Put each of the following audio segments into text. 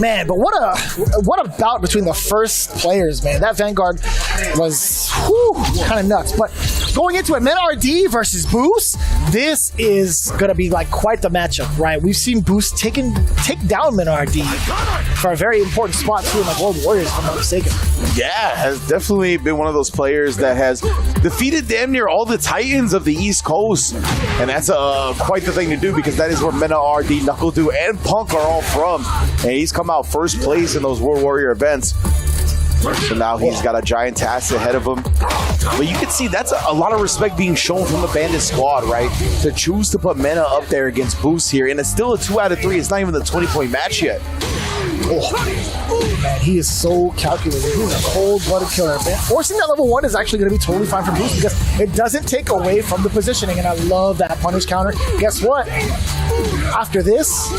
Man, but what a bout between the first players, man. That Vanguard was kind of nuts. But going into it, MenRD versus Boost, this is going to be like quite the matchup, right? We've seen Boost take down MenRD for a very important spot too in like World Warriors, if I'm not mistaken. Yeah, has definitely been one of those players that has defeated damn near all the Titans of the East Coast. And that's quite the thing to do because that is where MenRD, KnuckleDu, and Punk are all from. And he's come out first place in those World Warrior events. So now he's got a giant task ahead of him. But you can see that's a lot of respect being shown from the Bandit squad, right? To choose to put Mena up there against Boost here. And it's still a 2 out of 3. It's not even the 20-point match yet. Oh, man, he is so calculated. He's a cold-blooded killer. Man, forcing that level 1 is actually going to be totally fine for Boost because it doesn't take away from the positioning, and I love that punish counter. Guess what? After this,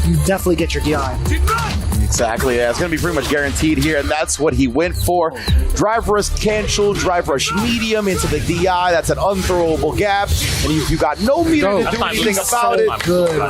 you definitely get your DI. Exactly, yeah. It's going to be pretty much guaranteed here, and that's what he went for. Drive rush cancel, drive rush medium into the DI. That's an unthrowable gap, and if you got no meter to do anything about it. Good.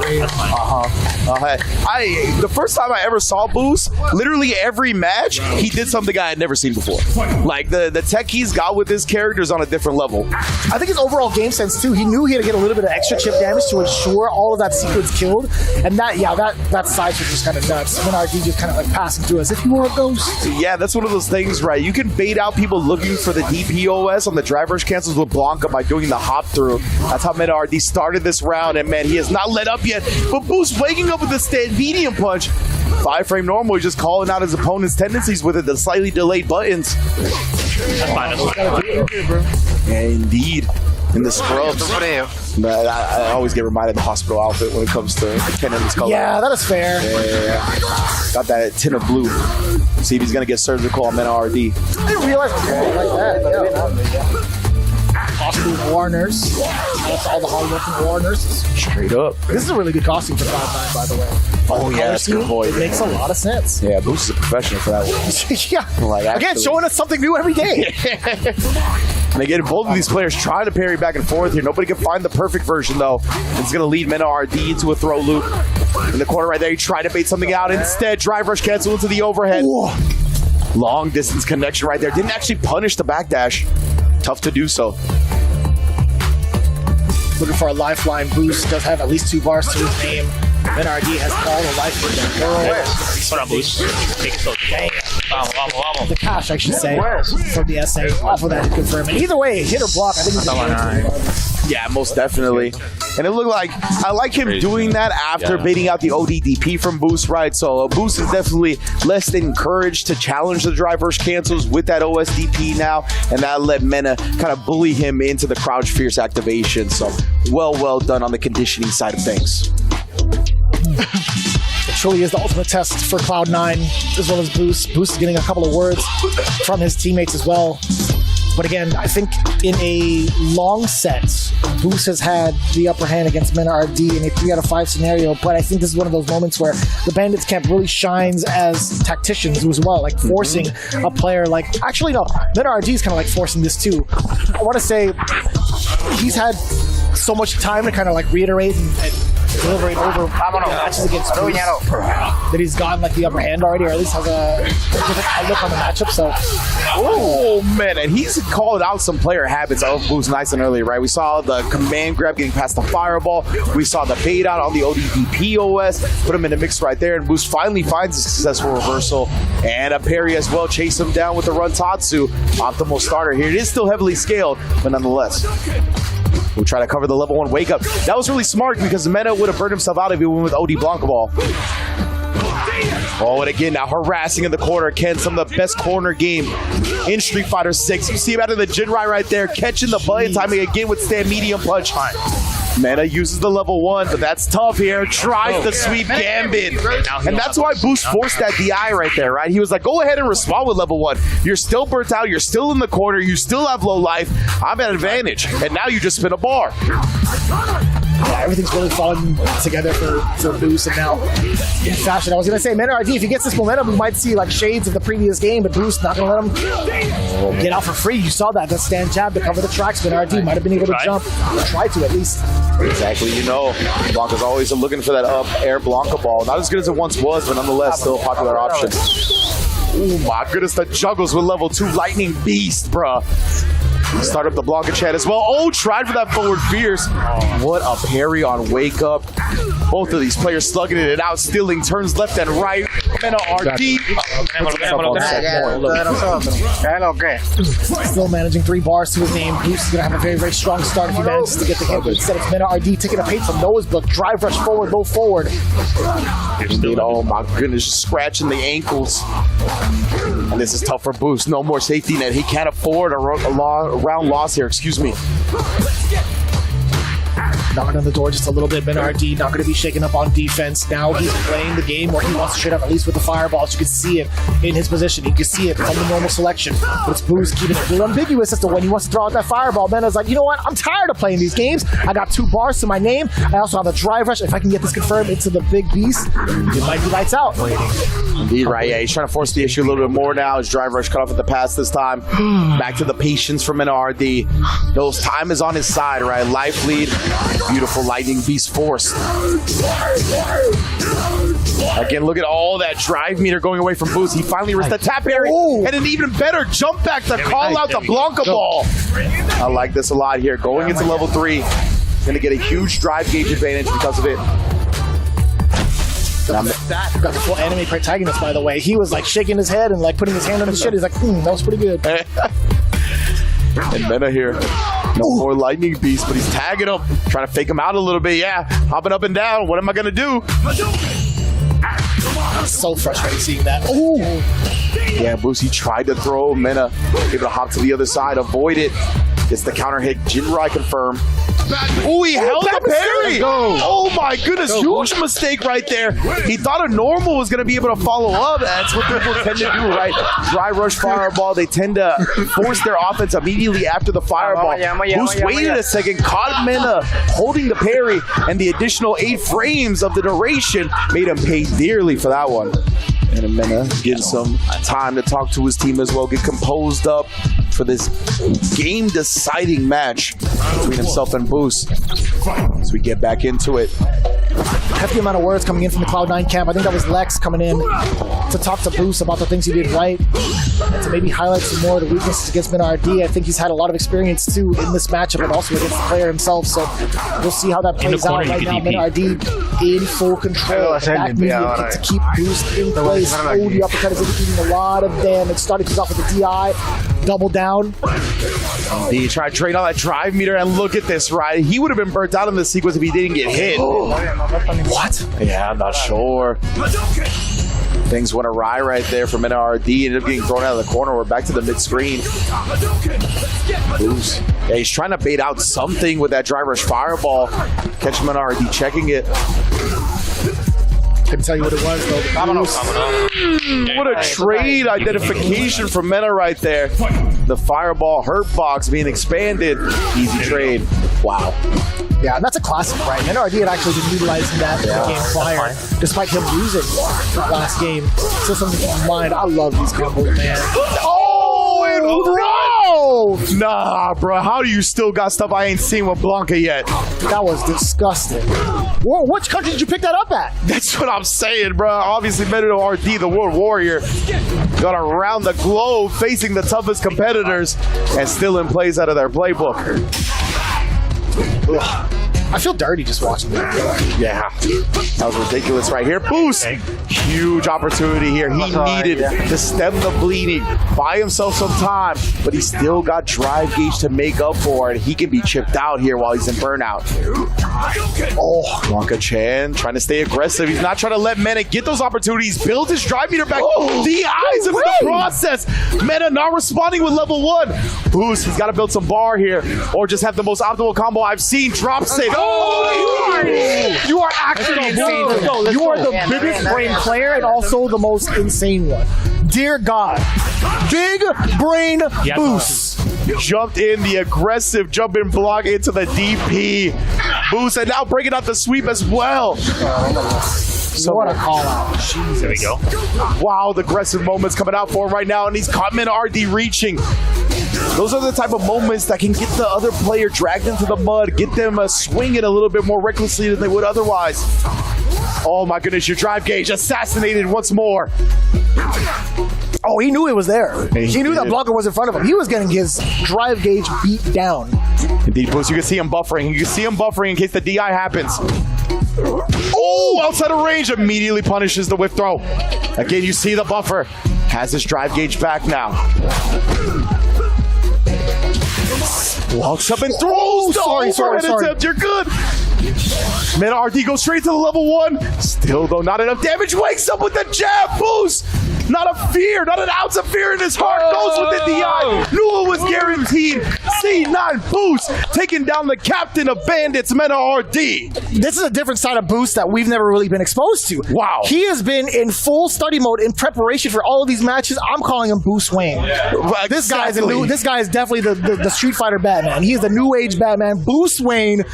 The first time I ever saw Boost, literally every match, he did something I had never seen before. Like, the tech he's got with his characters on a different level. I think his overall game sense, too. He knew he had to get a little bit of extra chip damage to ensure all of that sequence killed, and that side was just kind of nuts. When RD just kind of like passing through as if he were a ghost. Yeah, that's one of those things, right? You can bait out people looking for the DPOS on the drive rush cancels with Blanca by doing the hop through. That's how MenRD started this round, and man, he has not let up yet. But Boost waking up with the stand medium punch. 5-frame normal, he's just calling out his opponent's tendencies with it, the slightly delayed buttons. That's fine. Yeah, indeed. In the scrubs. But I always get reminded of the hospital outfit when it comes to Kenan this color. Yeah, that is fair. Yeah. Got that tin of blue. See if he's going to get surgical on MenRD. I didn't realize it was like that. Yeah. Costume Warners. That's all the hardworking Warners. Straight up. This is a really good costume for Cloud9, by the way. Oh, yeah, that's a good point. It makes a lot of sense. Yeah, Boost is a professional for that one. Yeah. Like, again, showing us something new every day. And again, both of these players trying to parry back and forth here. Nobody can find the perfect version, though. It's going to lead MenRD into a throw loop. In the corner right there, he tried to bait something out. Instead, drive rush cancel into the overhead. Whoa. Long distance connection right there. Didn't actually punish the backdash. Tough to do so. Looking for a lifeline. Boost does have at least 2 bars to his name. MenRD has all the life for them. What up, Boost? Take it slow. Vamos. The cash, I should say, from the SA. Off of that to confirm it. Either way, hit or block, I think it's yeah, most definitely. And it looked like, I like him doing that after baiting out the ODDP from Boost, right? So Boost is definitely less than encouraged to challenge the drive rush cancels with that OSDP now, and that let Mena kind of bully him into the crouch fierce activation. So well done on the conditioning side of things. It truly is the ultimate test for Cloud9 as well as Boost. Boost is getting a couple of words from his teammates as well. But again, I think in a long set, Boost has had the upper hand against MenRD in a 3 out of 5 scenario. But I think this is one of those moments where the Bandits camp really shines as tacticians as well, like forcing a player like... Actually, no, MenRD is kind of like forcing this too. I want to say he's had so much time to kind of like reiterate and delivering over matches against Boost that he's gotten like the upper hand already, or at least has a different outlook on the matchup. So, oh man, and he's called out some player habits of Boost nice and early, right? We saw the command grab getting past the fireball. We saw the bait out on the ODDP OS, put him in the mix right there, and Boost finally finds a successful reversal and a parry as well. Chase him down with the run Tatsu. Optimal starter here. It is still heavily scaled, but nonetheless. We'll try to cover the level 1 wake up. That was really smart because Mena would have burned himself out if he went with OD Blanca Ball. Oh, and again, now harassing in the corner. Ken, some of the best corner game in Street Fighter 6. You see him out of the Jinrai right there, catching the button, timing again with stand medium punch. Mena uses the level 1, but that's tough here. Tries the sweep gambit. And that's why Boost forced that DI right there, right? He was like, go ahead and respond with level 1. You're still burnt out. You're still in the corner. You still have low life. I'm at advantage. And now you just spin a bar. Yeah, everything's really falling together for Boost, and now in fashion. I was going to say, MenaRD, if he gets this momentum, we might see like shades of the previous game, but Boost not going to let him get out for free. You saw that stand jab to cover the tracks. MenaRD might have been able to jump, try to at least. Exactly, you know, Blanca's always looking for that up air Blanca ball. Not as good as it once was, but nonetheless still a popular option. Oh my goodness, the juggles with level 2 Lightning Beast, bruh. Start up the Blanca chat as well. Oh, tried for that forward fierce. What a parry on Wake Up. Both of these players slugging it out, stealing turns left and right. MenaRD. Still managing 3 bars to his name. Boost is going to have a very, very strong start if he manages to get the hit. But instead, it's MenaRD taking a paint from Noah's book. Drive rush forward, low forward. Oh my goodness, scratching the ankles. And this is tough for Boost. No more safety net. He can't afford a round loss here. Excuse me. Knocking on the door just a little bit. MenaRD not going to be shaken up on defense. Now he's playing the game where he wants to straight up, at least with the fireballs. You can see it in his position. You can see it from the normal selection. But it's Boost keeping it real ambiguous as to when he wants to throw out that fireball. Mena's like, you know what? I'm tired of playing these games. I got 2 bars to my name. I also have a drive rush. If I can get this confirmed into the big beast, it might be lights out. Indeed, right? Yeah, he's trying to force the issue a little bit more now. His drive rush cut off at the pass this time. Back to the patience for MenaRD. Knows time is on his side, right? Life lead. Beautiful Lightning Beast force. Again, look at all that drive meter going away from Boost. He finally risked the tap area and an even better jump back to call out the Blanca ball. I like this a lot here. Going into level 3. Going to get a huge drive gauge advantage because of it. Got the full anime protagonist, by the way. He was like shaking his head and like putting his hand on his shit. He's like, that was pretty good. And Mena here. No more Lightning Beast, but he's tagging him. Trying to fake him out a little bit. Yeah, hopping up and down. What am I going to do? So frustrating seeing that. Ooh. Yeah, Boosie tried to throw. Mena able to hop to the other side, avoid it. Gets the counter hit. Jinrai confirm. Oh, he held the parry. Oh my goodness, huge mistake right there. He thought a normal was going to be able to follow up. That's what people tend to do, right? Dry rush fireball. They tend to force their offense immediately after the fireball. Boost waited a second, caught Mena holding the parry, and the additional 8 frames of the duration made him pay dearly for that one. And Mena getting some time to talk to his team as well, get composed up for this game-deciding match between himself and Boost. As we get back into it. Hefty amount of words coming in from the Cloud9 camp. I think that was Lex coming in to talk to Boost about the things he did right and to maybe highlight some more of the weaknesses against MenaRD. I think he's had a lot of experience too in this matchup and also against the player himself, so we'll see how that plays out. Right now, MenaRD in full control. The back movement to keep Boost in place. Oh, the uppercut is eating a lot of damage. Starting things off with the DI. Double down. He tried to trade all that drive meter, and look at this, right? He would have been burnt out in this sequence if he didn't get hit. What? Yeah, I'm not sure. Things went awry right there for MenaRD. Ended up getting thrown out of the corner. We're back to the mid-screen. Boost. Yeah, he's trying to bait out something with that drive rush fireball. Catch MenaRD checking it. Couldn't tell you what it was, though. What a trade identification from Mena right there. The fireball hurt box being expanded. Easy trade. Wow. Yeah, and that's a classic, right? MenaRD had actually been utilizing that in the game prior, despite him losing last game. So something to keep in mind. I love these combos, man. Oh, and nah, bro. How do you still got stuff I ain't seen with Blanca yet? That was disgusting. Whoa, which country did you pick that up at? That's what I'm saying, bro. Obviously, MenaRD, the World Warrior, got around the globe facing the toughest competitors and still in plays out of their playbook. Ugh. I feel dirty just watching that. Yeah, that was ridiculous right here. Boost! Huge opportunity here. He needed to stem the bleeding, buy himself some time, but he still got drive gauge to make up for it. He can be chipped out here while he's in burnout. Oh, Blanca Chan trying to stay aggressive. He's not trying to let Mena get those opportunities. Build his drive meter back. The eyes of the process. Mena not responding with level 1. Boost, he's got to build some bar here or just have the most optimal combo I've seen. Drop save. You are actually insane. You are the biggest brain player and also the most insane one. Dear God. Big brain Boost. jumped in the aggressive jump in block into the DP. Boost, and now breaking out the sweep as well. So what a call out. Jesus. There we go. Wild aggressive moments coming out for him right now, and he's caught Meta RD reaching. Those are the type of moments that can get the other player dragged into the mud, get them swinging a little bit more recklessly than they would otherwise. Oh my goodness, your drive gauge assassinated once more. Oh, he knew it was there. He knew that blocker was in front of him. He was getting his drive gauge beat down. Indeed, Boost, you can see him buffering. You can see him buffering in case the DI happens. Oh, outside of range, immediately punishes the whiff throw. Again, you see the buffer. Has his drive gauge back now. Walks up and throws the overhead attempt. You're good. Meta RD goes straight to the level 1. Still, though, not enough damage. Wakes up with the jab. Boost. Not a fear, not an ounce of fear in his heart. Goes with the DI. Knew it was guaranteed. C9 Boost taking down the captain of Bandits, Meta RD. This is a different side of Boost that we've never really been exposed to. Wow. He has been in full study mode in preparation for all of these matches. I'm calling him Boost Wayne. Yeah. This guy is definitely the Street Fighter Batman. He is the new age Batman. Boost Wayne,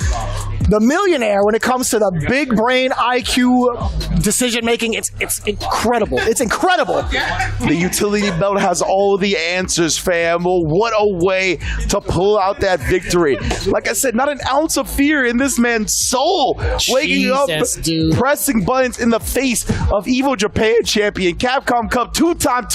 the millionaire when it comes to the big brain IQ decision making. It's incredible. It's incredible. The utility belt has all the answers, fam. Well, what a way to pull out that victory. Like I said, not an ounce of fear in this man's soul. Waking up, pressing buttons in the face of Evo Japan champion, Capcom Cup two-time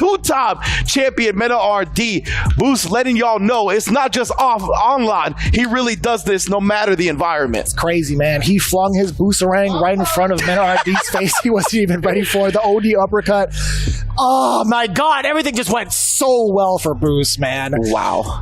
champion Meta RD. Boost letting y'all know it's not just online. He really does this no matter the environment. It's crazy, man. He flung his Boosterang right in front of Meta RD's face. He wasn't even ready for the OD uppercut. Oh my God, everything just went so well for Boost, man. Wow.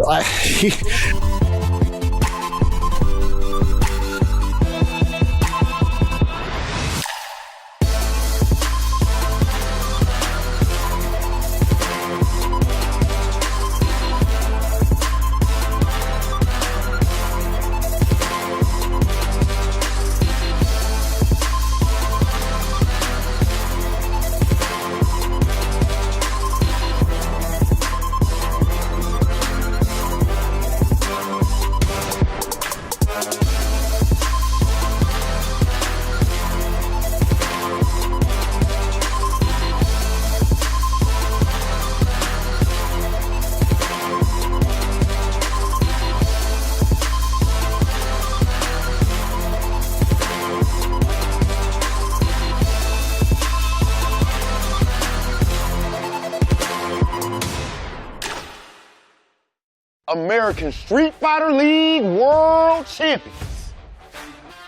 American Street Fighter League World Champions.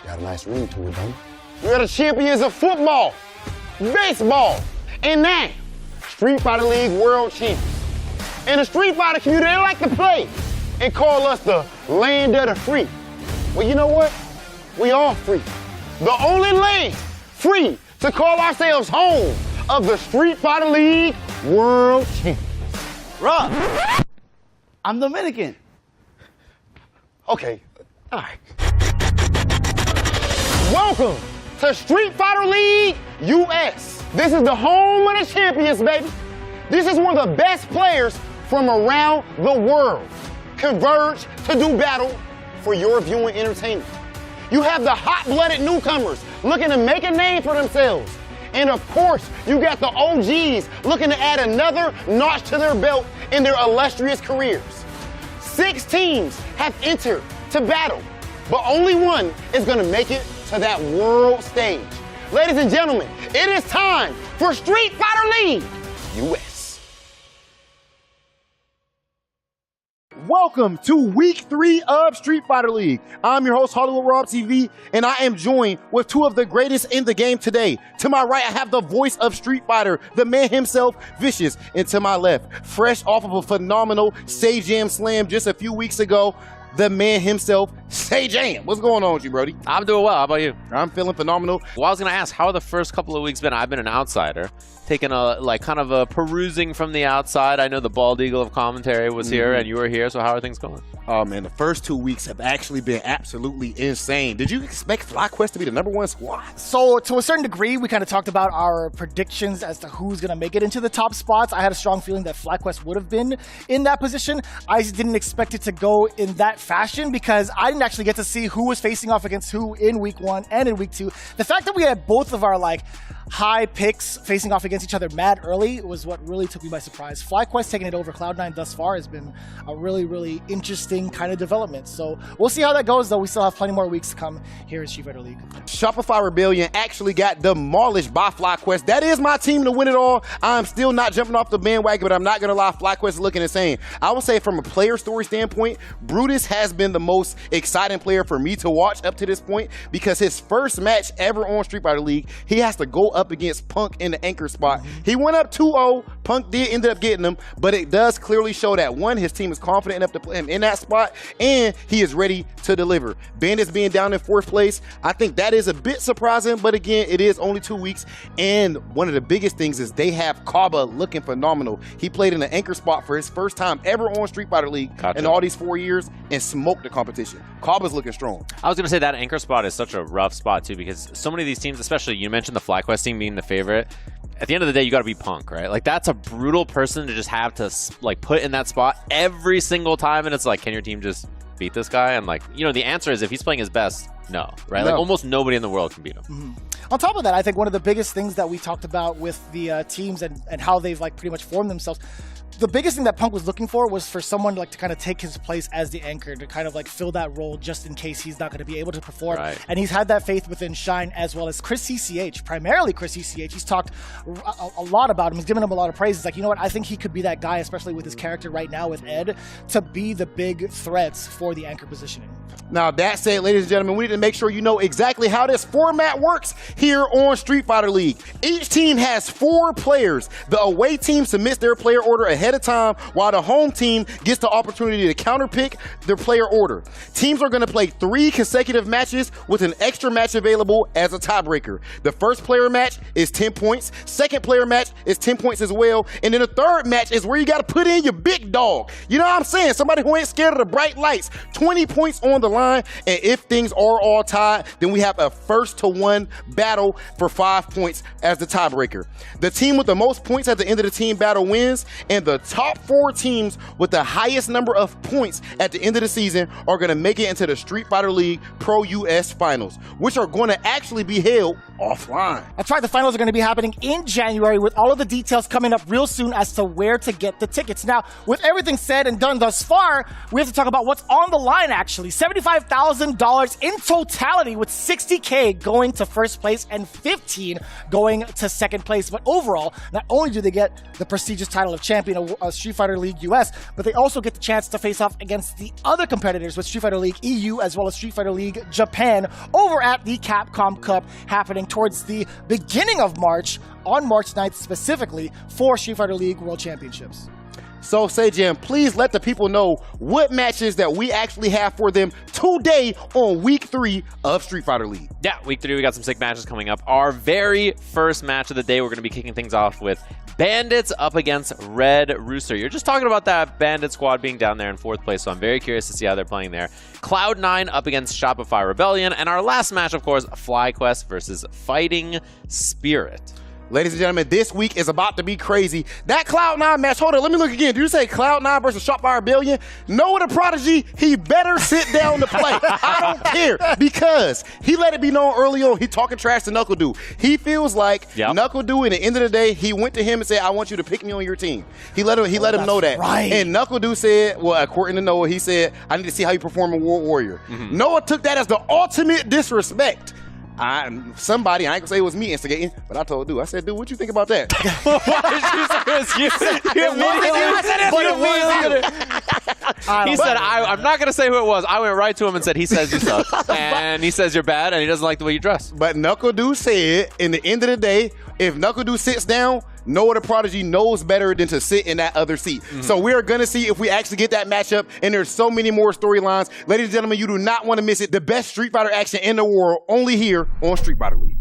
Got a nice ring to it, don't you? We are the champions of football, baseball, and now Street Fighter League World Champions. And the Street Fighter community, they like to play and call us the land of the free. Well, you know what? We all free. The only land free to call ourselves home of the Street Fighter League World Champions. Rob, I'm Dominican. Okay, all right. Welcome to Street Fighter League US. This is the home of the champions, baby. This is where the best players from around the world converge to do battle for your viewing entertainment. You have the hot-blooded newcomers looking to make a name for themselves. And of course, you got the OGs looking to add another notch to their belt in their illustrious careers. 6 teams have entered to battle, but only one is going to make it to that world stage. Ladies and gentlemen, it is time for Street Fighter League US. Welcome to week 3 of Street Fighter League. I'm your host, Hollywood RobTV, and I am joined with 2 of the greatest in the game today. To my right, I have the voice of Street Fighter, the man himself, Vicious. And to my left, fresh off of a phenomenal Stage Jam Slam just a few weeks ago, the man himself, Say Jam. What's going on with you, Brody? I'm doing well. How about you? I'm feeling phenomenal. Well, I was going to ask, how are the first couple of weeks been? I've been an outsider, taking kind of a perusing from the outside. I know the bald eagle of commentary was here, and you were here, so how are things going? Oh, man, the first 2 weeks have actually been absolutely insane. Did you expect FlyQuest to be the #1 squad? So, to a certain degree, we kind of talked about our predictions as to who's going to make it into the top spots. I had a strong feeling that FlyQuest would have been in that position. I just didn't expect it to go in that fashion because I didn't actually get to see who was facing off against who in week 1 and in week 2. The fact that we had both of our high picks facing off against each other mad early was what really took me by surprise. FlyQuest taking it over Cloud9 thus far has been a really, really interesting kind of development. So we'll see how that goes, though. We still have plenty more weeks to come here in Street Fighter League. Shopify Rebellion actually got demolished by FlyQuest. That is my team to win it all. I'm still not jumping off the bandwagon, but I'm not going to lie, FlyQuest is looking insane. I would say from a player story standpoint, Brutus has been the most exciting player for me to watch up to this point because his first match ever on Street Fighter League, he has to go up against Punk in the anchor spot. He went up 2-0. Punk ended up getting him, but it does clearly show that, one, his team is confident enough to play him in that spot, and he is ready to deliver. Bandits being down in 4th place, I think that is a bit surprising, but again, it is only 2 weeks, and one of the biggest things is they have Cabba looking phenomenal. He played in the anchor spot for his first time ever on Street Fighter League in all these 4 years and smoked the competition. Cabba's looking strong. I was going to say that anchor spot is such a rough spot, too, because so many of these teams, especially you mentioned the FlyQuest team being the favorite, at the end of the day, you got to be Punk, right? That's a brutal person to just have to put in that spot every single time, and it's can your team just beat this guy? And the answer is if he's playing his best, no, right? No. Almost nobody in the world can beat him. On top of that, I think one of the biggest things that we talked about with the teams and how they've pretty much formed themselves, the biggest thing that Punk was looking for was for someone to kind of take his place as the anchor, to kind of fill that role just in case he's not going to be able to perform. Right. And he's had that faith within Shine as well as ChrisCCH, primarily ChrisCCH. He's talked a lot about him. He's given him a lot of praise. It's you know what, I think he could be that guy, especially with his character right now with Ed, to be the big threats for the anchor positioning. Now, that said, ladies and gentlemen, we need to make sure you know exactly how this format works here on Street Fighter League. Each team has 4 players. The away team submits their player order ahead of time, while the home team gets the opportunity to counterpick their player order. Teams are going to play 3 consecutive matches with an extra match available as a tiebreaker. The first player match is 10 points. Second player match is 10 points as well. And then the third match is where you got to put in your big dog. You know what I'm saying? Somebody who ain't scared of the bright lights. 20 points on the line. And if things are all tied, then we have a 1-to-1 battle for 5 points as the tiebreaker. The team with the most points at the end of the team battle wins, and the top 4 teams with the highest number of points at the end of the season are going to make it into the Street Fighter League Pro-US finals, which are going to actually be held offline. That's right, the finals are going to be happening in January with all of the details coming up real soon as to where to get the tickets. Now, with everything said and done thus far, we have to talk about what's on the line actually. $75,000 in totality, with $60K going to first place and $15 going to second place. But overall, not only do they get the prestigious title of champion of Street Fighter League US, but they also get the chance to face off against the other competitors with Street Fighter League EU as well as Street Fighter League Japan over at the Capcom Cup happening towards the beginning of March, on March 9th specifically, for Street Fighter League World Championships. So, Sejam, please let the people know what matches that we actually have for them today on week 3 of Street Fighter League. Yeah, week 3, we got some sick matches coming up. Our very first match of the day, we're going to be kicking things off with Bandits up against Red Rooster. You're just talking about that Bandit squad being down there in 4th place, so I'm very curious to see how they're playing there. Cloud9 up against Shopify Rebellion, and our last match, of course, FlyQuest versus Fighting Spirit. Ladies and gentlemen, this week is about to be crazy. That Cloud9 match, hold on, let me look again. Did you say Cloud9 versus Shopify Rebellion? Noah the Prodigy, he better sit down to play. I don't care, because he let it be known early on, he talking trash to KnuckleDu. He feels like KnuckleDu, at the end of the day, he went to him and said, I want you to pick me on your team. He let him know that. Right. And KnuckleDu said, well, according to Noah, he said, I need to see how you perform in World Warrior. Noah took that as the ultimate disrespect. Somebody, I ain't gonna say it was me instigating, but I told Dude, I said, dude, what you think about that? He said, I'm not gonna say who it was. I went right to him and said, he says you suck. And he says you're bad, and he doesn't like the way you dress. But KnuckleDu said, in the end of the day, if KnuckleDu sits down, no other prodigy knows better than to sit in that other seat. So we're going to see if we actually get that matchup, and there's so many more storylines. Ladies and gentlemen, you do not want to miss it. The best Street Fighter action in the world, only here on Street Fighter League.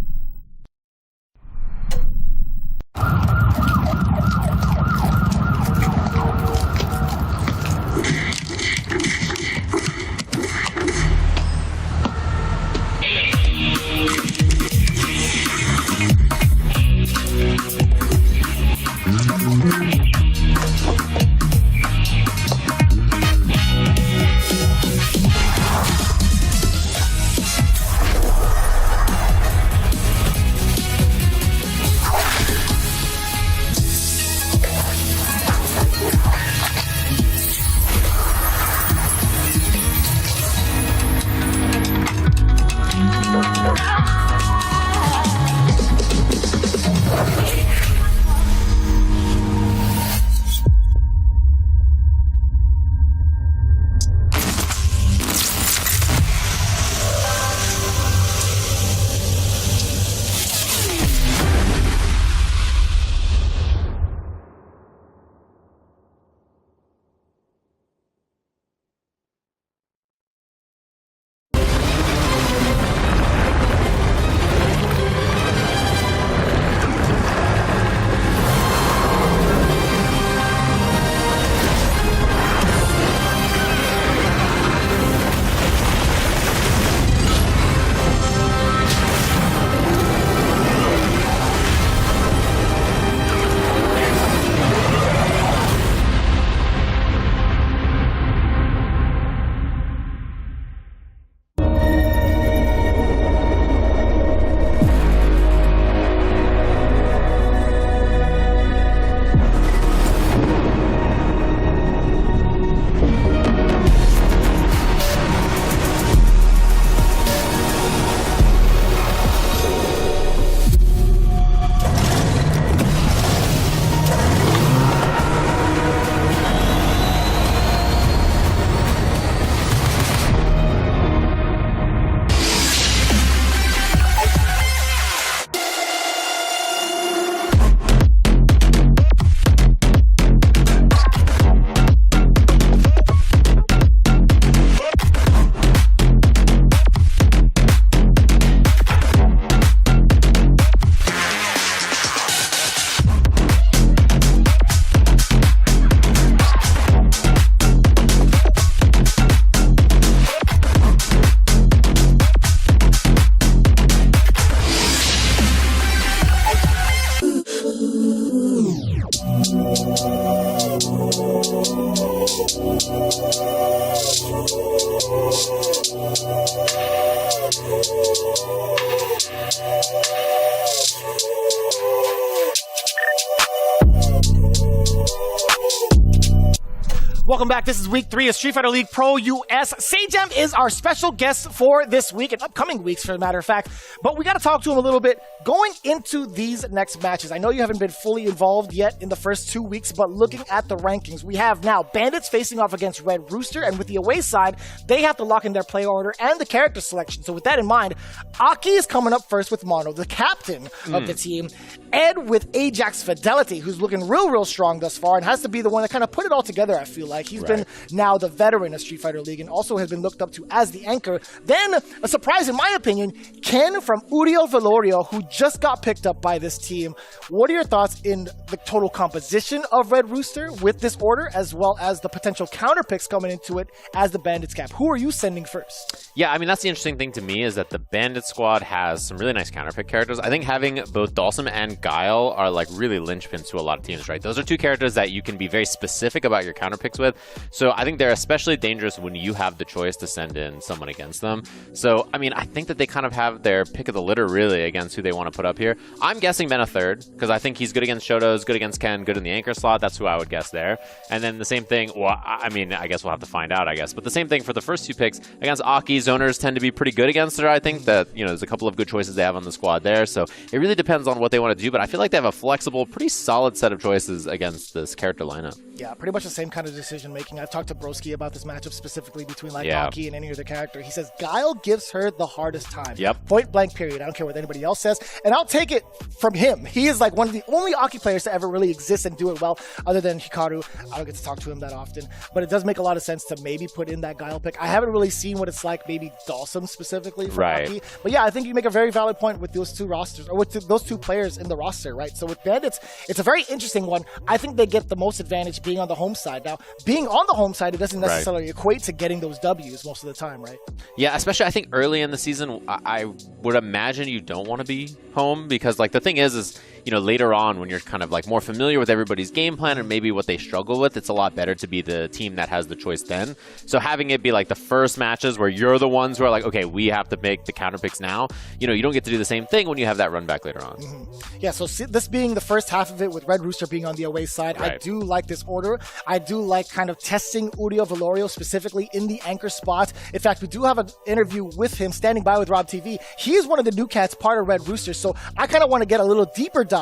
Welcome back. This is week 3 of Street Fighter League Pro-US. Sajam is our special guest for this week and upcoming weeks, for a matter of fact. But we got to talk to him a little bit going into these next matches. I know you haven't been fully involved yet in the first 2 weeks, but looking at the rankings, we have now Bandits facing off against Red Rooster, and with the away side, they have to lock in their play order and the character selection. So with that in mind, Aki is coming up first with Mono, the captain of the team, Ed with Ajax Fidelity, who's looking real strong thus far and has to be the one that kind of put it all together, I feel like. He's been now the veteran of Street Fighter League and also has been looked up to as the anchor. Then, a surprise in my opinion, Ken from Uriel Velorio, who just got picked up by this team. What are your thoughts in the total composition of Red Rooster with this order, as well as the potential counter picks coming into it as the Bandits cap? Who are you sending first? Yeah, I mean, that's the interesting thing to me is that the Bandit squad has some really nice counter pick characters. I think having both Dalsum and Guile are like really linchpins to a lot of teams, right? Those are two characters that you can be very specific about your counter picks with. So I think they're especially dangerous when you have the choice to send in someone against them. So, I mean, I think that they kind of have their pick of the litter really against who they want to put up here. I'm guessing Mena third, because I think he's good against Shotos, good against Ken, good in the anchor slot. That's who I would guess there. And then the same thing, well, I mean, I guess we'll have to find out, I guess. But the same thing for the first two picks against Aki. Zoners tend to be pretty good against her. I think that, you know, there's a couple of good choices they have on the squad there. So it really depends on what they want to do. But I feel like they have a flexible, pretty solid set of choices against this character lineup. Yeah, pretty much the same kind of decision decision making. I've talked to Broski about this matchup specifically between like Donkey and any other character. He says Guile gives her the hardest time. Point blank period. I don't care what anybody else says. And I'll take it from him. He is like one of the only Aki players to ever really exist and do it well, other than Hikaru. I don't get to talk to him that often, but it does make a lot of sense to maybe put in that Guile pick. I haven't really seen what it's like, maybe Dawson specifically for Aki. But yeah, I think you make a very valid point with those two rosters, or with those two players in the roster, right? So with Bandits, it's a very interesting one. I think they get the most advantage being on the home side. Now, being on the home side, it doesn't necessarily equate to getting those W's most of the time, right? Yeah, especially I think early in the season, I would imagine you don't want to be home because like the thing is you know, later on when you're kind of like more familiar with everybody's game plan and maybe what they struggle with, it's a lot better to be the team that has the choice then. So having it be like the first matches where you're the ones who are like, okay, we have to make the counter picks now, you know, you don't get to do the same thing when you have that run back later on. Yeah, so this being the first half of it with Red Rooster being on the away side, I do like this order. I do like kind of testing Uriel Velorio specifically in the anchor spot. In fact, we do have an interview with him standing by with RobTV. He is one of the new cats, part of Red Rooster, so I kind of want to get a little deeper dive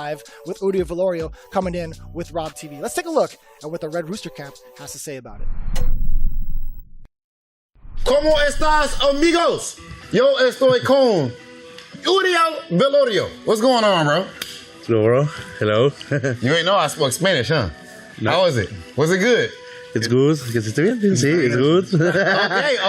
with Uriel Velorio coming in with RobTV. Let's take a look at what the Red Rooster cap has to say about it. ¿Cómo estás, amigos? Yo estoy con Uriel Velorio. What's going on, bro? Hello, bro. Hello. You ain't know I spoke Spanish, huh? No. How was it? Was it good? It's good. Sí, it's good.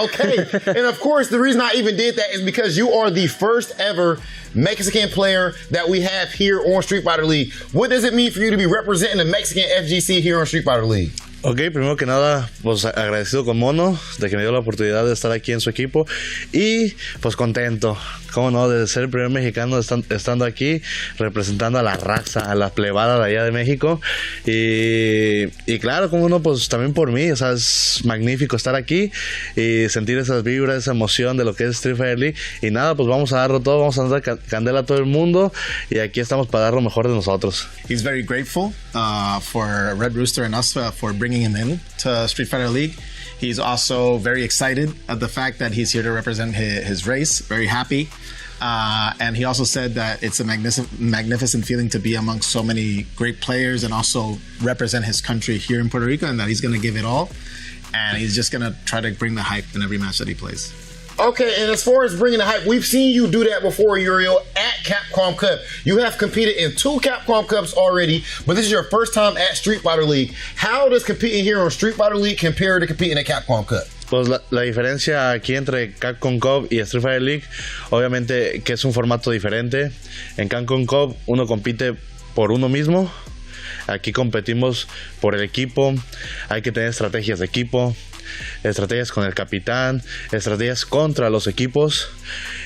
Okay. And of course, the reason I even did that is because you are the first ever Mexican player that we have here on Street Fighter League. What does it mean for you to be representing the Mexican FGC here on Street Fighter League? Ok, primero que nada, pues agradecido con Mono de que me dio la oportunidad de estar aquí en su equipo y pues contento, cómo no, de ser el primer mexicano estando aquí representando a la raza, a la plebada de allá de México y claro, cómo no, pues también por mí, o sea, es magnífico estar aquí y sentir esas vibras, esa emoción de lo que es Street Fighter League y nada, pues vamos a darlo todo, vamos a dar candela a todo el mundo y aquí estamos para dar lo mejor de nosotros. He's very grateful for Red Rooster and us for bringing him in to Street Fighter League. He's also very excited at the fact that he's here to represent his race, very happy. And he also said that it's a magnificent feeling to be amongst so many great players and also represent his country here in Puerto Rico, and that he's going to give it all. And he's just going to try to bring the hype in every match that he plays. Okay, and as far as bringing the hype, we've seen you do that before, Uriel, at Capcom Cup. You have competed in 2 Capcom Cups already, but this is your first time at Street Fighter League. How does competing here on Street Fighter League compare to competing at Capcom Cup? Pues la diferencia aquí entre Capcom Cup y Street Fighter League, obviamente que es un formato diferente. En Capcom Cup uno compite por uno mismo. Aquí competimos por el equipo. Hay que tener estrategias de equipo, estrategias con el capitán, estrategias contra los equipos.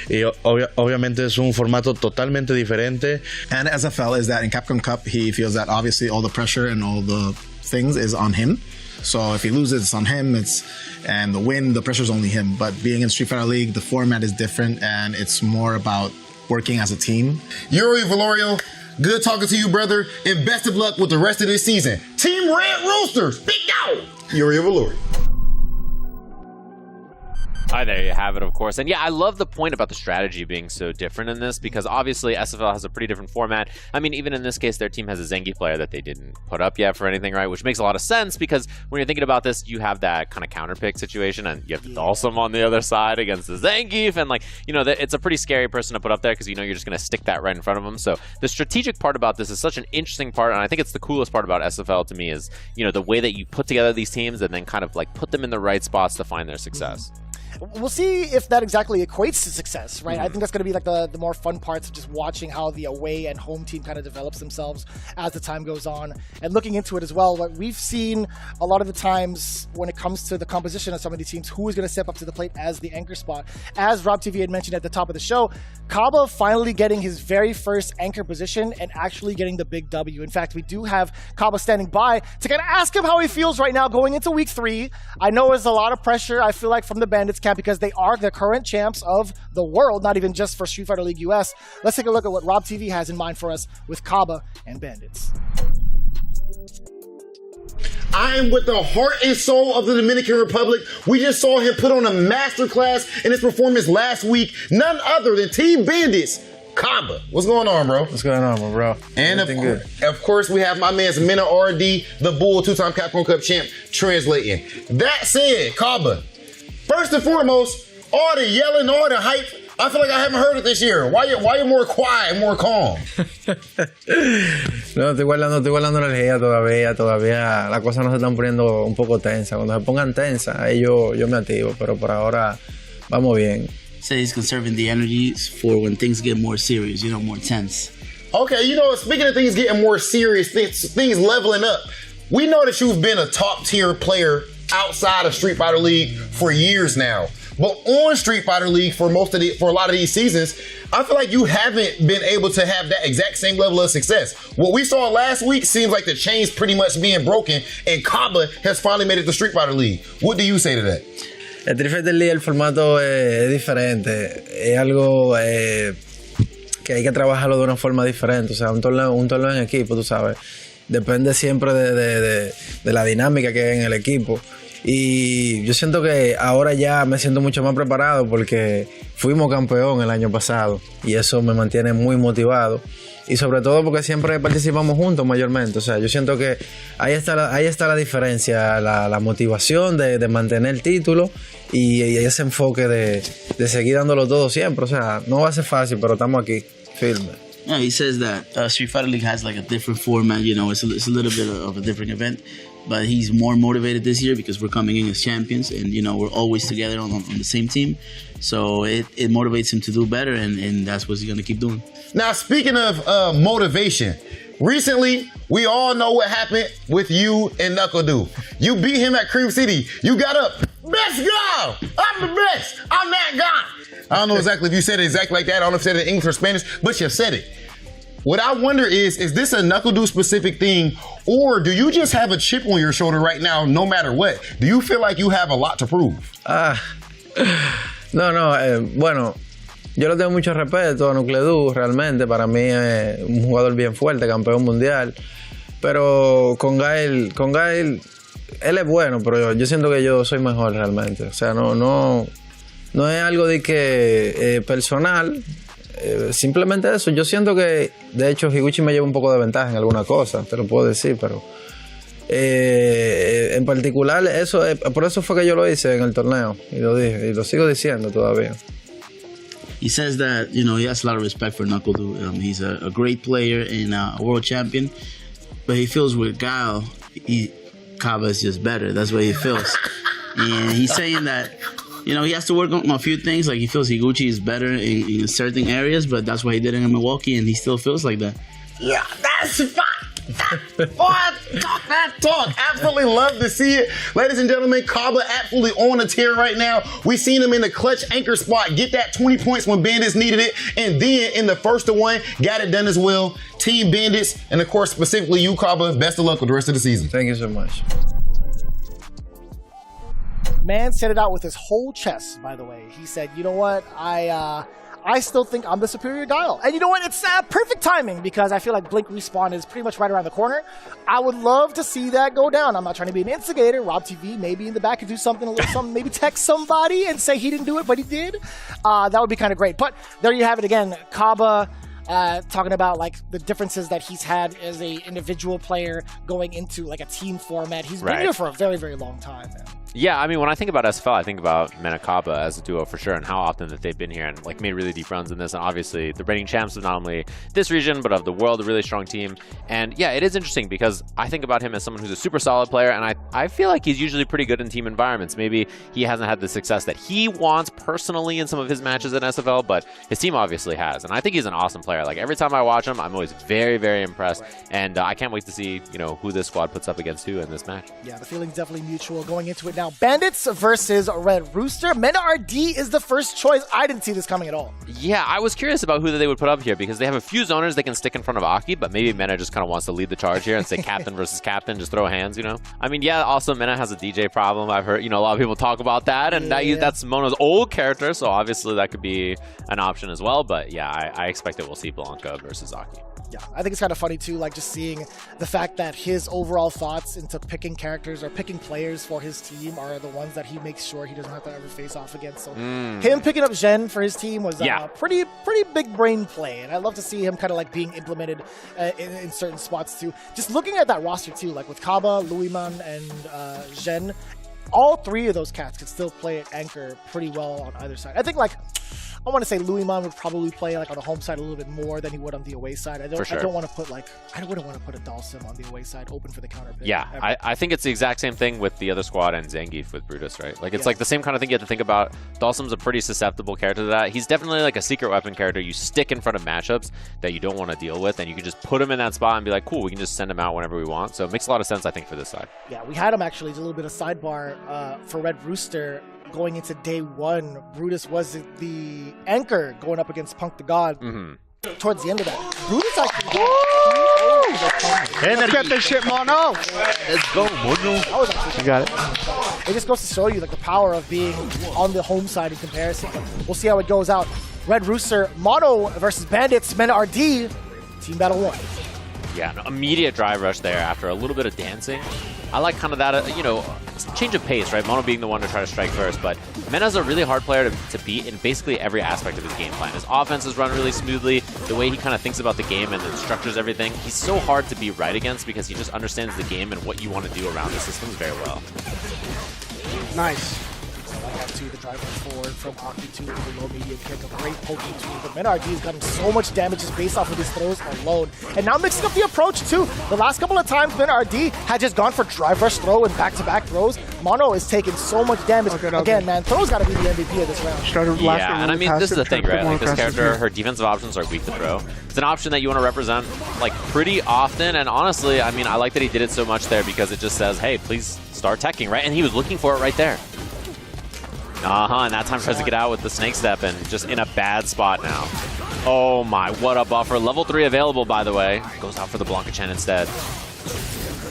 Y obviamente es un formato totalmente diferente. And SFL is that in Capcom Cup, he feels that obviously all the pressure and all the things is on him. So if he loses, it's on him. And the win, the pressure's only him. But being in Street Fighter League, the format is different and it's more about working as a team. Uriel Velorio, good talking to you, brother, and best of luck with the rest of this season. Team Red Roosters, big dog, Uriel Velorio. Hi, there you have it, of course. And yeah, I love the point about the strategy being so different in this because obviously SFL has a pretty different format. I mean, even in this case, their team has a Zengi player that they didn't put up yet for anything, right? Which makes a lot of sense because when you're thinking about this, you have that kind of counter pick situation and you have the Dalsum on the other side against the Zangief. And like, you know, it's a pretty scary person to put up there because you know you're just going to stick that right in front of them. So the strategic part about this is such an interesting part. And I think it's the coolest part about SFL to me is, you know, the way that you put together these teams and then kind of like put them in the right spots to find their success. We'll see if that exactly equates to success, right? I think that's going to be like the more fun parts of just watching how the away and home team kind of develops themselves as the time goes on and looking into it as well. Like we've seen a lot of the times when it comes to the composition of some of these teams, who is going to step up to the plate as the anchor spot. As RobTV had mentioned at the top of the show, Cabba finally getting his very first anchor position and actually getting the big W. In fact, we do have Cabba standing by to kind of ask him how he feels right now going into week 3. I know there's a lot of pressure, I feel like, from the Bandits camp because they are the current champs of the world, not even just for Street Fighter League US. Let's take a look at what RobTV has in mind for us with Cabba and Bandits. I am with the heart and soul of the Dominican Republic. We just saw him put on a masterclass in his performance last week. None other than Team Bandits, Cabba. What's going on, bro? What's going on, bro? And of course, we have my man's Mena RD, the Bull, 2-time Capcom Cup champ, translating. That said, Cabba, first and foremost, all the yelling, all the hype, I feel like I haven't heard it this year. Why you more quiet, more calm? No, estoy guardando energía todavía. Las cosas no se están poniendo un poco tensas. Cuando se pongan tensas, ahí yo me activo, pero por ahora vamos bien. Say he's conserving the energy for when things get more serious, more tense. Okay, speaking of things getting more serious, things leveling up, we know that you've been a top tier player outside of Street Fighter League for years now. But on Street Fighter League for a lot of these seasons, I feel like you haven't been able to have that exact same level of success. What we saw last week seems like the chain's pretty much being broken, and Cabba has finally made it to Street Fighter League. What do you say to that? El Street Fighter League, el formato es diferente. Es algo que hay que trabajarlo de una forma diferente. O sea, un torneo en equipo, tú sabes. Depende siempre de la dinámica que hay en el equipo. Y yo siento que ahora ya me siento mucho más preparado porque fuimos campeón el año pasado y eso me mantiene muy motivado y sobre todo porque siempre participamos juntos mayormente. O sea, yo siento que ahí está la diferencia, la motivación de mantener el título y ese enfoque de seguir dándolo todo siempre. O sea, no va a ser fácil, pero estamos aquí firmes. Yeah, he says that Street Fighter League has like a different format, it's a little bit of a different event. But he's more motivated this year because we're coming in as champions and, we're always together on the same team. So it motivates him to do better and that's what he's going to keep doing. Now, speaking of motivation, recently, we all know what happened with you and KnuckleDu. You beat him at Cream City. You got up, best guy, I'm the best, I'm that guy. I don't know exactly if you said it exactly like that. I don't know if you said it in English or Spanish, but you said it. What I wonder is this a KnuckleDu specific thing, or do you just have a chip on your shoulder right now, no matter what? Do you feel like you have a lot to prove? Bueno, yo le tengo mucho respeto a KnuckleDu, realmente, para mí es un jugador bien fuerte, campeón mundial, pero con Gael, él es bueno, pero yo siento que yo soy mejor realmente, o sea, no es algo de que personal. Simplemente eso, yo siento que de hecho Higuchi me lleva un poco de ventaja en alguna cosa, te lo puedo decir, pero en particular eso, por eso fue que yo lo hice en el torneo y lo dije y lo sigo diciendo todavía. He says that he has a lot of respect for KnuckleDu. He's a great player and a world champion, but he feels with Guile, Cabba is just better. That's what he feels, and he's saying that. He has to work on a few things. Like he feels Higuchi is better in certain areas, but that's why he did it in Milwaukee, and he still feels like that. Yeah, that's fine. Talk that talk. Absolutely love to see it. Ladies and gentlemen, Cabba absolutely on a tear right now. We seen him in the clutch anchor spot get that 20 points when Bandits needed it, and then in the 1-1, got it done as well. Team Bandits, and of course, specifically you, Cabba, best of luck with the rest of the season. Thank you so much. Man said it out with his whole chest, by the way. He said, you know what, I still think I'm the superior Guile. And you know what, it's perfect timing because I feel like Blink Respawn is pretty much right around the corner. I would love to see that go down. I'm not trying to be an instigator. RobTV maybe in the back could do something, a little something, maybe text somebody and say he didn't do it, but he did. That would be kind of great. But there you have it again, Cabba. Talking about like the differences that he's had as a individual player going into like a team format. He's been here for a very, very long time, man. Yeah, I mean, when I think about SFL, I think about Mena Cabba as a duo for sure, and how often that they've been here and like made really deep runs in this. And obviously, the reigning champs of not only this region but of the world, a really strong team. And yeah, it is interesting because I think about him as someone who's a super solid player, and I feel like he's usually pretty good in team environments. Maybe he hasn't had the success that he wants personally in some of his matches in SFL, but his team obviously has. And I think he's an awesome player. Like every time I watch him, I'm always very, very impressed, and I can't wait to see who this squad puts up against who in this match. Yeah, the feeling's definitely mutual going into it now. Bandits versus Red Rooster. Mena RD is the first choice. I didn't see this coming at all. Yeah, I was curious about who they would put up here because they have a few zoners they can stick in front of Aki, but maybe Mena just kind of wants to lead the charge here and say captain versus captain, just throw hands, I mean, yeah, also Mena has a DJ problem. I've heard, a lot of people talk about that, and that's Mono's old character, so obviously that could be an option as well, but yeah, I expect that we'll see Blanca versus Aki. Yeah, I think it's kind of funny too, like just seeing the fact that his overall thoughts into picking characters or picking players for his team are the ones that he makes sure he doesn't have to ever face off against. So him picking up Zhen for his team was pretty big brain play, and I love to see him kind of like being implemented in certain spots too. Just looking at that roster too, like with Cabba, Louman, and Zhen, all three of those cats could still play at anchor pretty well on either side. I think like I want to say Louman would probably play like on the home side a little bit more than he would on the away side. I don't want to put I wouldn't want to put a Dalsim on the away side open for the counter pick. Yeah, I think it's the exact same thing with the other squad and Zangief with Brutus, right? Like it's like the same kind of thing you have to think about. Dalsim's a pretty susceptible character to that. He's definitely like a secret weapon character you stick in front of matchups that you don't want to deal with, and you can just put him in that spot and be like, cool, we can just send him out whenever we want. So it makes a lot of sense, I think, for this side. Yeah, we had him actually, a little bit of sidebar for Red Rooster. Going into day one, Brutus was the anchor going up against Punk the God. Towards the end of that, Brutus actually let's get this shit, Mono. Let's go, Mono. You got it. It just goes to show you like the power of being on the home side in comparison. We'll see how it goes out. Red Rooster, Mono versus Bandits, Men RD, team battle 1. Yeah, an immediate drive rush there after a little bit of dancing. I like kind of that, change of pace, right? Mono being the one to try to strike first, but Mena's a really hard player to beat in basically every aspect of his game plan. His offense is run really smoothly, the way he kind of thinks about the game and then structures everything. He's so hard to be right against because he just understands the game and what you want to do around the systems very well. Nice. To the driver forward from Aki to the low medium kick, a great poking tool, but Men RD has gotten so much damage just based off of his throws alone. And now mixing up the approach too. The last couple of times Men RD had just gone for drive rush throw and back-to-back throws. Mono is taking so much damage. Again, man, throw's got to be the MVP of this round. Yeah, and I mean, this is the thing, right? Like this character, her defensive options are weak to throw. It's an option that you want to represent like pretty often, and honestly, I mean, I like that he did it so much there because it just says, hey, please start teching, right? And he was looking for it right there. And that time tries to get out with the snake step and just in a bad spot now. Oh my, what a buffer. Level 3 available, by the way. Goes out for the Blanca Chen instead.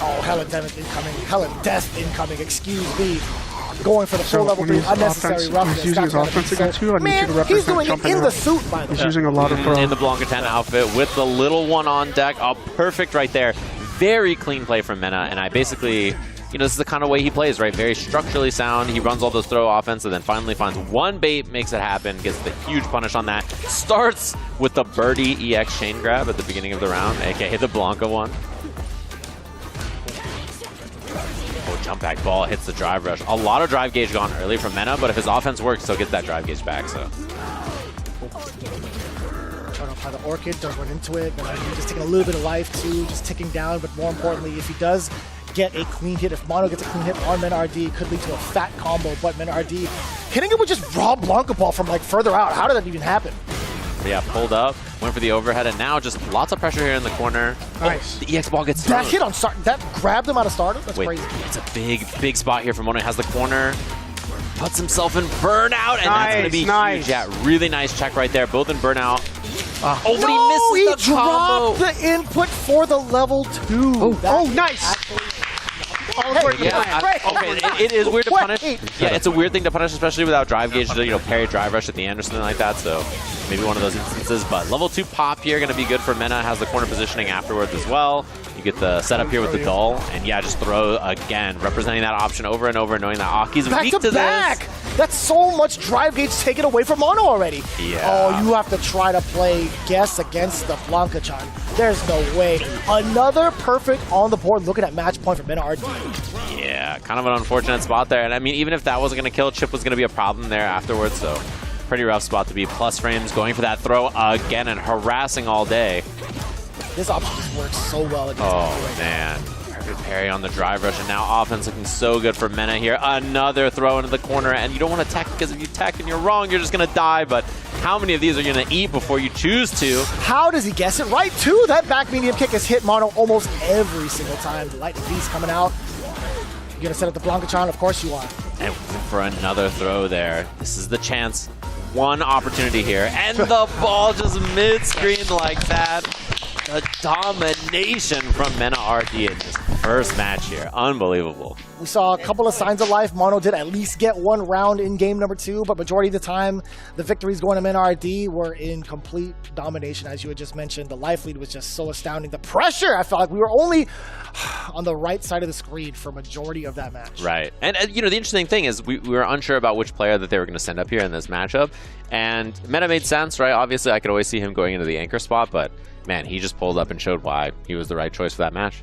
Oh, Hella Death incoming. Hella Death incoming, excuse me. Going for the full level 3 unnecessary roughness. He's using his offense against you. I need you to represent he's doing it in the suit, by the way. He's using a lot of in the Blanca 10 outfit with the little one on deck. Oh, perfect right there. Very clean play from Mena, and I basically... this is the kind of way he plays, right? Very structurally sound. He runs all those throw offense and then finally finds one bait, makes it happen, gets the huge punish on that. Starts with the birdie EX chain grab at the beginning of the round, aka the Blanca one. Oh, jump back ball hits the drive rush. A lot of drive gauge gone early from Mena, but if his offense works, he'll get that drive gauge back, so. Trying to apply the Orchid, does run into it, but he's just taking a little bit of life too, just ticking down, but more importantly, if he does get a clean hit, if Mono gets a clean hit on Men RD, could lead to a fat combo, but Men RD hitting it with just raw Blanca ball from like further out. How did that even happen? Yeah, pulled up, went for the overhead, and now just lots of pressure here in the corner. Nice. Oh, the EX ball gets thrown. That hit on start, that grabbed him out of starter? That's crazy. It's a big spot here for Mono. Has the corner, puts himself in burnout, and that's going to be huge. Yeah, really nice check right there. Both in burnout. But he misses the combo. Dropped the input for the level 2. Oh, nice. It is weird to punish. Yeah, it's a weird thing to punish, especially without drive gauge, parry drive rush at the end or something like that. So maybe one of those instances. But level 2 pop here going to be good for Mena. Has the corner positioning afterwards as well. You get the setup here with the dull, and yeah, just throw again, representing that option over and over, knowing that Aki's weak to this. That's so much drive gauge taken away from Mono already. Yeah. Oh, you have to try to play guess against the Blanca-chan. There's no way. Another perfect on the board. Looking at match point for Mena RD. Yeah, kind of an unfortunate spot there. And I mean, even if that wasn't going to kill, Chip was going to be a problem there afterwards. So pretty rough spot to be. Plus frames going for that throw again and harassing all day. This option just works so well against Oh, man. Good parry on the drive rush, and now offense looking so good for Mena here. Another throw into the corner, and you don't want to tech, because if you tech and you're wrong, you're just going to die. But how many of these are you going to eat before you choose to? How does he guess it right, too? That back medium kick has hit Mono almost every single time. The Lightning Beast coming out. You're going to set up the Blanca-chan? Of course you are. And for another throw there. This is the chance. One opportunity here, and the ball just mid-screen like that. the domination from Mena RD in this first match here. Unbelievable. We saw a couple of signs of life. Mono did at least get one round in game number 2, but majority of the time, the victories going to Mena RD were in complete domination, as you had just mentioned. The life lead was just so astounding. The pressure, I felt like we were only on the right side of the screen for majority of that match. Right. And you know, the interesting thing is we were unsure about which player that they were going to send up here in this matchup. And Meta made sense, right? Obviously, I could always see him going into the anchor spot, but man, he just pulled up and showed why he was the right choice for that match.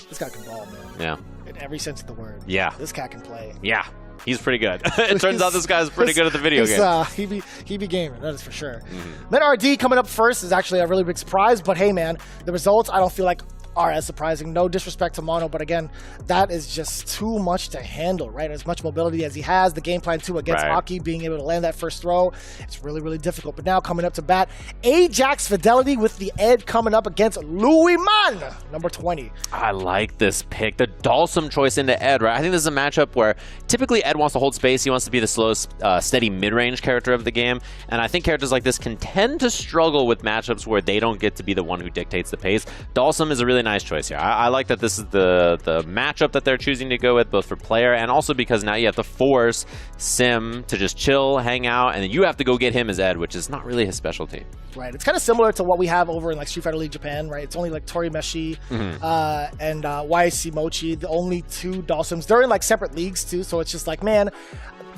This guy can ball, man. Yeah. In every sense of the word. Yeah. This cat can play. Yeah. He's pretty good. It turns out this guy's pretty good at the video game. He be gaming, that is for sure. Meta RD coming up first is actually a really big surprise, but hey, man, the results I don't feel like are as surprising. No disrespect to Mono, but again, that is just too much to handle, right? As much mobility as he has, the game plan too against Aki, being able to land that first throw, it's really, really difficult. But now coming up to bat, Ajax Fidelity with the Ed coming up against Louman, number 20. I like this pick. The Dalsum choice into Ed, right? I think this is a matchup where typically Ed wants to hold space. He wants to be the slow, steady mid-range character of the game. And I think characters like this can tend to struggle with matchups where they don't get to be the one who dictates the pace. Dalsum is a really nice choice here. I like that this is the matchup that they're choosing to go with, both for player and also because now you have to force Sim to just chill, hang out, and then you have to go get him as Ed, which is not really his specialty. Right. It's kind of similar to what we have over in like Street Fighter League Japan, right? It's only like Tori Meshi and YC Mochi, the only two Dalsums. They're in like separate leagues too, so it's just like, man,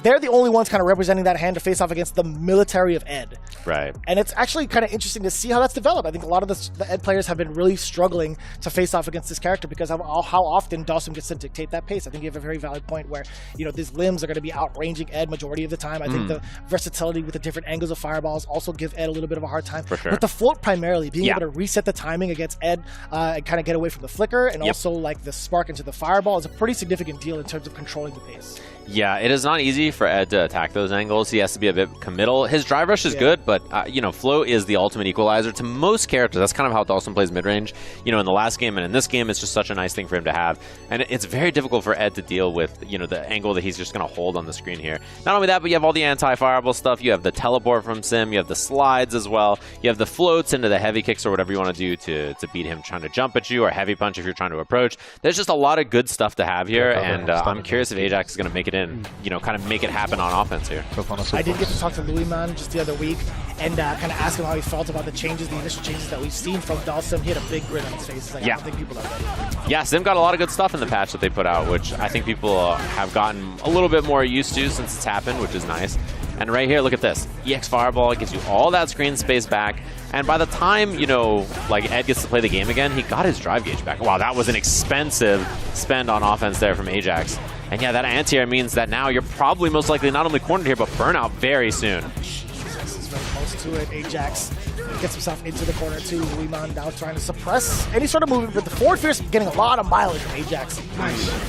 they're the only ones kind of representing that hand to face off against the military of Ed. Right. And it's actually kind of interesting to see how that's developed. I think a lot of the Ed players have been really struggling to face off against this character because of how often Dalsum gets to dictate that pace. I think you have a very valid point where, you know, these limbs are going to be outranging Ed majority of the time. I think the versatility with the different angles of fireballs also give Ed a little bit of a hard time. For sure. But the float primarily, being able to reset the timing against Ed and kind of get away from the flicker and also like the spark into the fireball is a pretty significant deal in terms of controlling the pace. Yeah, it is not easy for Ed to attack those angles. He has to be a bit committal. His drive rush is good, but you know, float is the ultimate equalizer to most characters. That's kind of how Dalsum plays mid-range. You know, in the last game and in this game, it's just such a nice thing for him to have. And it's very difficult for Ed to deal with, you know, the angle that he's just going to hold on the screen here. Not only that, but you have all the anti-fireball stuff. You have the teleport from Sim. You have the slides as well. You have the floats into the heavy kicks or whatever you want to do to beat him trying to jump at you, or heavy punch if you're trying to approach. There's just a lot of good stuff to have here, and I'm curious if Ajax is going to make it in, you know, kind of make it happen on offense here. I did get to talk to Louman just the other week and kind of ask him how he felt about the initial changes that we've seen from Dalsum. He had a big grin on his face. He's like, I don't think people are ready. Yeah, Sim got a lot of good stuff in the patch that they put out, which I think people have gotten a little bit more used to since it's happened, which is nice. And right here, look at this. EX Fireball gives you all that screen space back. And by the time, you know, like Ed gets to play the game again, he got his drive gauge back. Wow, that was an expensive spend on offense there from Ajax. And yeah, that anti-air means that now you're probably most likely not only cornered here, but burnout very soon. Jesus is very close to it. Ajax gets himself into the corner too. Louman now trying to suppress any sort of movement, but the forward fierce getting a lot of mileage from Ajax.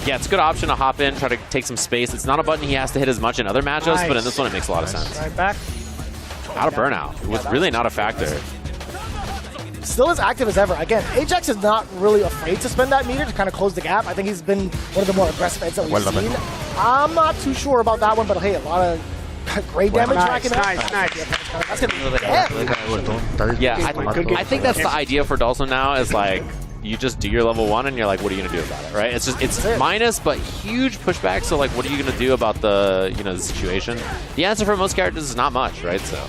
Yeah, it's a good option to hop in, try to take some space. It's not a button he has to hit as much in other matchups, but in this one it makes a lot of sense. Right back. Out of burnout. It was really not a factor. Still as active as ever. Again, Ajax is not really afraid to spend that meter to kind of close the gap. I think he's been one of the more aggressive Eds that we've seen. I'm not too sure about that one, but hey, a lot of great damage racking up. Nice. That's going to be dead. Yeah, I think that's the idea for Dalsum now is like, you just do your level 1 and you're like, what are you going to do about it, right? It's minus, but huge pushback. So like, what are you going to do about the, you know, the situation? The answer for most characters is not much, right? So.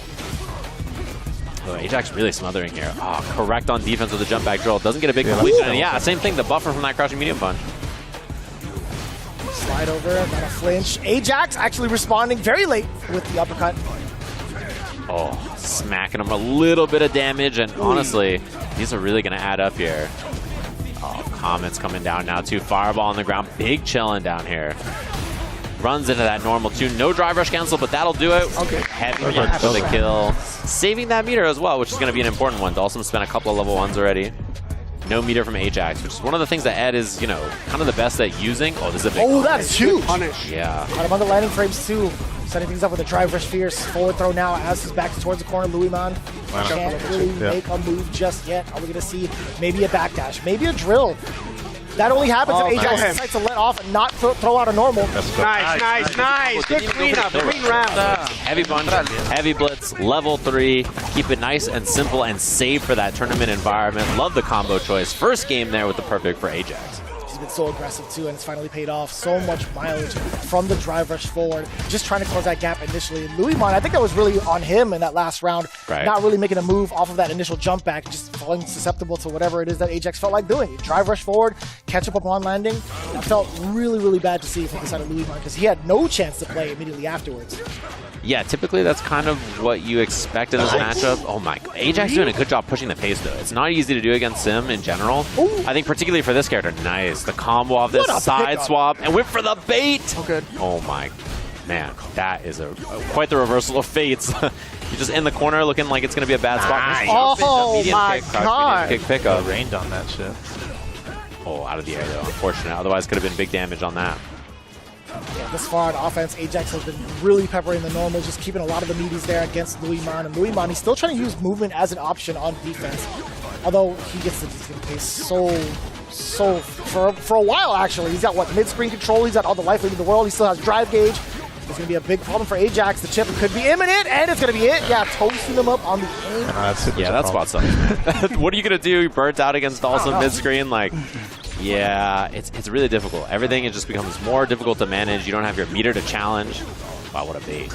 Oh, Ajax really smothering here. Oh, correct on defense with the jump back drill. Doesn't get a big completion. And yeah, same thing, the buffer from that crouching medium punch. Slide over, not a flinch. Ajax actually responding very late with the uppercut. Oh, smacking him a little bit of damage. And honestly, these are really going to add up here. Oh, Comet's coming down now too. Fireball on the ground. Big chilling down here. Runs into that normal too. No drive rush cancel, but that'll do it. Okay. Heavy punch for the kill. Saving that meter as well, which is going to be an important one. Dalsum spent a couple of level 1s already. No meter from Ajax, which is one of the things that Ed is, you know, kind of the best at using. Oh, this is a big punish. That's huge. Yeah. Got him on the landing frames too. Setting things up with a drive rush fierce. Forward throw now as his back towards the corner. Louman can't really make a move just yet. Are we going to see maybe a backdash? Maybe a drill? That only happens Oh, if Ajax man. decides to let off and not throw out a normal. Nice. Good cleanup. Clean round. Heavy bunch, heavy blitz, level 3. Keep it nice and simple and save for that tournament environment. Love the combo choice. First game there with the perfect for Ajax. He's been so aggressive too, and it's finally paid off. So much mileage from the drive rush forward, just trying to close that gap initially. Louman, I think that was really on him in that last round, not really making a move off of that initial jump back, just falling susceptible to whatever it is that Ajax felt like doing. Drive rush forward, catch up upon landing. That felt really, really bad to see from the side of Louman because he had no chance to play immediately afterwards. Yeah, typically that's kind of what you expect in this matchup. Oh my, Ajax doing a good job pushing the pace though. It's not easy to do against Sim in general. I think particularly for this character, nice. The combo off this side swap and went for the bait. Oh my, man, that is quite the reversal of fates. You just in the corner looking like it's going to be a bad spot. Oh my God. Kick pickup. Rained on that shit. Oh, out of the air though, unfortunate. Otherwise could have been big damage on that. Yeah, this far on offense, Ajax has been really peppering the normals, just keeping a lot of the meaties there against Louman. And Louman, he's still trying to use movement as an option on defense. Although he gets the pace so for a while actually. He's got what, mid-screen control, he's got all the life lead in the world, he still has drive gauge. It's going to be a big problem for Ajax. The chip could be imminent, and it's going to be it. Yeah, toasting them up on the aim. That spot sucks. What are you going to do? You burnt out against Dawson mid-screen? Like, yeah, it's really difficult. Everything just becomes more difficult to manage. You don't have your meter to challenge. Wow, what a bait.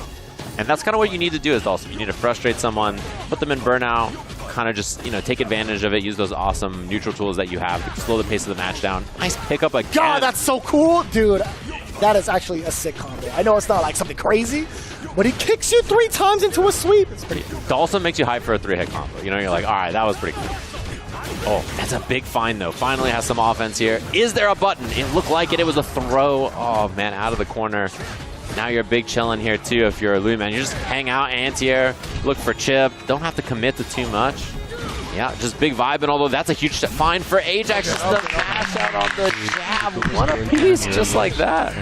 And that's kind of what you need to do as Dawson. You need to frustrate someone, put them in burnout, kind of just, take advantage of it, use those awesome neutral tools that you have to slow the pace of the match down. Nice pickup again. God, that's so cool. Dude, that is actually a sick combo. I know it's not like something crazy, but he kicks you 3 times into a sweep. It's pretty cool. Dawson makes you hype for a 3-hit combo. You're like, all right, that was pretty cool. Oh, that's a big find, though. Finally has some offense here. Is there a button? It looked like it. It was a throw. Oh, man, out of the corner. Now you're big chilling here, too, if you're a Louman. You just hang out, anti-air, look for chip. Don't have to commit to too much. Yeah, just big vibe, and although that's a huge find for Ajax, just the mash out on the jab. What a piece, just like that.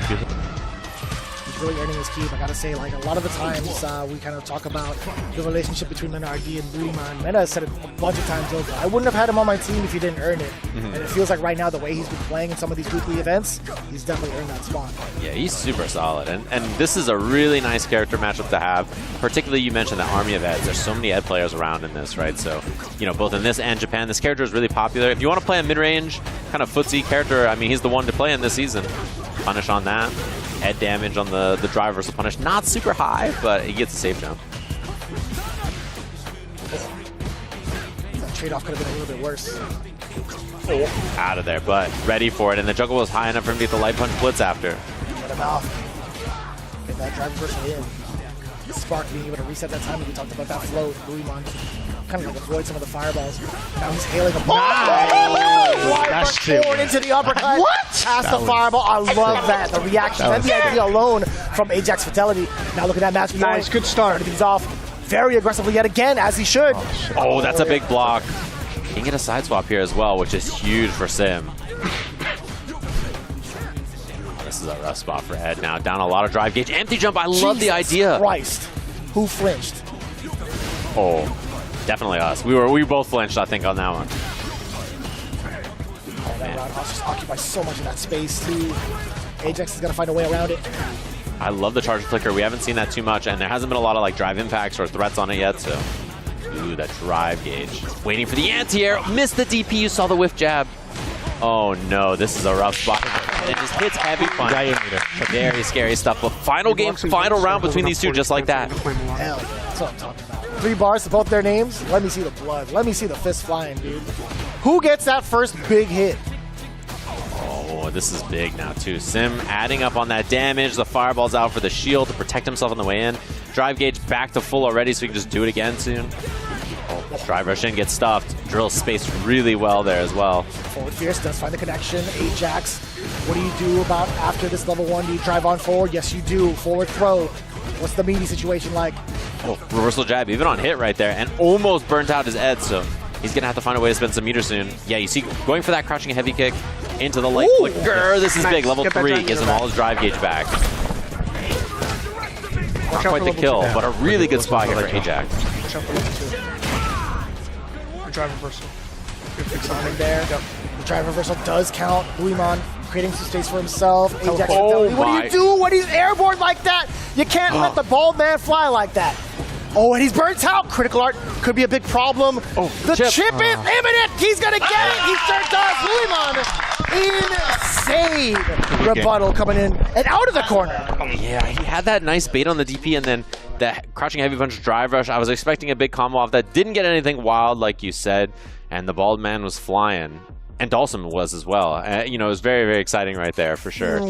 He's really earning his keep. I gotta say, like, a lot of the times we kind of talk about the relationship between Mena RD and Louman. Mena has said it a bunch of times over. I wouldn't have had him on my team if he didn't earn it. And it feels like right now, the way he's been playing in some of these weekly events, he's definitely earned that spot. Yeah, he's super solid. And this is a really nice character matchup to have. Particularly, you mentioned the Army of Eds. There's so many Ed players around in this, right? So, both in this and Japan, this character is really popular. If you want to play a mid-range, kind of footsie character, I mean, he's the one to play in this season. Punish on that. Head damage on the drive versus punish. Not super high, but he gets a safe jump. That trade-off could have been a little bit worse. Out of there, but ready for it. And the juggle was high enough for him to get the light punch blitz after. Get him off. Get that drive reversal in. Spark being able to reset that timing. We talked about that float. Louman kind of avoid some of the fireballs. Now he's hailing a forward into the uppercut. Past the fireball. I love that. The reaction and the idea alone from Ajax Fidelity. Now look at that match. Nice, good start. Everything's off very aggressively yet again, as he should. Oh, that's a big block. He can get a side swap here as well, which is huge for Sim. This is a rough spot for Ed now. Down a lot of drive gauge. Empty jump. I love the idea. Christ. Who flinched? Oh, definitely us. We both flinched, I think, on that one. Oh, that roundhouse just occupies so much of that space, too. Ajax is going to find a way around it. I love the charge flicker. We haven't seen that too much, and there hasn't been a lot of drive impacts or threats on it yet, so. Ooh, that drive gauge. Waiting for the anti-air. Missed the DP. You saw the whiff jab. Oh, no. This is a rough spot. It just hits heavy punch. Very scary stuff. But final game, final round between these two, just like that. Hell yeah. That's what I'm talking about. 3 bars to both their names. Let me see the blood. Let me see the fist flying, dude. Who gets that first big hit? Oh, this is big now, too. Sim adding up on that damage. The fireball's out for the shield to protect himself on the way in. Drive gauge back to full already, so he can just do it again soon. Oh, drive rush in, gets stuffed. Drills space really well there as well. Forward Fierce does find the connection. Ajax, what do you do about after this level 1? Do you drive on forward? Yes, you do. Forward throw. What's the meaty situation like? Oh, reversal jab, even on hit right there, and almost burnt out his Ed, so he's going to have to find a way to spend some meter soon. Yeah, you see, going for that crouching heavy kick into the light flicker. This is big. Level 3 gives him all his drive gauge back. Not quite the kill, but a really good spot here for Ajax. Drive reversal. Good fix on him there. The drive reversal does count. Louman creating some space for himself. Ajax, Oh what do you do when he's airborne like that? You can't let the bald man fly like that. Oh, and he's burnt out. Critical art could be a big problem. The chip is imminent. He's going to get it. He sure does. Louman, insane rebuttal coming in and out of the corner. Yeah, he had that nice bait on the DP and then the crouching heavy punch drive rush. I was expecting a big combo off that. Didn't get anything wild, like you said, and the bald man was flying. And Dawson was as well. You know, it was very, very exciting right there for sure.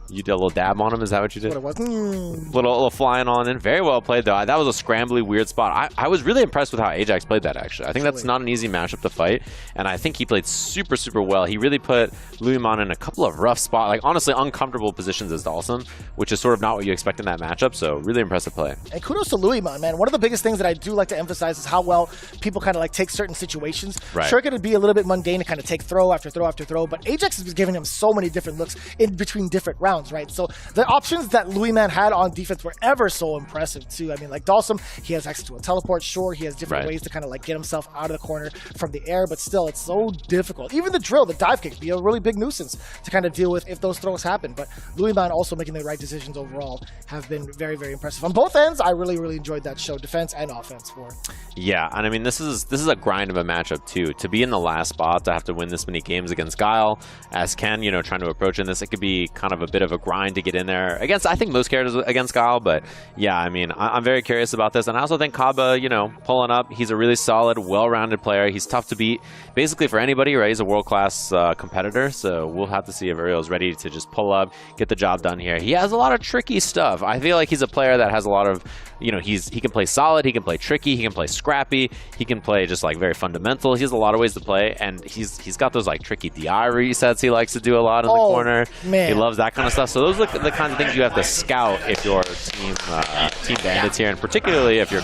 You did a little dab on him, is that what you did? That's what it was. Little flying on in. Very well played, though. That was a scrambly, weird spot. I was really impressed with how Ajax played that, actually. I think that's not an easy matchup to fight, and I think he played super, super well. He really put Louman in a couple of rough spots, like, honestly, uncomfortable positions as Dawson, which is sort of not what you expect in that matchup, so really impressive play. And kudos to Louman, man. One of the biggest things that I do like to emphasize is how well people kind of like take certain situations. Right. Sure, it could be a little bit mundane to kind of take throw after throw after throw, but Ajax has been giving him so many different looks in between different rounds, right? So the options that Louman had on defense were ever so impressive too. I mean, like Dawson, he has access to a teleport. Sure, he has different ways to kind of like get himself out of the corner from the air, but still, it's so difficult. Even the drill, the dive kick, be a really big nuisance to kind of deal with if those throws happen. But Louman also making the right decisions overall have been very, very impressive on both ends. I really, really enjoyed that show, defense and offense for. Yeah, and I mean, this is a grind of a matchup too. To be in the last spot, to have to win this many games against Guile, as Ken, you know, trying to approach in this, it could be kind of a bit of a grind to get in there against, I think, most characters against Guile, but yeah, I mean, I'm very curious about this, and I also think Cabba, you know, pulling up, he's a really solid, well-rounded player. He's tough to beat, basically for anybody, right? He's a world-class competitor, so we'll have to see if Uriel's ready to just pull up, get the job done here. He has a lot of tricky stuff. I feel like he's a player that has a lot of, you know, he can play solid, he can play tricky, he can play scrappy, he can play just like very fundamental. He has a lot of ways to play, and he's got those like tricky DI resets he likes to do a lot in the corner. Man. He loves that kind of stuff. So those are the kinds of things you have to scout if you're team Bandits here, and particularly if you're.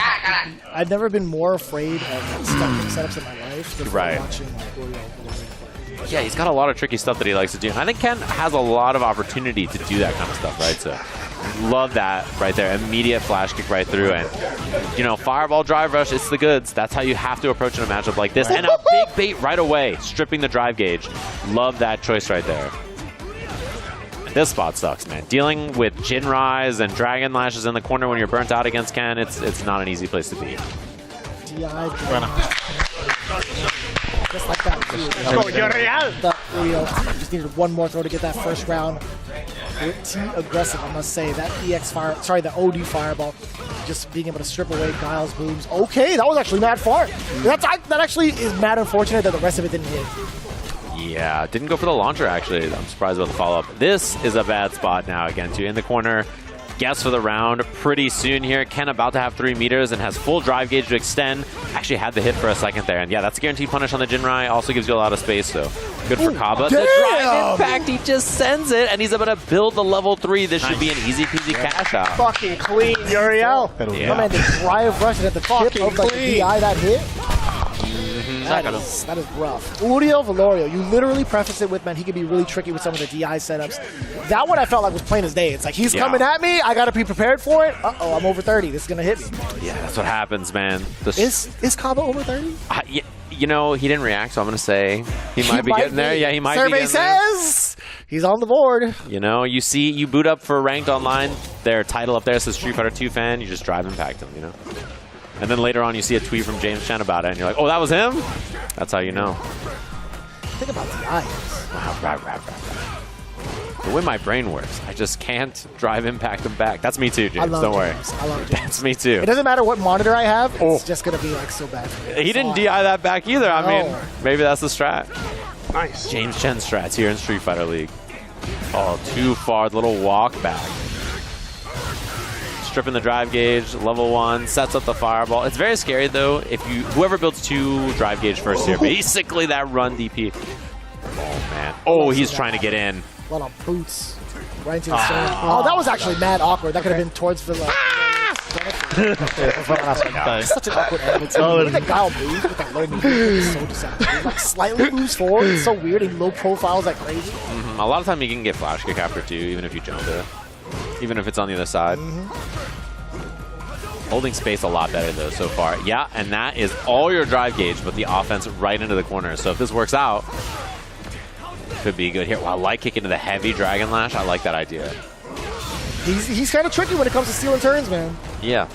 I've never been more afraid of stuff setups in my life than Right. watching Uriel. Yeah, he's got a lot of tricky stuff that he likes to do. And I think Ken has a lot of opportunity to do that kind of stuff, right? So love that right there. Immediate flash kick right through. And, you know, fireball drive rush, it's the goods. That's how you have to approach in a matchup like this. And a big bait right away, stripping the drive gauge. Love that choice right there. This spot sucks, man. Dealing with Jin Rise and Dragon Lashes in the corner when you're burnt out against Ken, it's not an easy place to be. Just like that. Uriel just needed one more throw to get that first round. Pretty aggressive, I must say. That the OD fireball, just being able to strip away Guile's booms. Okay, that was actually mad far. That actually is mad unfortunate that the rest of it didn't hit. Yeah, didn't go for the launcher, actually. I'm surprised about the follow-up. This is a bad spot now, again, too. In the corner, guess for the round pretty soon here. Ken about to have 3 meters and has full drive gauge to extend. Actually had the hit for a second there. And yeah, that's a guaranteed punish on the Jinrai. Also gives you a lot of space, so good for Cabba. The drive impact, he just sends it, and he's able to build the level 3. This should be an easy peasy cash out. Fucking clean, Uriel. Yeah. Man, the drive rush at the tip of like the DI that hit. That is rough. Uriel Velorio, you literally preface it with, man, he could be really tricky with some of the DI setups. That one I felt like was plain as day. It's like, he's coming at me, I gotta be prepared for it. Uh-oh, I'm over 30, this is gonna hit me. Yeah, that's what happens, man. Is Cabba over 30? Yeah, you know, he didn't react, so I'm gonna say he might be getting there. Yeah, he might be getting there. Survey says he's on the board. You know, you boot up for ranked online, their title up there says Street Fighter 2 fan, you just drive impact him, you know? And then later on, you see a tweet from James Chen about it, and you're like, oh, that was him? That's how you know. Think about the eyes. The way my brain works, I just can't drive impact him back. That's me too, James. Don't worry. I love James. That's me too. It doesn't matter what monitor I have, it's just going to be like so bad for me. He didn't DI that back either. I mean, maybe that's the strat. Nice. James Chen strats here in Street Fighter League. Oh, too far. Little walk back. Stripping the drive gauge, level 1, sets up the fireball. It's very scary though if whoever builds 2 drive gauge first here, basically that run DP. Oh man. Oh, he's trying to get in. A lot of boots. Right into the center. Oh, that was actually mad awkward. That could have been towards the such an awkward angle too. Look at Guile moves with that low move. It's so deceptive. Like slightly moves forward. It's so weird and low profiles like crazy. A lot of time you can get flash kick after 2, even if you jump it. Even if it's on the other side. Holding space a lot better though so far. Yeah, and that is all your drive gauge, but the offense right into the corner. So if this works out, could be good here. Wow, light kick into the heavy Dragon Lash. I like that idea. He's kind of tricky when it comes to stealing turns, man. Yeah.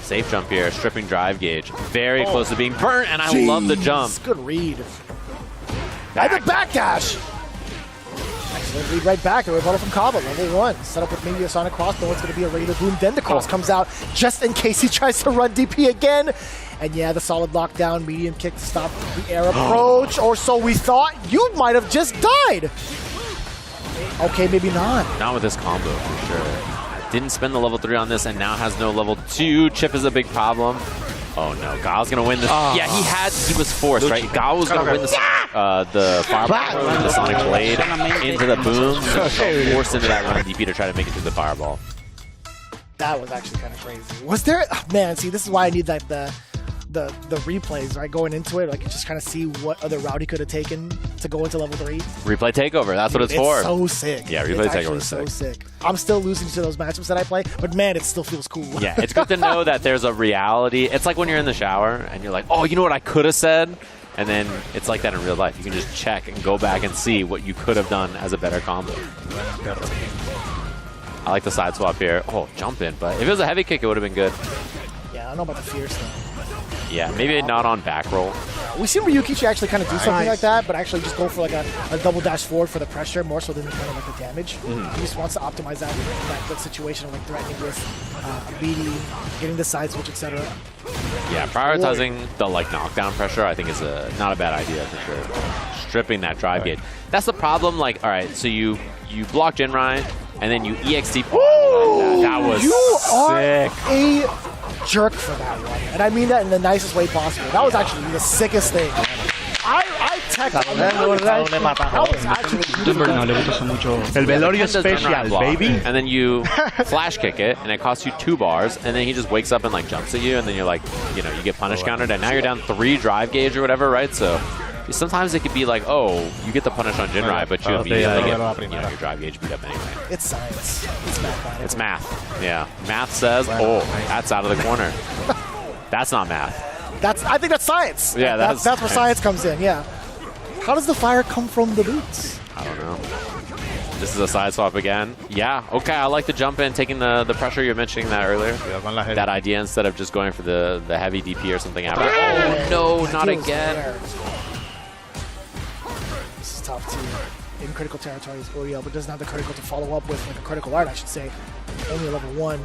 Safe jump here, stripping drive gauge. Very close to being burnt, and I love the jump. Good read. And the backdash. Excellent read right back. A rebuttal from Cabba, level 1. Set up with maybe a Sonic Crossbow. It's going to be a regular boom. Then the cross comes out just in case he tries to run DP again. And yeah, the solid lockdown, medium kick to stop the air approach. Or so we thought. You might have just died. Okay, maybe not. Not with this combo, for sure. Didn't spend the level 3 on this and now has no level 2. Chip is a big problem. Oh no, Gao's gonna win this. Yeah, he was forced, right? Gao was gonna win the fireball, the Sonic Blade into the boom, so forced into that run DP to try to make it through the fireball. That was actually kind of crazy. Was there? Oh, man, see, this is why I need like the replays, right? Going into it, like you just kind of see what other route he could have taken to go into level 3. Replay takeover, that's what it's for. It's so sick. Yeah, replay takeover is so sick. I'm still losing to those matchups that I play, but man, it still feels cool. Yeah, it's good to know that there's a reality. It's like when you're in the shower and you're like, oh, you know what I could have said? And then it's like that in real life. You can just check and go back and see what you could have done as a better combo. I like the side swap here. Oh, jump in, but if it was a heavy kick, it would have been good. Yeah, I don't know about the fierce though. Yeah, maybe not on back roll. We've seen Ryukichi actually kind of do something like that, but actually just go for like a double dash forward for the pressure more so than kind of like the damage. He just wants to optimize that situation, like threatening with BD, getting the side switch, etc. Yeah, prioritizing the like knockdown pressure, I think is not a bad idea for sure. Stripping that drive gauge. That's the problem. Like, all right, so you block Jinrai and then you EXT. That was sick. A jerk for that one, and I mean that in the nicest way possible. That was actually the sickest thing. I teched on that. That was actually El Velorio special, baby. And then you flash kick it, and it costs you 2 bars, and then he just wakes up and like jumps at you, and then you're like, you know, you get punish countered, and now you're down 3 drive gauge or whatever, right? So sometimes it could be like, oh, you get the punish on Jinrai, but you immediately get your drive gauge beat up anyway. It's science. It's math. It's math. Yeah. Math says, oh, that's out of the corner. That's not math. I think that's science. Yeah, that's where science comes in. Yeah. How does the fire come from the boots? I don't know. This is a side swap again. Yeah. Okay. I like the jump in, taking the pressure. You were mentioning that earlier. That idea instead of just going for the heavy DP or something after. Oh no, not again. This is tough too. In critical territory is Uriel, but doesn't have the critical to follow up with, like a critical art, I should say. Only a level 1.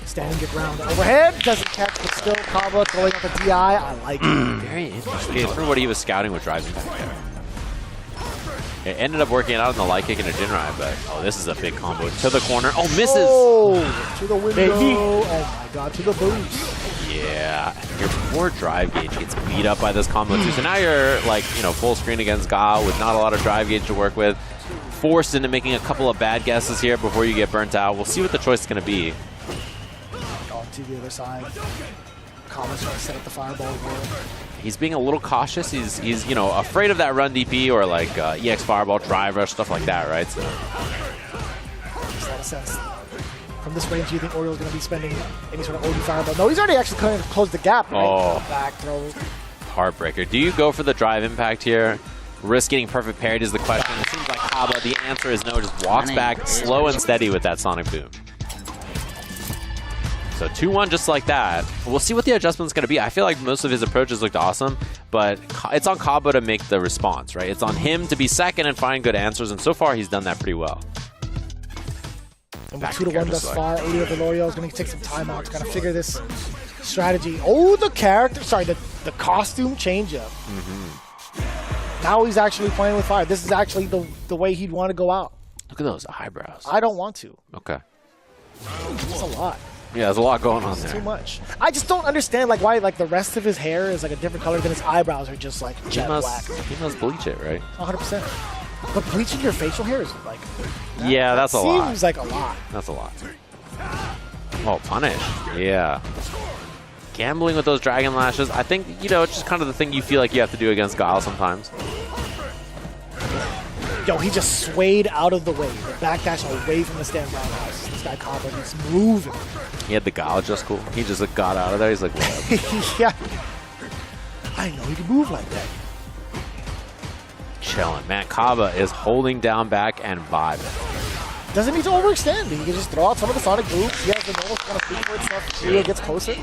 Standing your ground. Overhead doesn't catch, but still Cabba throwing out the DI. I like it. Very interesting. For what he was scouting with driving back there. It ended up working out in the light kick into Jinrai, but oh, this is a big combo to the corner. Oh, misses! Oh, to the window. Oh my god, to the boost. Yeah, your poor drive gauge gets beat up by this combo too. So now you're like, you know, full screen against Gao with not a lot of drive gauge to work with. Forced into making a couple of bad guesses here before you get burnt out. We'll see what the choice is going to be. On to the other side. Cabba's trying to set up the fireball. He's being a little cautious. He's you know, afraid of that run DP or like EX fireball, drive rush, stuff like that, right? So makes a lot of sense. From this range, do you think Uriel's going to be spending any sort of OD fireball? No, he's already actually kind of closed the gap, right? Oh. Back throw. Heartbreaker. Do you go for the drive impact here? Risk getting perfect parried is the question. It seems like Cabba, the answer is no. Just walks back slow and steady with that Sonic Boom. So 2-1 just like that. We'll see what the adjustment's going to be. I feel like most of his approaches looked awesome, but it's on Cabba to make the response, right? It's on him to be second and find good answers, and so far he's done that pretty well. And with 2-1 thus far, Velorio is going to take some time out to kind of figure this strategy. Oh, the character, sorry, the costume change-up. Now he's actually playing with fire. This is actually the way he'd want to go out. Look at those eyebrows. I don't want to. Okay. That's a lot. Yeah, there's a lot going on there. Too much. I just don't understand like why like the rest of his hair is like a different color than his eyebrows are just like jet black. He must bleach it, right? 100%. But bleaching your facial hair is like yeah, that's a lot. Seems like a lot. That's a lot. Oh, punish. Yeah. Gambling with those dragon lashes. I think, you know, it's just kind of the thing you feel like you have to do against Guile sometimes. Yo, he just swayed out of the way. The backdash away from the stand roundhouse. This guy Cabba, he's moving. He had the Guile just cool. He just like, got out of there. He's like, whatever. Yeah. I didn't know he could move like that. chilling. Man, Cabba is holding down back and vibing. Doesn't need to overextend. He can just throw out some of the Sonic boots. He has the normal kind of free for stuff. Uriel gets closer.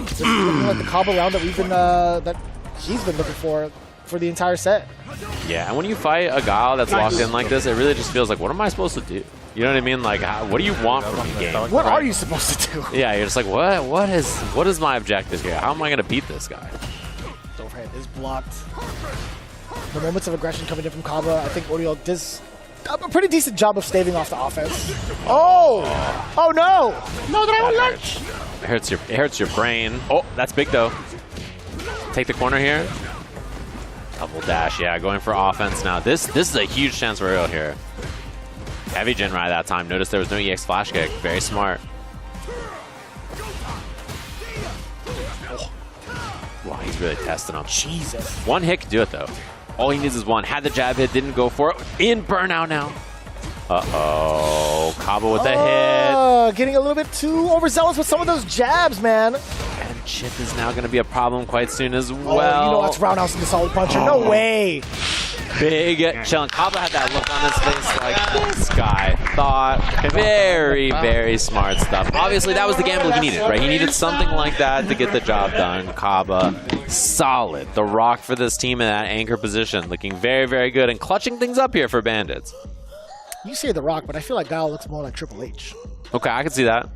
Just looking like the Cabba round that that he's been looking for the entire set. Yeah, and when you fight a Guile that's locked in like this, it really just feels like, what am I supposed to do? You know what I mean? Like, what do you want from me, game? What are you supposed to do? Yeah, you're just like, what is my objective here? How am I going to beat this guy? Overhead is blocked. The moments of aggression coming in from Cabba, I think Uriel does a pretty decent job of staving off the offense. Oh! Oh no! No, that I will lunch! It hurts your brain. Oh, that's big though. Take the corner here. Double dash, yeah, going for offense now. This is a huge chance for Uriel here. Heavy Jinrai that time. Notice there was no EX flash kick. Very smart. Oh. Wow, he's really testing him. Jesus. One hit can do it though. All he needs is one. Had the jab hit, didn't go for it. In burnout now. Uh-oh. Cabba with the hit. Getting a little bit too overzealous with some of those jabs, man. And chip is now going to be a problem quite soon as well. Oh, you know that's roundhouse the solid puncher. No way. Big chillin'. Cabba had that look on his face like, this guy thought. Very, very smart stuff. Obviously, that was the gamble he needed, right? He needed something like that to get the job done. Cabba, solid. The rock for this team in that anchor position. Looking very, very good and clutching things up here for Bandits. You say The Rock, but I feel like Guile looks more like Triple H. Okay, I can see that.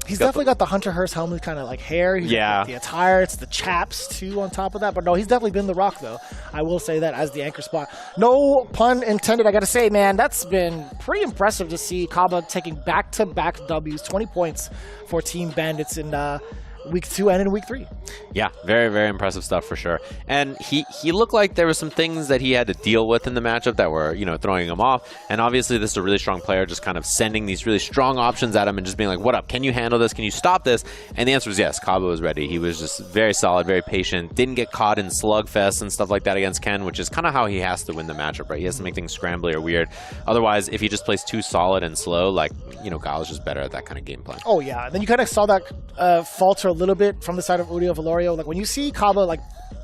He's definitely got the Hunter Hearst helmet kind of like hair. He's got the attire. It's the chaps, too, on top of that. But no, he's definitely been The Rock, though. I will say that as the anchor spot. No pun intended, I got to say, man, that's been pretty impressive to see Cabba taking back-to-back Ws, 20 points for Team Bandits in Week 2 and in Week 3. Yeah, very, very impressive stuff for sure. And he looked like there were some things that he had to deal with in the matchup that were, throwing him off. And obviously this is a really strong player, just kind of sending these really strong options at him and just being like, what up? Can you handle this? Can you stop this? And the answer was yes, Cabba was ready. He was just very solid, very patient, didn't get caught in slugfest and stuff like that against Ken, which is kind of how he has to win the matchup, right? He has to make things scrambly or weird. Otherwise, if he just plays too solid and slow, like, Guile's just better at that kind of gameplay. Oh, yeah. And then you kind of saw that falter a little bit from the side of Uriel Velorio. Like when you see Cabba like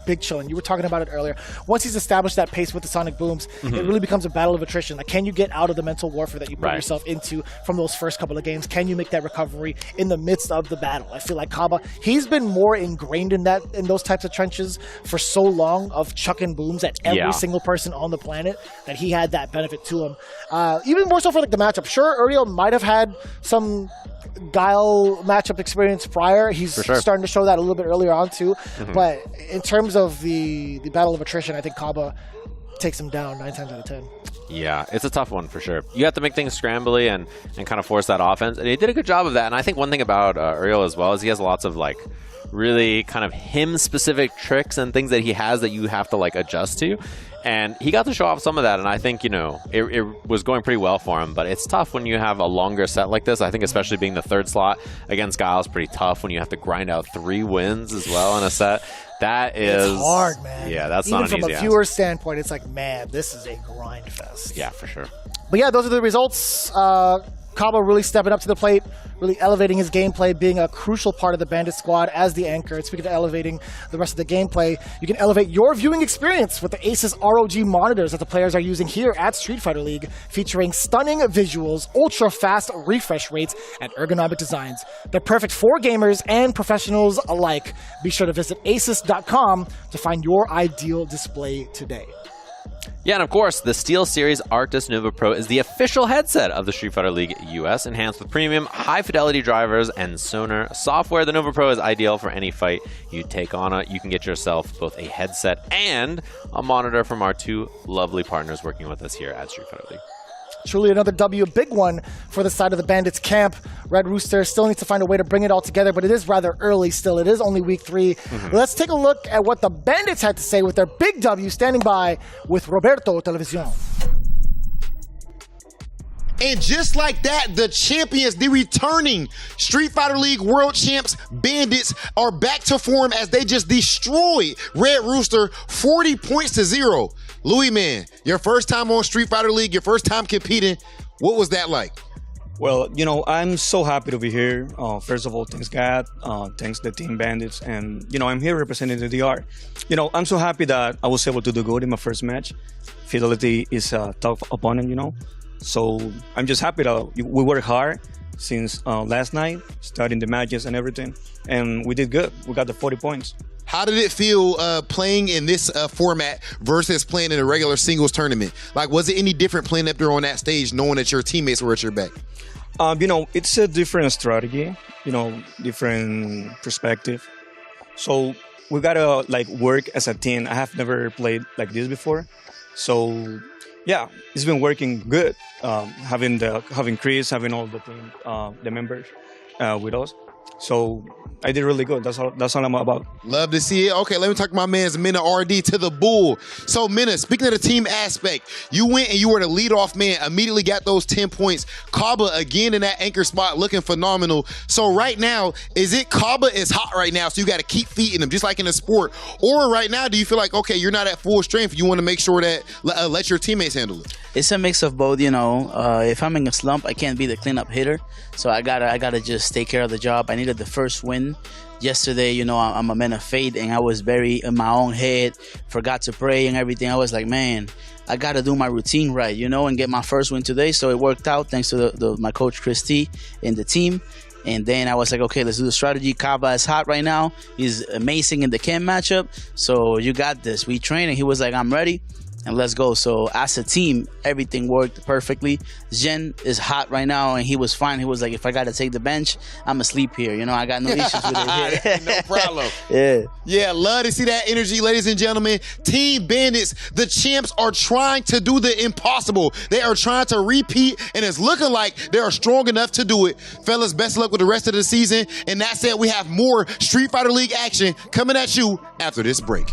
big chillin', you were talking about it earlier. Once he's established that pace with the Sonic Booms, it really becomes a battle of attrition. Like, can you get out of the mental warfare that you put yourself into from those first couple of games? Can you make that recovery in the midst of the battle? I feel like Cabba, he's been more ingrained in those types of trenches for so long of chucking booms at every single person on the planet that he had that benefit to him. Even more so for like the matchup. Sure, Uriel might have had some Guile matchup experience prior. He's starting to show that a little bit earlier on too. But in terms of the battle of attrition, I think Cabba takes him down 9 times out of 10. Yeah, it's a tough one for sure. You have to make things scrambly and kind of force that offense. And he did a good job of that. And I think one thing about Uriel as well is he has lots of like really kind of him-specific tricks and things that he has that you have to like adjust to. And he got to show off some of that, and I think, it was going pretty well for him. But it's tough when you have a longer set like this. I think especially being the third slot against Guile is pretty tough when you have to grind out 3 wins as well in a set. That is... It's hard, man. Yeah, that's even not an easy from a viewer standpoint, it's like, man, this is a grind fest. Yeah, for sure. But yeah, those are the results. Cabba really stepping up to the plate, really elevating his gameplay, being a crucial part of the Bandit squad as the anchor. And speaking of elevating the rest of the gameplay, you can elevate your viewing experience with the Asus ROG monitors that the players are using here at Street Fighter League, featuring stunning visuals, ultra-fast refresh rates, and ergonomic designs. They're perfect for gamers and professionals alike. Be sure to visit asus.com to find your ideal display today. Yeah, and of course, the SteelSeries Arctis Nova Pro is the official headset of the Street Fighter League US, enhanced with premium, high-fidelity drivers and Sonar software. The Nova Pro is ideal for any fight you take on it. You can get yourself both a headset and a monitor from our 2 lovely partners working with us here at Street Fighter League. Truly another W, big one for the side of the Bandits camp. Red Rooster still needs to find a way to bring it all together, but it is rather early still. It is only week 3. Let's take a look at what the Bandits had to say with their big W, standing by with Roberto Television. And just like that, the champions, the returning Street Fighter League World Champs, Bandits, are back to form as they just destroyed Red Rooster 40 points to 0. Louman, your first time on Street Fighter League, your first time competing, what was that like? Well, I'm so happy to be here. First of all, thanks God, thanks the team Bandits, and I'm here representing the DR. I'm so happy that I was able to do good in my first match. Fidelity is a tough opponent, so I'm just happy that we worked hard since last night, starting the matches and everything, and we did good. We got the 40 points. How did it feel playing in this format versus playing in a regular singles tournament? Like, was it any different playing up there on that stage, knowing that your teammates were at your back? It's a different strategy, different perspective. So we gotta work as a team. I have never played like this before, so yeah, it's been working good. Having Chris, having all the team, the members with us. So I did really good. That's all I'm about. Love to see it. Okay, let me talk to my man's Minna RD to the bull. So Minna, speaking of the team aspect, you went and you were the leadoff man, immediately got those 10 points. Cabba again in that anchor spot looking phenomenal. So right now, is it Cabba is hot right now, so you got to keep feeding him just like in a sport? Or right now, do you feel like, okay, you're not at full strength, you want to make sure that let your teammates handle it? It's a mix of both, if I'm in a slump, I can't be the cleanup hitter, so I gotta just take care of the job. I needed the first win yesterday. I'm a man of faith, and I was very in my own head, forgot to pray and everything. I was like, man, I gotta do my routine right, and get my first win today. So it worked out thanks to my coach Chris T and the team. And then I was like, okay, let's do the strategy. Cabba is hot right now. He's amazing in the Chem matchup, so you got this. We trained, and he was like, I'm ready. And let's go. So as a team, everything worked perfectly. Jen is hot right now, and he was fine. He was like, if I got to take the bench, I'm asleep here. I got no issues with it. No problem. Yeah, love to see that energy, ladies and gentlemen. Team Bandits, the champs, are trying to do the impossible. They are trying to repeat, and it's looking like they are strong enough to do it. Fellas, best of luck with the rest of the season. And that said, we have more Street Fighter League action coming at you after this break.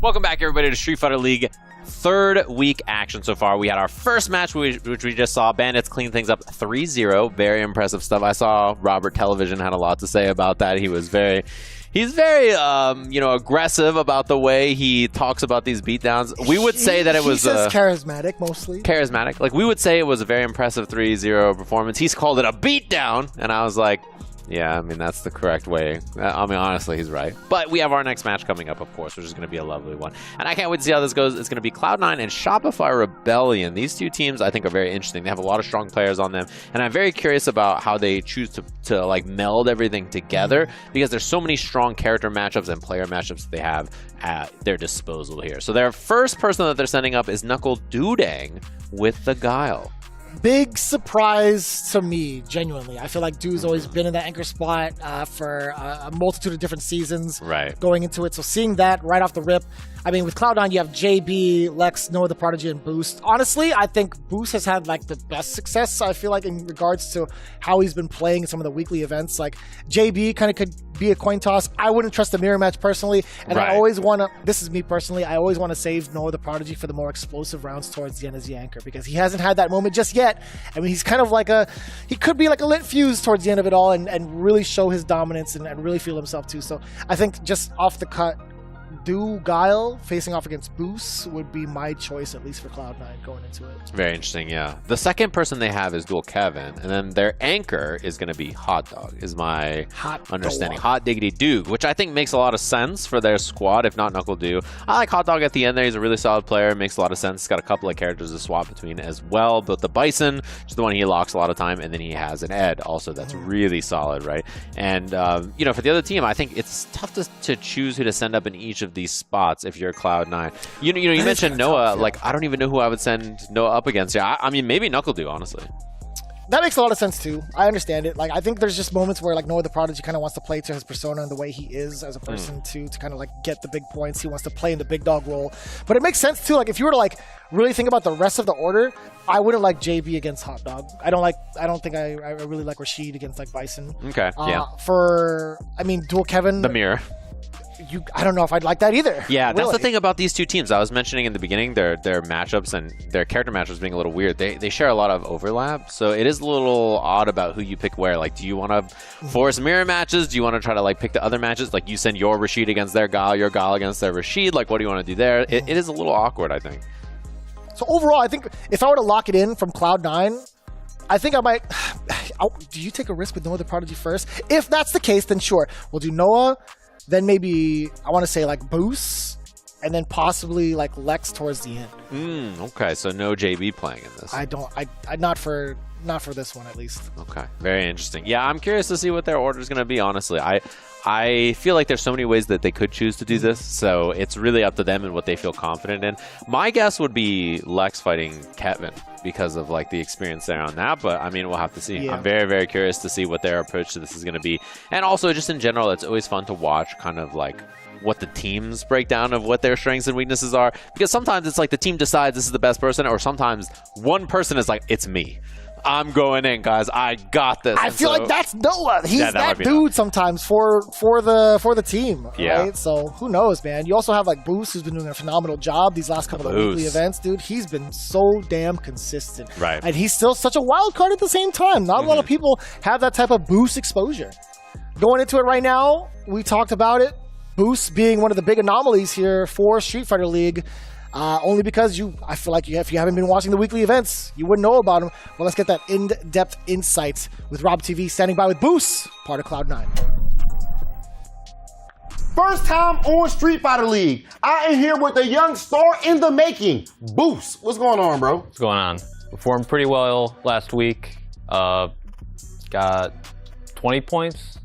Welcome back, everybody, to Street Fighter League third week action so far. We had our first match, which we just saw. Bandits clean things up 3-0. Very impressive stuff. I saw Robert Television had a lot to say about that. He's very aggressive about the way he talks about these beatdowns. We would say that it was charismatic, mostly. Charismatic. Like, we would say it was a very impressive 3-0 performance. He's called it a beatdown, and I was like, yeah, I mean, that's the correct way. I mean, honestly, he's right. But we have our next match coming up, of course, which is going to be a lovely one. And I can't wait to see how this goes. It's going to be Cloud9 and Shopify Rebellion. These two teams, I think, are very interesting. They have a lot of strong players on them. And I'm very curious about how they choose to like, meld everything together, because there's so many strong character matchups and player matchups that they have at their disposal here. So their first person that they're sending up is KnuckleDu with the Guile. Big surprise to me, genuinely. I feel like Du's always been in that anchor spot for a multitude of different seasons going into it. So seeing that right off the rip, I mean, with Cloud9, you have JB, Lex, Noah the Prodigy, and Boost. Honestly, I think Boost has had like the best success, I feel like, in regards to how he's been playing in some of the weekly events. Like, JB kind of could be a coin toss. I wouldn't trust the mirror match personally, and I always want to, this is me personally, I always want to save Noah the Prodigy for the more explosive rounds towards the end as the anchor, because he hasn't had that moment just yet. I mean, he's kind of like he could be like a lit fuse towards the end of it all and really show his dominance and really feel himself too. So I think just off the cut, Guile facing off against Boost would be my choice, at least for Cloud9 going into it. Very interesting, yeah. The second person they have is Dual Kevin, and then their anchor is going to be Hot Dog, is my understanding. Hot Diggity Duke, which I think makes a lot of sense for their squad, if not KnuckleDu. I like Hot Dog at the end there. He's a really solid player. Makes a lot of sense. He's got a couple of characters to swap between as well, but the Bison, which is the one he locks a lot of time, and then he has an Ed also that's really solid, right? And, for the other team, I think it's tough to choose who to send up in each of these spots if you're Cloud9. You mentioned Noah. Like, I don't even know who I would send Noah up against. Yeah, I mean, maybe KnuckleDu, honestly. That makes a lot of sense too. I understand it. Like, I think there's just moments where like Noah the Prodigy kind of wants to play to his persona and the way he is as a person to kind of like get the big points. He wants to play in the big dog role. But it makes sense too. Like, if you were to like really think about the rest of the order, I wouldn't like JB against Hot Dog. I don't think I really like Rashid against like Bison. Okay. Dual Kevin. The mirror. I don't know if I'd like that either. Yeah, that's the thing about these two teams. I was mentioning in the beginning their matchups and their character matchups being a little weird. They share a lot of overlap, so it is a little odd about who you pick where. Like, do you want to force mirror matches? Do you want to try to like pick the other matches? Like, you send your Rashid against their Guile, your Guile against their Rashid. Like, what do you want to do there? It is a little awkward, I think. So overall, I think if I were to lock it in from Cloud9, I think I might... do you take a risk with Noah the Prodigy first? If that's the case, then sure. We'll do Noah... Then maybe I want to say like Boost, and then possibly like Lex towards the end. Okay, so no JB playing in this. I not for this one at least. Okay, very interesting. Yeah, I'm curious to see what their order is going to be. Honestly, I feel like there's so many ways that they could choose to do this, so it's really up to them and what they feel confident in. My guess would be Lex fighting Kevin because of like the experience there on that, but I mean, we'll have to see. Yeah. I'm very, very curious to see what their approach to this is going to be. And also, just in general, it's always fun to watch kind of like what the team's breakdown of what their strengths and weaknesses are, because sometimes it's like the team decides this is the best person, or sometimes one person is like, it's me. I'm going in, guys. I got this. I feel like that's Noah. He's that dude sometimes for the team. Yeah. Right? So who knows, man? You also have like Boost, who's been doing a phenomenal job these last couple of weekly events, dude. He's been so damn consistent. Right. And he's still such a wild card at the same time. Not a lot of people have that type of Boost exposure. going into it right now, we talked about it. Boost being one of the big anomalies here for Street Fighter League. Only because I feel like if you haven't been watching the weekly events, you wouldn't know about him. Well, let's get that in-depth insight with RobTV standing by with Boost, part of Cloud9. First time on Street Fighter League. I am here with a young star in the making, Boost. What's going on, bro? What's going on? Performed pretty well last week. Got 20 points.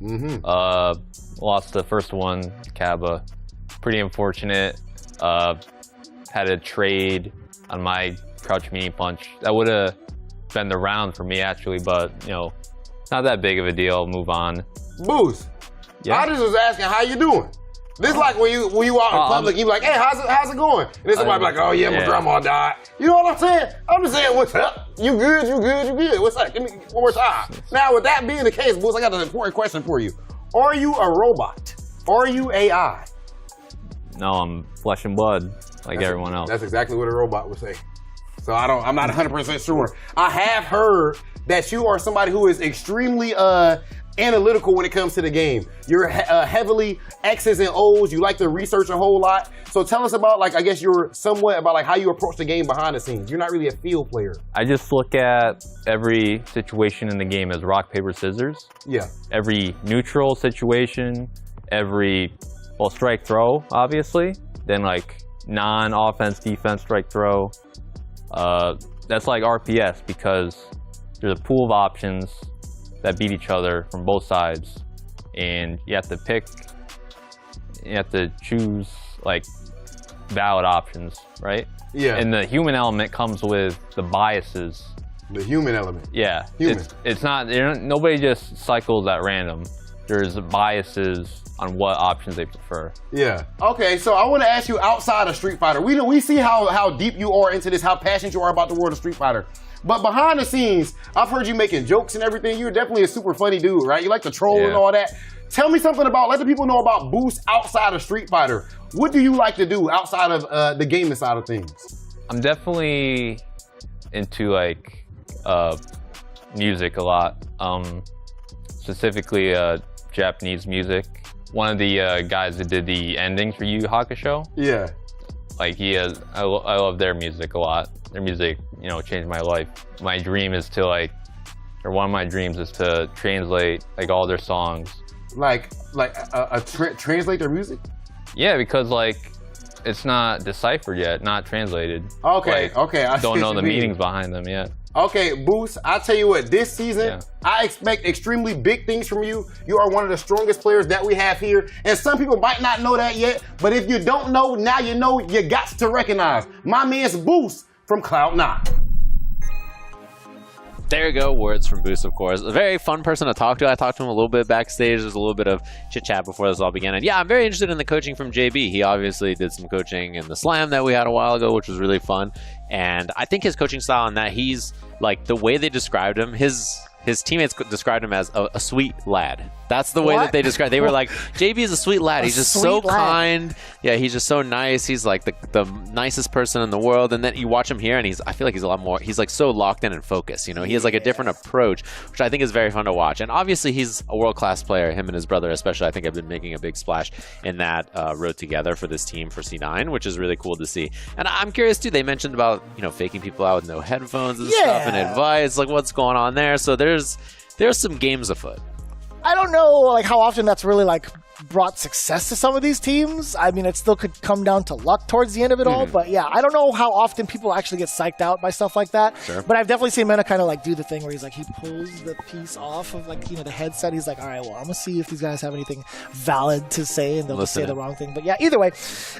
Lost the first one, Cabba. Pretty unfortunate. Had a trade on my crouch mini punch. That would have been the round for me, actually, but, you know, not that big of a deal. Move on. Boost. Yeah. I just was asking how you doing. This is like when you out in public, you be like, hey, how's it going? And then somebody be like, oh yeah, my grandma died. You know what I'm saying? I'm just saying, what's up? You good? What's up? Give me one more time. Now, with that being the case, Boost, I got an important question for you. Are you a robot? Are you AI? No, I'm flesh and blood, like everyone else. That's exactly what a robot would say. So I'm not 100% sure. I have heard that you are somebody who is extremely analytical when it comes to the game. You're heavily X's and O's. You like to research a whole lot. So tell us about, like, I guess you're somewhat about like how you approach the game behind the scenes. You're not really a field player. I just look at every situation in the game as rock, paper, scissors. Yeah. Every neutral situation, every, well, strike throw, obviously. Then like non-offense, defense, strike throw. That's like RPS because there's a pool of options that beat each other from both sides, and you have to choose like valid options, right? Yeah. And the human element comes with the biases. The human element. Yeah. Human. It's not, nobody just cycles at random. There's biases on what options they prefer. Yeah. Okay, so I want to ask you outside of Street Fighter. We see how deep you are into this, how passionate you are about the world of Street Fighter. But behind the scenes, I've heard you making jokes and everything. You're definitely a super funny dude, right? You like to troll and all that. Tell me something about, let the people know about Boost outside of Street Fighter. What do you like to do outside of the gaming side of things? I'm definitely into like music a lot, specifically Japanese music. One of the guys that did the endings for Yu Yu Hakusho. Yeah. Like I love their music a lot. Their music, you know, changed my life. My dream is to one of my dreams is to translate like all their songs. Translate their music? Yeah, because like it's not deciphered yet, not translated. Okay, like, okay. I don't know the meanings behind them yet. Okay, Boost, I tell you what, this season, I expect extremely big things from you. You are one of the strongest players that we have here. And some people might not know that yet, but if you don't know, now you know, you got to recognize. My man's Boost from Cloud9. There you go, words from Boost, of course. A very fun person to talk to. I talked to him a little bit backstage. There was a little bit of chit-chat before this all began. And yeah, I'm very interested in the coaching from JB. He obviously did some coaching in the Slam that we had a while ago, which was really fun. And I think his coaching style and that he's, like, the way they described him, his teammates described him as a sweet lad. That's the way that they described. They were like, JB is a sweet lad. He's just so kind. Yeah, he's just so nice. He's like the nicest person in the world. And then you watch him here, and I feel like he's a lot more. He's like so locked in and focused. You know, he has like a different approach, which I think is very fun to watch. And obviously, he's a world-class player. Him and his brother, especially, I think have been making a big splash in that road together for this team for C9, which is really cool to see. And I'm curious too. They mentioned about faking people out with no headphones and stuff and advice, like what's going on there. So there's some games afoot. I don't know like how often that's really like brought success to some of these teams. I mean, it still could come down to luck towards the end of it all. But yeah, I don't know how often people actually get psyched out by stuff like that. Sure. But I've definitely seen Mena kind of like do the thing where he's like, he pulls the piece off of like, the headset. He's like, all right, well, I'm going to see if these guys have anything valid to say, and they'll just say the wrong thing. But yeah, either way,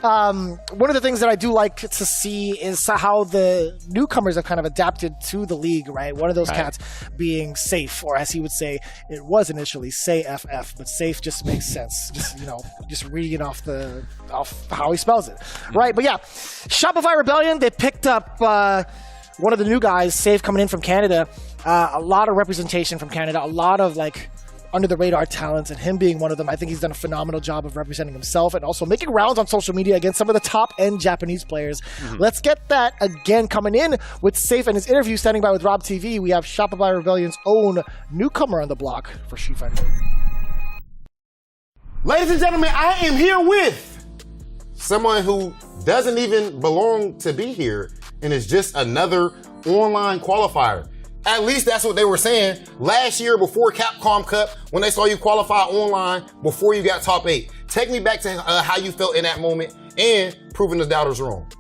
one of the things that I do like to see is how the newcomers have kind of adapted to the league, right? One of those cats being Safe, or as he would say, it was initially Say FF, but Safe just makes sense. Just reading off how he spells it, right? But yeah, Shopify Rebellion, they picked up one of the new guys, Safe, coming in from Canada. A lot of representation from Canada, a lot of like under the radar talents, and him being one of them. I think he's done a phenomenal job of representing himself and also making rounds on social media against some of the top end Japanese players. Let's get that again coming in with Safe and his interview. Standing by with RobTV, we have Shopify Rebellion's own newcomer on the block for Street Fighter. Ladies and gentlemen, I am here with someone who doesn't even belong to be here and is just another online qualifier. At least that's what they were saying last year before Capcom Cup when they saw you qualify online before you got top 8. Take me back to how you felt in that moment and proving the doubters wrong.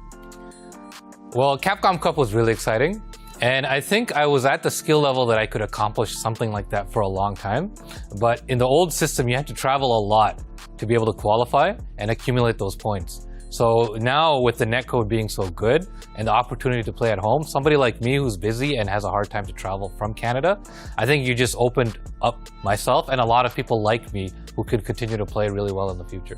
Well, Capcom Cup was really exciting. And I think I was at the skill level that I could accomplish something like that for a long time. But in the old system, you had to travel a lot to be able to qualify and accumulate those points. So now with the netcode being so good and the opportunity to play at home, somebody like me who's busy and has a hard time to travel from Canada, I think you just opened up myself and a lot of people like me who could continue to play really well in the future.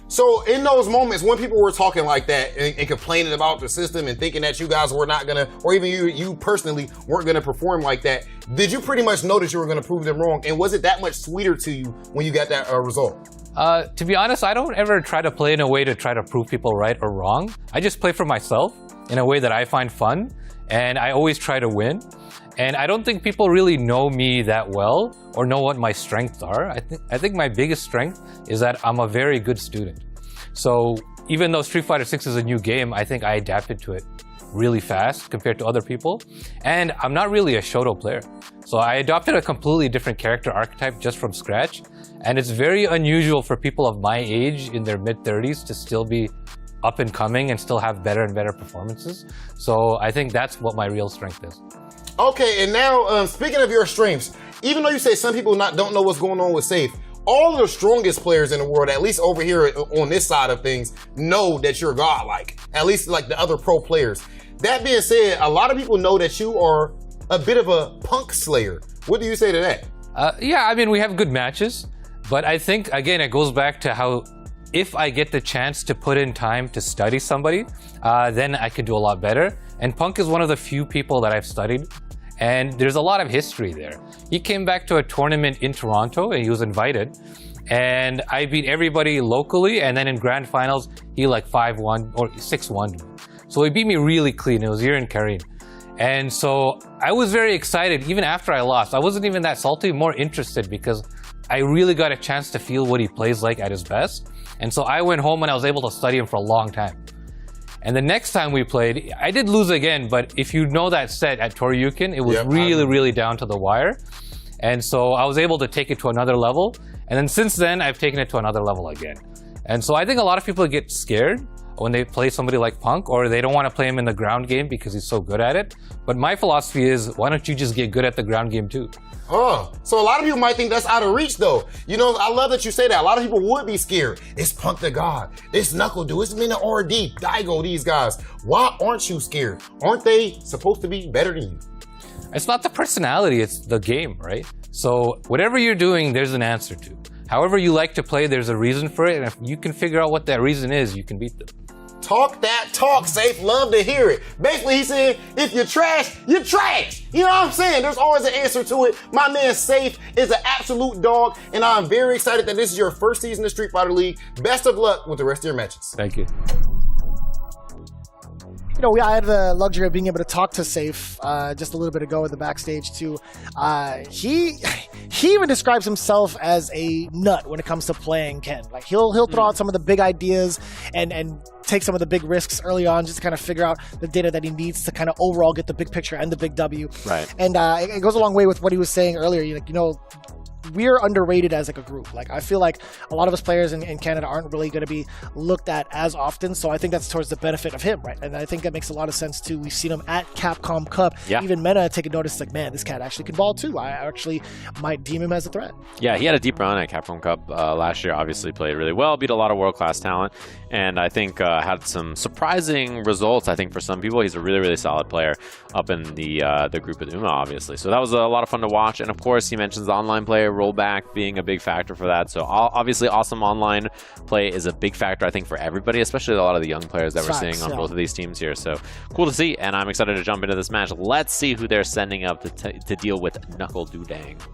So in those moments when people were talking like that and complaining about the system and thinking that you guys were not gonna, or even you personally weren't gonna perform like that, did you pretty much know that you were gonna prove them wrong? And was it that much sweeter to you when you got that result? To be honest, I don't ever try to play in a way to try to prove people right or wrong. I just play for myself in a way that I find fun, and I always try to win. And I don't think people really know me that well or know what my strengths are. I think my biggest strength is that I'm a very good student. So even though Street Fighter 6 is a new game, I think I adapted to it really fast compared to other people. And I'm not really a Shoto player. So I adopted a completely different character archetype just from scratch. And it's very unusual for people of my age in their mid-30s to still be up and coming and still have better and better performances. So I think that's what my real strength is. Okay, and now speaking of your strengths, even though you say some people don't know what's going on with Safe, all of the strongest players in the world, at least over here on this side of things, know that you're godlike, at least like the other pro players. That being said, a lot of people know that you are a bit of a punk slayer. What do you say to that? Yeah, I mean, we have good matches, but I think, again, it goes back to how if I get the chance to put in time to study somebody, then I could do a lot better. And Punk is one of the few people that I've studied, and there's a lot of history there. He came back to a tournament in Toronto, and he was invited, and I beat everybody locally, and then in grand finals, he like 5-1 or 6-1. So he beat me really clean. It was here in Karin. And so I was very excited, even after I lost. I wasn't even that salty, more interested, because I really got a chance to feel what he plays like at his best. And so I went home and I was able to study him for a long time. And the next time we played, I did lose again, but if you know that set at Toryukin, it was really down to the wire. And so I was able to take it to another level. And then since then, I've taken it to another level again. And so I think a lot of people get scared when they play somebody like Punk, or they don't want to play him in the ground game because he's so good at it. But my philosophy is, why don't you just get good at the ground game too? Oh, so a lot of people might think that's out of reach though. You know, I love that you say that. A lot of people would be scared. It's Punk the God. It's KnuckleDu. It's Mina RD, Daigo, these guys. Why aren't you scared? Aren't they supposed to be better than you? It's not the personality, it's the game, right? So whatever you're doing, there's an answer to. However you like to play, there's a reason for it. And if you can figure out what that reason is, you can beat them. Talk that talk, Safe. Love to hear it. Basically, he said, if you're trash, you're trash. You know what I'm saying? There's always an answer to it. My man Safe is an absolute dog, and I'm very excited that this is your first season of Street Fighter League. Best of luck with the rest of your matches. Thank you. You know, I had the luxury of being able to talk to Safe just a little bit ago in the backstage too. He even describes himself as a nut when it comes to playing Ken. Like he'll throw out some of the big ideas and take some of the big risks early on just to kind of figure out the data that he needs to kind of overall get the big picture and the big W. Right. And it goes a long way with what he was saying earlier. You know, we're underrated as like a group. Like I feel like a lot of us players in Canada aren't really going to be looked at as often. So I think that's towards the benefit of him, right? And I think that makes a lot of sense too. We've seen him at Capcom Cup. Yeah. Even Meta taking notice, like, man, this cat actually can ball too. I actually might deem him as a threat. Yeah, he had a deep run at Capcom Cup last year. Obviously played really well, beat a lot of world-class talent, and I think had some surprising results. I think for some people, he's a really solid player up in the group with Uma, obviously. So that was a lot of fun to watch. And of course, he mentions the online player rollback being a big factor for that. So obviously, awesome online play is a big factor, I think, for everybody, especially a lot of the young players that we're seeing on both of these teams here. So cool to see, and I'm excited to jump into this match. Let's see who they're sending up to deal with KnuckleDu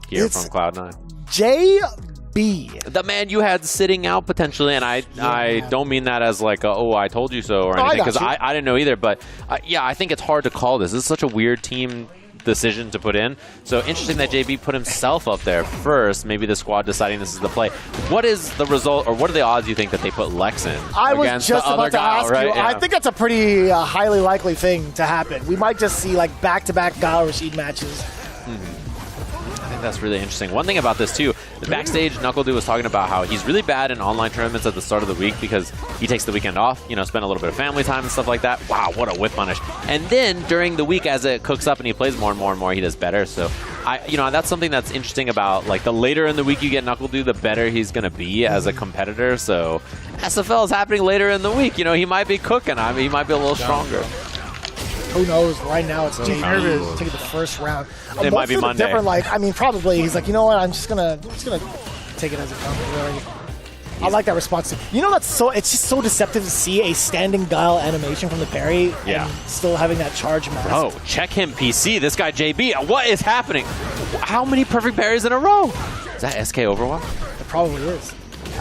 here from Cloud9. JB. The man you had sitting out potentially, and I don't mean that as like, oh, I told you so or anything, because I didn't know either. But yeah, I think it's hard to call this. This is such a weird team decision to put in. So interesting that JB put himself up there first. Maybe the squad deciding this is the play. What is the result, or what are the odds you think that they put Lex in? I was against just the about other to Guile, ask right? you. Yeah. I think that's a pretty highly likely thing to happen. We might just see like back-to-back Guile Rashid matches. I think that's really interesting. One thing about this too, the backstage KnuckleDu was talking about how he's really bad in online tournaments at the start of the week because he takes the weekend off, you know, spend a little bit of family time and stuff like that. Wow, what a whip punish. And then during the week as it cooks up and he plays more and more and more, he does better. So that's something that's interesting about, like, the later in the week you get KnuckleDu, the better he's going to be as a competitor. So SFL is happening later in the week. You know, he might be cooking. I mean, he might be a little stronger. Who knows? Right now, it's JB taking the first round. It might be Monday. Different, like, I mean, probably he's like, you know what? I'm just gonna take it as it comes. Really. I like that response. You know, it's just so deceptive to see a standing Guile animation from the parry and still having that charge mask. Bro, check him, PC. This guy JB. What is happening? How many perfect parries in a row? Is that SK Overwatch? It probably is.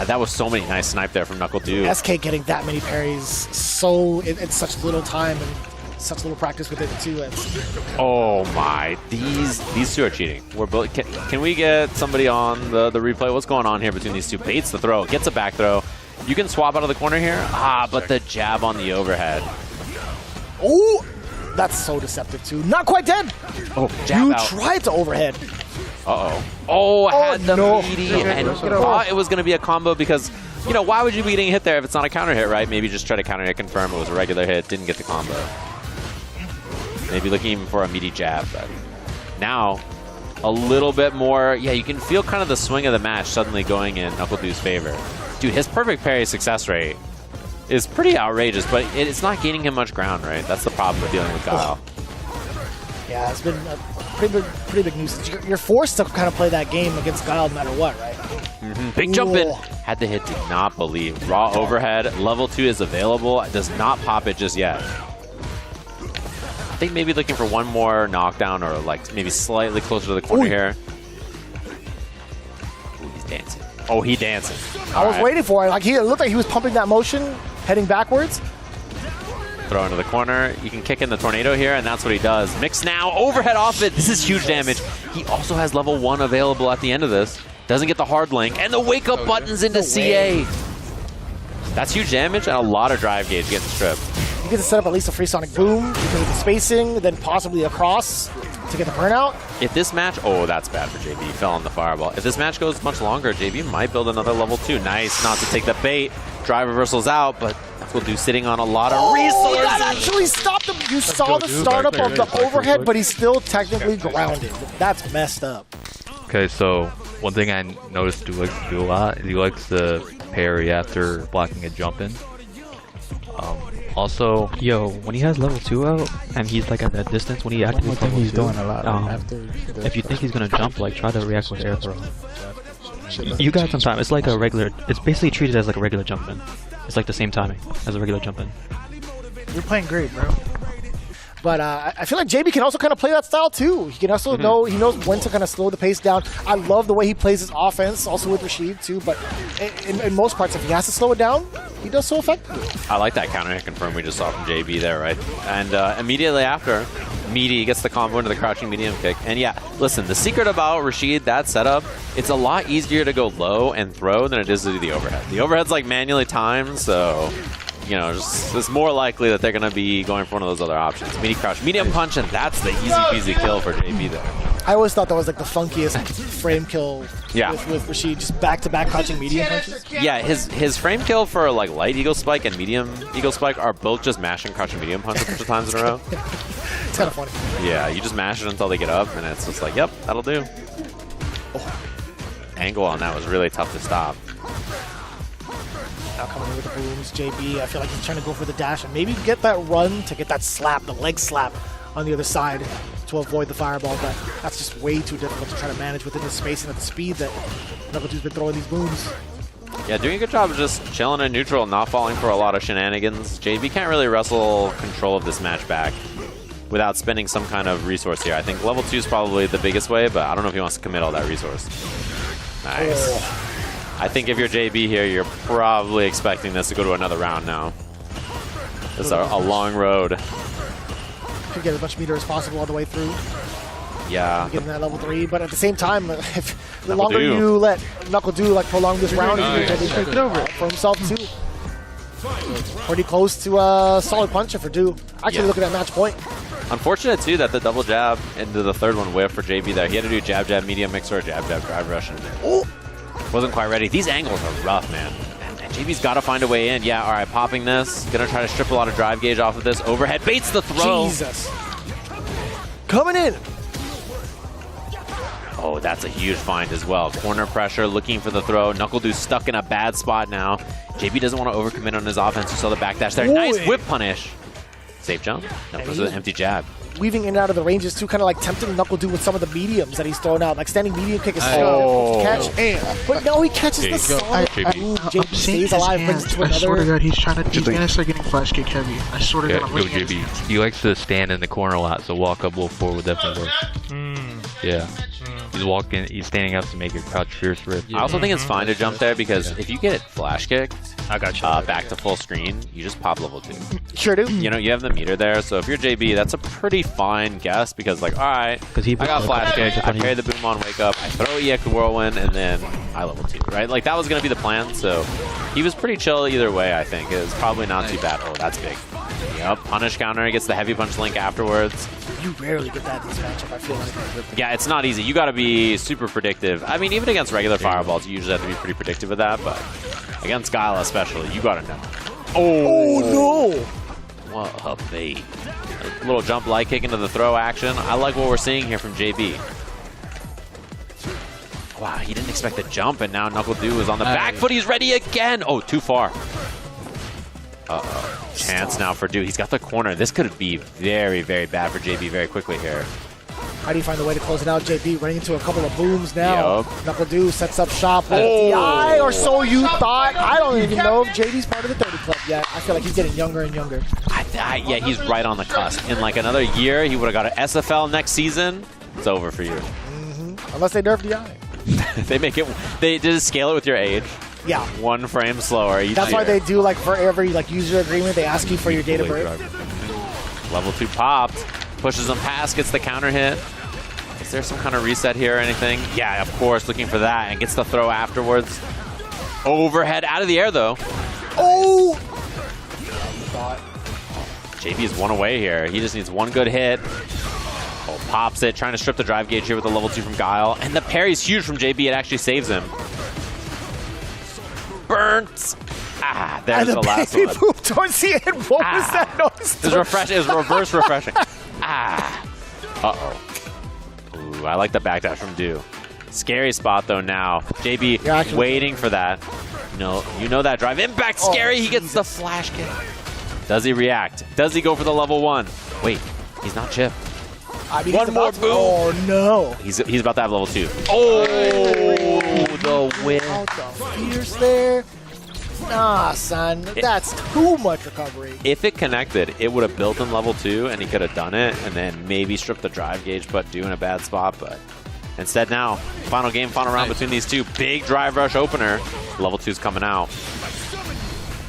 That was so many nice snipe there from KnuckleDu. SK getting that many parries in such little time and such little practice with it too. Oh my, these two are cheating. We're both. Can we get somebody on the replay? What's going on here between these two? Baits the throw, gets a back throw. You can swap out of the corner here. But the jab on the overhead. Oh, that's so deceptive too. Not quite dead. Oh, jab out. Tried to overhead. Had the meaty and thought it was going to be a combo because, you know, why would you be getting hit there if it's not a counter hit, right? Maybe just try to counter hit, confirm it was a regular hit, didn't get the combo. Maybe looking even for a meaty jab, but now a little bit more. Yeah, you can feel kind of the swing of the match suddenly going in KnuckleDu's favor. Dude, his perfect parry success rate is pretty outrageous, but it's not gaining him much ground, right? That's the problem with dealing with Guile. Yeah, it's been a pretty big nuisance. You're forced to kind of play that game against Guile no matter what, right? Big jump in. Had the hit, did not believe. Raw overhead, level 2 is available. Does not pop it just yet. I think maybe looking for one more knockdown or like maybe slightly closer to the corner here. Ooh, he's dancing. Oh, he dancing. I was waiting for it. Like, it looked like he was pumping that motion, heading backwards. Throw into the corner. You can kick in the tornado here, and that's what he does. Mix now, overhead off it. This is huge damage. He also has level 1 available at the end of this. Doesn't get the hard link, and the wake up buttons into CA. That's huge damage and a lot of drive gauge getting stripped. You get to set up at least a free sonic boom because of the spacing, then possibly across to get the burnout. If this match, that's bad for JB. He fell on the fireball. If this match goes much longer, JB might build another level 2. Nice, not to take the bait. Drive reversals out, but KnuckleDu sitting on a lot of resources. That actually stopped him. You saw the startup of the overhead, but he's still technically grounded. That's messed up. Okay, so one thing I noticed Du likes to do a lot is he likes to parry after blocking a jump in. Also, when he has level 2 out and he's like at that distance when he activates level 2, he's doing a lot. If you think he's gonna jump, like try to react with air throw. You got some time. It's like a regular. It's basically treated as like a regular jump in. It's like the same timing as a regular jump in. You're playing great, bro. But I feel like JB can also kind of play that style too. He can also know, he knows when to kind of slow the pace down. I love the way he plays his offense, also with Rashid too. But in most parts, if he has to slow it down, he does so effectively. I like that counter hit confirm we just saw from JB there, right? And immediately after, Meaty gets the combo into the crouching medium kick. And yeah, listen, the secret about Rashid, that setup, it's a lot easier to go low and throw than it is to do the overhead. The overhead's like manually timed, so you know, it's more likely that they're going to be going for one of those other options. Meaty crouch, medium punch, and that's the easy peasy kill for JB there. I always thought that was like the funkiest frame kill with Rashid, just back-to-back crouching medium punches. Yeah, his frame kill for like light Eagle Spike and medium Eagle Spike are both just mashing crouching medium punch a bunch of times in a row. It's kind of funny. Yeah, you just mash it until they get up, and it's just like, yep, that'll do. Angle on that was really tough to stop. Now coming in with the booms, JB, I feel like he's trying to go for the dash and maybe get that run to get that slap, the leg slap on the other side to avoid the fireball, but that's just way too difficult to try to manage within the spacing at the speed that KnuckleDu's been throwing these booms. Yeah, doing a good job of just chilling in neutral, not falling for a lot of shenanigans. JB can't really wrestle control of this match back without spending some kind of resource here. I think level 2 is probably the biggest way, but I don't know if he wants to commit all that resource. Nice. I think if you're JB here, you're probably expecting this to go to another round now. This is a long road. Could get as much meter as possible all the way through. Yeah. Give him that level 3, but at the same time, if the longer you let KnuckleDu like prolong this round, he's going to get over it for himself too. Pretty close to a solid puncher for Du. Actually, look at that match point. Unfortunate too that the double jab into the third one whiffed for JB there. He had to do jab, jab, medium mix, or jab, jab, drive rush. Wasn't quite ready. These angles are rough, man. And JB's got to find a way in. Yeah, all right, popping this. Gonna try to strip a lot of drive gauge off of this. Overhead baits the throw. Jesus. Coming in. Oh, that's a huge find as well. Corner pressure, looking for the throw. KnuckleDu stuck in a bad spot now. JB doesn't want to overcommit on his offense. You saw the backdash there. Nice whip punish. Safe jump. No, this is an empty jab. Weaving in and out of the ranges too, kind of like tempting KnuckleDu with some of the mediums that he's throwing out. Like standing medium kick is so catch. But no, he catches the solid. JB stays alive, brings it to another. I swear to God, he's gonna start getting flash kick heavy. I swear to God, I'm looking at JB. He likes to stand in the corner a lot, so walk up, low forward would definitely work. Yeah. He's standing up to make your crouch fierce rip. I also think it's fine to jump there because if you get flash kicked, back to full screen, you just pop level 2. Sure do. You know, you have the meter there, so if you're JB, that's a pretty fine guess because, like, all right, I got flash kicked, I parry the boom on wake up, I throw EX whirlwind, and then I level 2, right? Like, that was going to be the plan, so he was pretty chill either way, I think. It was probably not too bad. Oh, that's big. Yep, punish counter, he gets the heavy punch link afterwards. You rarely get that in this matchup, I feel like. Yeah, it's not easy. You got to be super predictive. I mean, even against regular fireballs, you usually have to be pretty predictive with that, but against Guile especially, you got to know. Oh, no! What a bait. A little jump light kick into the throw action. I like what we're seeing here from JB. Wow, he didn't expect the jump, and now KnuckleDu is on the back foot. He's ready again. Oh, too far. Uh-oh. Chance now for Du. He's got the corner. This could be very, very bad for JB very quickly here. How do you find a way to close it out? JB running into a couple of booms now. Yep. KnuckleDu sets up shop. DI, or so you thought. I don't even know if JB's part of the 30 club yet. I feel like he's getting younger and younger. Yeah, he's right on the cusp. In like another year, he would have got an SFL next season. It's over for you. Unless they nerf DI. They just scale it with your age. Yeah. 1 frame slower. That's why they do, like, for every user agreement, they ask you for your date of birth. Level 2 popped. Pushes him past, gets the counter hit. Is there some kind of reset here or anything? Yeah, of course, looking for that, and gets the throw afterwards. Overhead, out of the air, though. Oh! JB is 1 away here. He just needs 1 good hit. Oh, pops it, trying to strip the drive gauge here with the level 2 from Guile. And the parry's huge from JB. It actually saves him. Burnt. Ah, there's the last one. Boom towards the end. What was that noise? It was refreshing. It was reverse refreshing. Uh-oh. Ooh, I like the backdash from Du. Scary spot, though, now. JB waiting for that. No, you know that drive. Impact, scary. He gets the flash kick. Does he react? Does he go for the level 1? Wait, he's not chipped. I mean, 1 more boom. Oh, no. He's about to have level 2. Oh, the win. Out the fierce there. Nah, son. That's too much recovery. If it connected, it would have built in level 2, and he could have done it, and then maybe stripped the drive gauge, but Du in a bad spot. But instead now, final game, final round between these two. Big drive rush opener. Level 2's coming out.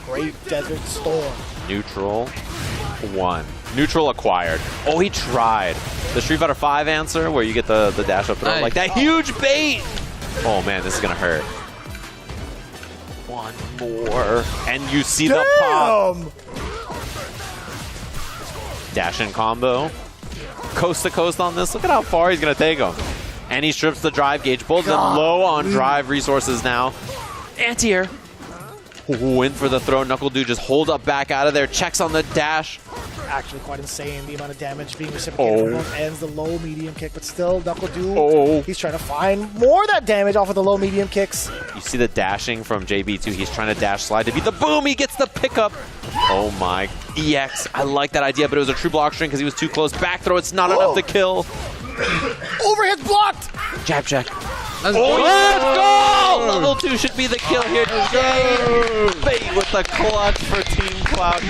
Great Desert Storm. Neutral 1. Neutral acquired. Oh, he tried. The Street Fighter 5 answer where you get the dash up throw. Like that huge bait. Oh, man, this is going to hurt. 1 more. And you see the pop. Dash in combo. Coast to coast on this. Look at how far he's going to take him. And he strips the drive gauge. Pulls him low on drive resources now. Anti-air. Win for the throw. KnuckleDu just hold up back out of there. Checks on the dash. Actually quite insane, the amount of damage being reciprocated from both ends. The low medium kick, but still KnuckleDu, he's trying to find more of that damage off of the low medium kicks. You see the dashing from JB too. He's trying to dash slide to beat the boom. He gets the pickup. Oh my, EX. I like that idea, but it was a true block string because he was too close. Back throw, it's not enough to kill. Overhead blocked. Jab check. Let's go! Level 2 should be the kill here. JB with the clutch for Team Cloud9.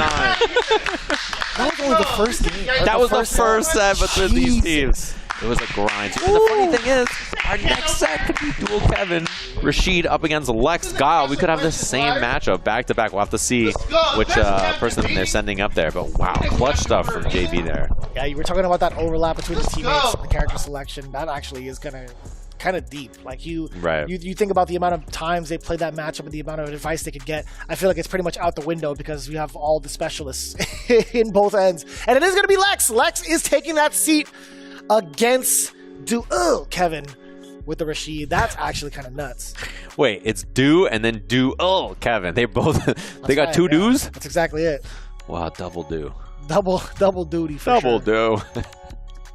That was only the first game. That was the first set between these teams. It was a grind. And the funny thing is, Our next set could be dual Kevin. Rashid up against Lex Guile. We could have the same matchup back-to-back. We'll have to see which person they're sending up there. But wow, clutch stuff from JB there. Yeah, you were talking about that overlap between the teammates and the character selection. That actually is gonna kind of deep. Like you think about the amount of times they played that matchup and the amount of advice they could get. I feel like it's pretty much out the window because we have all the specialists in both ends. And it is going to be Lex. Lex is taking that seat against Kevin with the Rashid. That's actually kind of nuts. Wait, it's Do and then Kevin. They both they got two do's? That's exactly it. Wow, double do. Double duty for double do.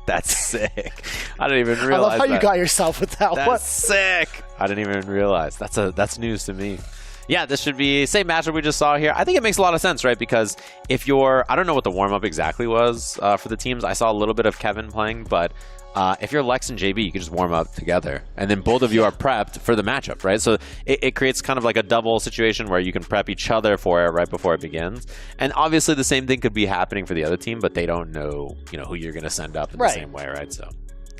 That's sick. I didn't even realize I love how that. you got yourself with that That's one. sick. I didn't even realize. That's news to me. Yeah, this should be same matchup we just saw here. I think it makes a lot of sense, right? Because if you're, I don't know what the warm-up exactly was for the teams. I saw a little bit of Kevin playing, but if you're Lex and JB, you can just warm up together. And then both of you are prepped for the matchup, right? So it creates kind of like a double situation where you can prep each other for it right before it begins. And obviously the same thing could be happening for the other team, but they don't know, who you're going to send up in the same way, right? So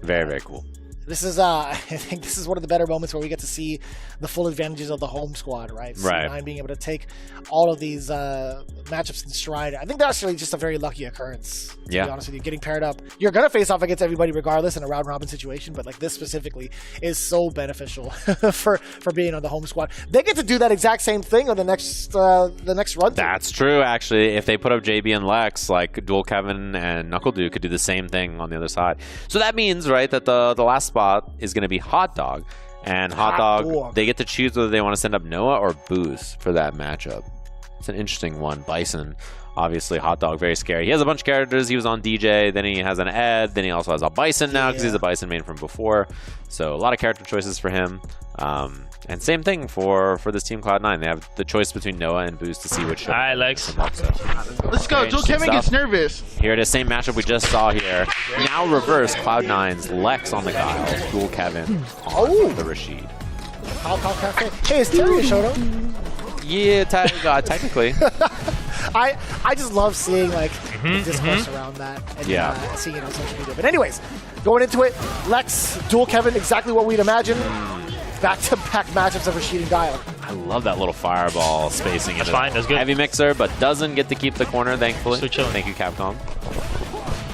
very, very cool. This is, I think this is one of the better moments where we get to see the full advantages of the home squad, right? Right. C9 being able to take all of these matchups in stride. I think that's really just a very lucky occurrence, to be honest with you. Getting paired up. You're going to face off against everybody regardless in a round-robin situation, but like this specifically is so beneficial for being on the home squad. They get to do that exact same thing on the next run. That's true, actually. If they put up JB and Lex, like Dual Kevin and KnuckleDu could do the same thing on the other side. So that means, right, that the last spot is going to be Hot Dog. And Hot Dog, they get to choose whether they want to send up Noah or Boost for that matchup. It's an interesting one. Bison, obviously, Hot Dog, very scary. He has a bunch of characters. He was on DJ, then he has an Ed, then he also has a Bison now because he's a Bison main from before. So a lot of character choices for him. And same thing for this team Cloud9. They have the choice between Noah and Boost to see which. All right, Lex. Let's go. Joe Kevin gets nervous. Here it is, same matchup we just saw here. Now reverse Cloud9's Lex on the Guile, Dual Kevin on the Rashid. Hey, it's Terry Shoto. Yeah, technically. I just love seeing like the discourse around that and seeing it on social media. But anyways, going into it, Lex, Dual Kevin, exactly what we'd imagine. Back-to-back matchups of Rashid and Guile. I love that little fireball spacing. That's fine, that's good. Heavy mixer, but doesn't get to keep the corner, thankfully. So chilling. Thank you, Capcom.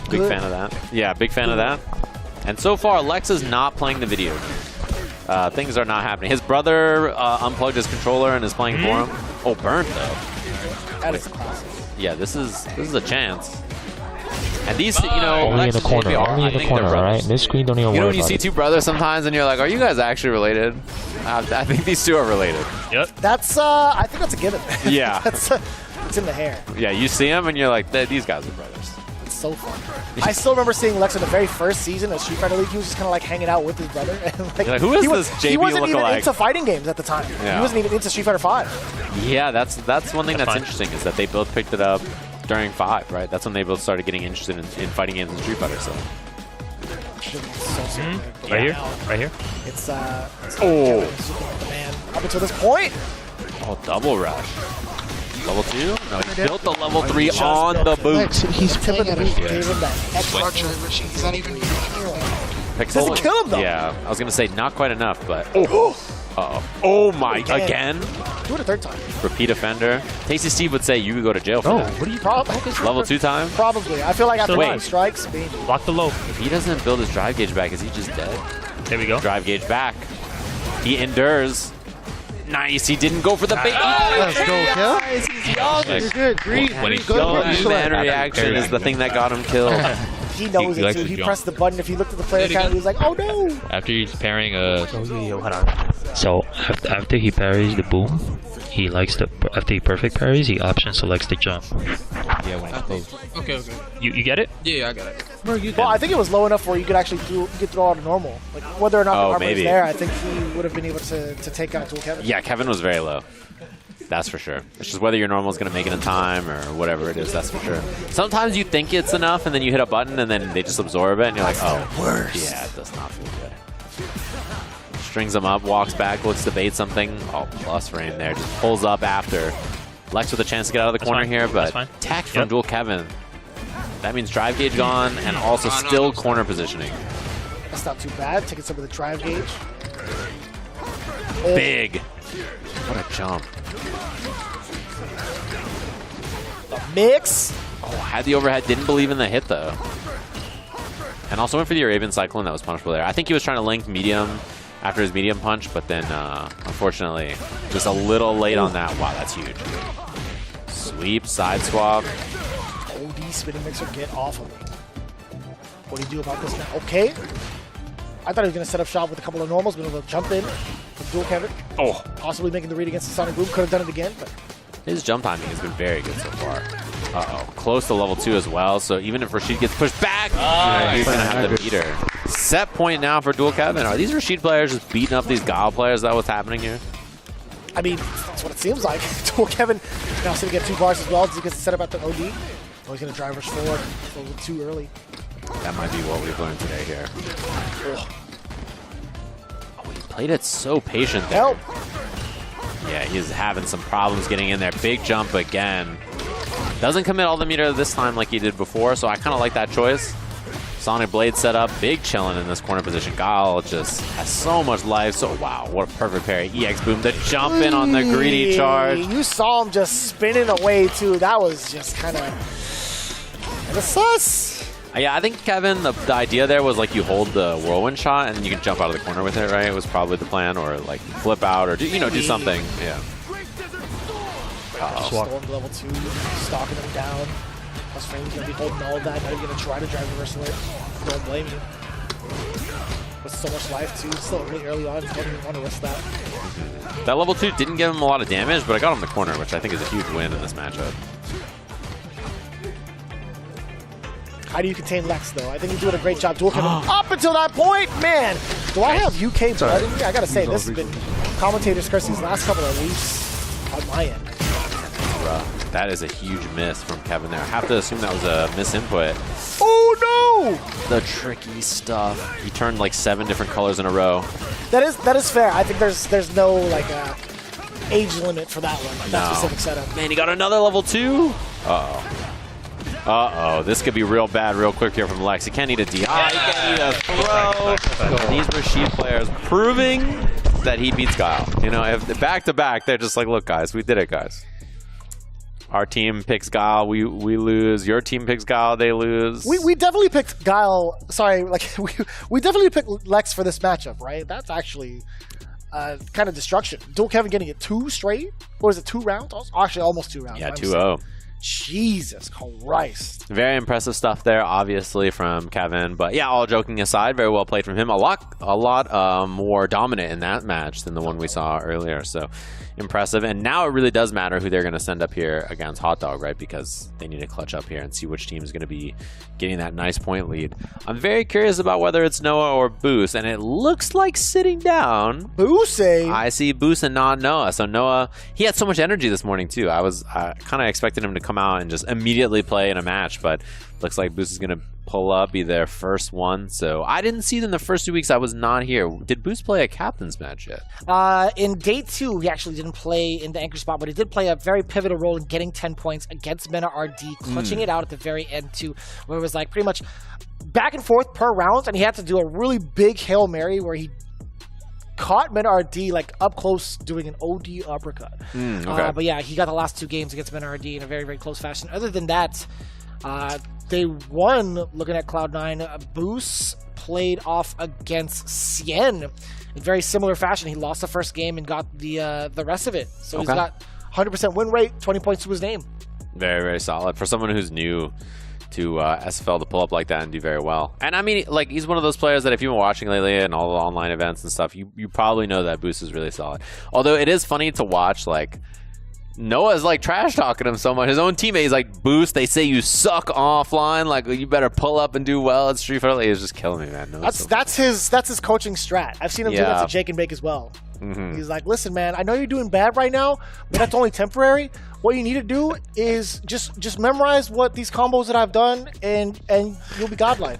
Big fan of that. Yeah, big fan of that. And so far, Lex is not playing the video. Things are not happening. His brother unplugged his controller and is playing for him. Oh, burnt though. That is classic. Yeah, this is a chance. And these, only Lex in the corner, and JB right? This screen don't even worry when you about see two brothers sometimes and you're like, are you guys actually related? I think these two are related. Yep. That's, I think that's a given. Yeah. It's in the hair. Yeah, you see them and you're like, these guys are brothers. It's so fun. I still remember seeing Lex in the very first season of Street Fighter League. He was just kind of like hanging out with his brother. And like, who is this JB He wasn't even lookalike? into fighting games at the time. Yeah. He wasn't even into Street Fighter 5. Yeah, that's one thing that's interesting is that they both picked it up during 5, right? That's when they both started getting interested in fighting games and Street Fighter. So. Right here, right here. It's man, up until this point. Oh, double rush. Level 2? No, he built the level 3 on the boot. He's playing at a Gave him that extra. He's not even Doesn't kill him though. Yeah, I was gonna say not quite enough, but oh my, again? Do it a third time. Repeat offender. Tasty Steve would say you could go to jail for that. What are you probably Level 2 time? Probably. I feel like after 2 strikes, maybe. Lock the low. If he doesn't build his drive gauge back, is he just dead? There we go. Drive gauge back. He endures. Nice. He didn't go for the bait. Let's go, Kel. He's young. You're good. Green. When he's young, man reaction is the thing that got him killed. He knows it too. He pressed the button. If he looked at the player count, he was like, "Oh no!" After he's parrying so after he parries the boom, he likes the after he perfect parries, he option selects the jump. Yeah, when it's close. Okay. You get it? Yeah, I got it. Well, I think it was low enough where you could actually throw out a normal. Like whether or not the armor is there, I think he would have been able to take out Dual Kevin. Yeah, Kevin was very low. That's for sure. It's just whether your normal is going to make it in time or whatever it is, that's for sure. Sometimes you think it's enough and then you hit a button and then they just absorb it and you're like, oh, yeah, it does not feel good. Strings him up, walks back, looks to bait something. Oh, plus frame there. Just pulls up after. Lex with a chance to get out of the corner here, but tech from Dual Kevin. That means drive gauge gone and also still corner positioning. That's not too bad. Taking some of the drive gauge. Big. What a jump. The mix. Oh, had the overhead. Didn't believe in the hit, though. And also went for the Arabian Cyclone. That was punishable there. I think he was trying to link medium after his medium punch, but then, unfortunately, just a little late on that. Wow, that's huge. Sweep, side swap. OD spinning mixer, get off of me. What do you do about this now? Okay. I thought he was going to set up shop with a couple of normals, but he'll jump in with dual Kevin. Oh. Possibly making the read against the Sonic Boom. Could have done it again, but His jump timing has been very good so far. Uh-oh. Close to level 2 as well, so even if Rashid gets pushed back, he's going to have the meter. Set point now for dual Kevin. Are these Rashid players just beating up these Guile players? Is that what's happening here? I mean, that's what it seems like. Dual Kevin now sitting at 2 bars as well. Does he get set up at the OD? Oh, he's going to drive rush forward a little too early. That might be what we've learned today here. Oh, he played it so patient there. Help! Yeah, he's having some problems getting in there. Big jump again. Doesn't commit all the meter this time like he did before, so I kind of like that choice. Sonic Blade set up. Big chillin' in this corner position. Guile just has so much life. So, wow, what a perfect parry. EX Boom, the jump in on the greedy charge. You saw him just spinning away, too. That was just kind of sus. Yeah, I think, Kevin, the idea there was like you hold the whirlwind shot and you can jump out of the corner with it, right? It was probably the plan, or like flip out, or do something. Yeah. Storm level 2, stalking him down. Plus Frame's gonna be holding all of that. Now you're gonna try to drive reversal it. Don't blame you. With so much life too, still really early on. Don't even want to risk that. That level 2 didn't give him a lot of damage, but I got him in the corner, which I think is a huge win in this matchup. How do you contain Lex, though? I think he's doing a great job. Dual Kevin up until that point, man. Do I have UK blood in me? I gotta say, this has been commentators cursing these last couple of weeks on my end. That is a huge miss from Kevin there. I have to assume that was a misinput. Oh no! The tricky stuff. He turned like 7 different colors in a row. That is fair. I think there's no like age limit for that one. That specific setup. Man, he got another level 2. Uh-oh. Uh-oh, this could be real bad real quick here from Lex. He can't eat a DI, he can't eat a throw. These Rashid players proving that he beats Guile. You know, if back-to-back, they're just like, look, guys, we did it, guys. Our team picks Guile, we lose. Your team picks Guile, they lose. We definitely picked Guile. Sorry, like we definitely picked Lex for this matchup, right? That's actually kind of destruction. Dual Kevin getting it 2 straight? Or is it 2 rounds? Actually, almost 2 rounds. Yeah, 2-0. Jesus Christ. Very impressive stuff there, obviously, from Kevin. But yeah, all joking aside, very well played from him. A lot more dominant in that match than the one we saw earlier. So impressive. And now it really does matter who they're going to send up here against Hot Dog, right? Because they need to clutch up here and see which team is going to be getting that nice point lead. I'm very curious about whether it's Noah or Boost, and it looks like sitting down. Boost? I see Boost and not Noah. So Noah, he had so much energy this morning too. I was kind of expecting him to come out and just immediately play in a match, but looks like Boost is going to pull up, be their first one. So I didn't see them the first 2 weeks I was not here. Did Boost play a captain's match yet? In day 2, he actually didn't play in the anchor spot, but he did play a very pivotal role in getting 10 points against Mena RD, clutching it out at the very end too, where it was like pretty much back and forth per round, and he had to do a really big Hail Mary where he caught Mena RD like up close doing an OD uppercut. Okay. But yeah, he got the last 2 games against Mena RD in a very, very close fashion. Other than that, they won. Looking at Cloud9, Boost played off against Cien in very similar fashion. He lost the first game and got the rest of it. So he's got 100% win rate, 20 points to his name. Very, very solid for someone who's new to SFL to pull up like that and do very well. And I mean, like, he's one of those players that if you've been watching lately and all the online events and stuff, you probably know that Boost is really solid. Although it is funny to watch, like, Noah's like trash talking him so much. His own teammates like, Boost, they say you suck offline. Like, you better pull up and do well at Street Fighter. He's just killing me, man. That's his coaching strat. I've seen him do that to Jake and Bake as well. He's like, listen, man, I know you're doing bad right now, but that's only temporary. What you need to do is just memorize what these combos that I've done, and you'll be godlike.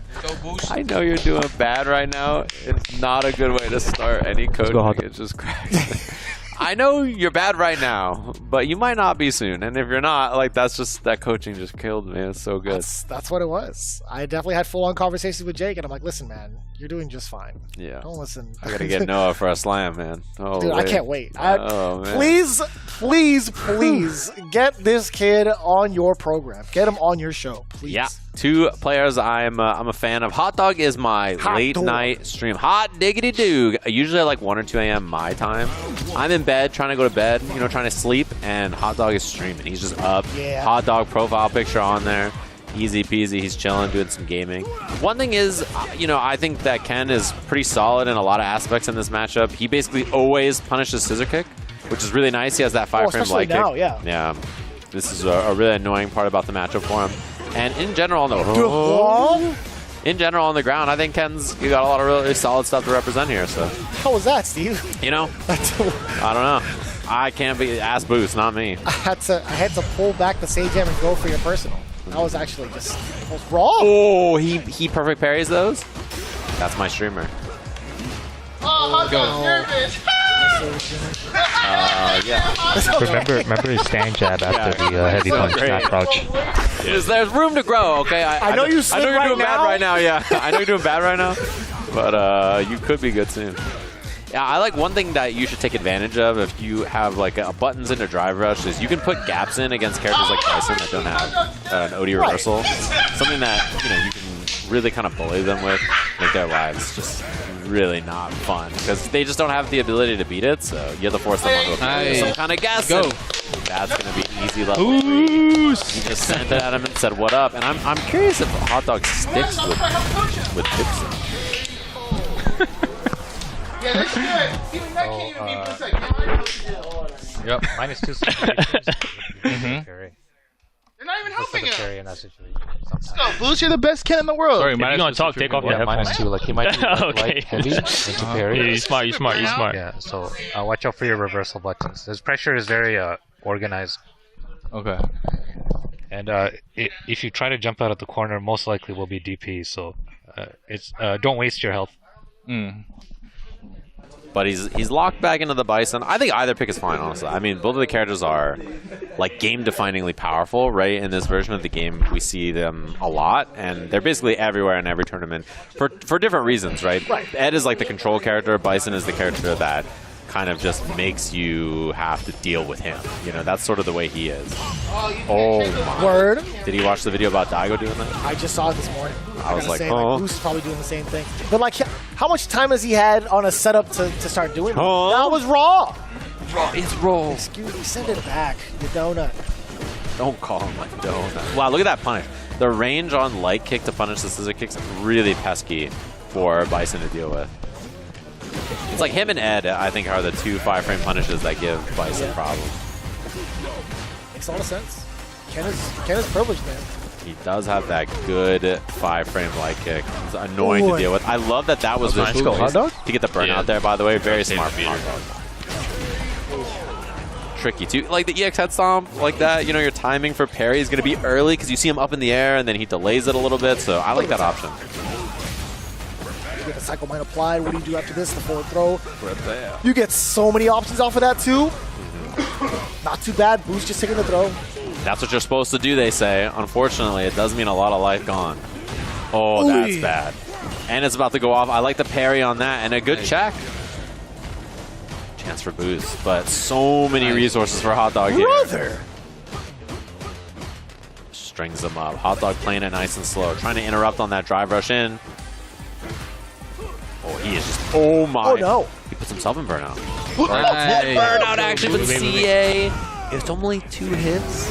I know you're doing bad right now. It's not a good way to start any coaching. It's just cracks. I know you're bad right now, but you might not be soon. And if you're not, like, that coaching just killed me. It's so good. That's what it was. I definitely had full-on conversations with Jake, and I'm like, listen, man, you're doing just fine. Yeah. Don't listen. I gotta get Noah for a slam, man. Oh, dude, wait. I can't wait. Man. Please get this kid on your program. Get him on your show, please. Yeah. 2 players I'm a fan of. Hot Dog is my late night stream. Hot diggity doo. Usually at like 1 or 2 a.m. my time. I'm in bed trying to go to bed, trying to sleep, and Hot Dog is streaming. He's just up. Yeah. Hot Dog profile picture on there. Easy peasy. He's chilling, doing some gaming. One thing is, I think that Ken is pretty solid in a lot of aspects in this matchup. He basically always punishes scissor kick, which is really nice. He has that 5-frame light now, kick. Yeah. Yeah. This is a really annoying part about the matchup for him. And in general, on the ground, I think Ken's got a lot of really solid stuff to represent here. So how was that, Steve? I don't know. I can't be ass boost, not me. I had to pull back the sage jam and go for your personal. That was actually just raw. Oh, he perfect parries those. That's my streamer. Yeah. Remember his stand jab after the heavy punch, not crouch. There's room to grow, okay? I know you're doing bad right now, yeah. I know you're doing bad right now, but you could be good soon. Yeah, I like one thing that you should take advantage of if you have like a buttons into drive rush is you can put gaps in against characters like Bison that don't have an OD reversal. Something that you can really kind of bully them with, make their lives just really not fun because they just don't have the ability to beat it. So you have to force them onto some kind of guess. Go. That's gonna be easy level 3. You just sent it at him and said what up. And I'm curious if Hot Dog sticks with Dixon. Yeah, that's good. Even that can't even be protected. Yep, -2 situations. They're not even helping him. Carry in that situation. Let's go, Boost. You're the best Ken in the world. Sorry, if you want to talk, take off your headphones. -2, like he might be Okay. heavy into parry. Yeah, you're smart. Yeah, so watch out for your reversal buttons. His pressure is very organized. Okay. And if you try to jump out of the corner, most likely will be DP. So don't waste your health. But he's locked back into the Bison. I think either pick is fine, honestly. I mean, both of the characters are like game-definingly powerful, right? In this version of the game, we see them a lot, and they're basically everywhere in every tournament for different reasons, right? Ed is like the control character. Bison is the character that kind of just makes you have to deal with him. That's sort of the way he is. Oh my. Word. Did he watch the video about Daigo doing that? I just saw it this morning. I was like, Bruce is probably doing the same thing. But like, how much time has he had on a setup to start doing it? That was raw. It's raw. Excuse me, send it back, you donut. Don't call him a donut. Wow, look at that punish. The range on light kick to punish the scissor kicks is really pesky for Bison to deal with. It's like him and Ed, I think, are the 2 5-frame punishes that give Bison problems. Makes a lot of sense. Ken is privileged, man. He does have that good 5-frame light kick. It's annoying to deal with. I love that was nice. Go, Hot Dog? To get the burnout there, by the way. Very smart from Hot Dog. Tricky, too. Like the EX head stomp, like that, your timing for parry is going to be early because you see him up in the air and then he delays it a little bit. So I like that option. You get the Psycho Mine applied. What do you do after this? The forward throw. You get so many options off of that, too. Not too bad. Boost just taking the throw. That's what you're supposed to do, they say. Unfortunately, it does mean a lot of life gone. Oh, that's bad. And it's about to go off. I like the parry on that, and a good check. Chance for boost, but so many resources for Hot Dog here. Strings them up. Hot Dog playing it nice and slow. Trying to interrupt on that drive rush in. Oh, he is just... Oh, my. Oh, no. He puts himself in burnout. Nice. Burnout action with CA. It's only 2 hits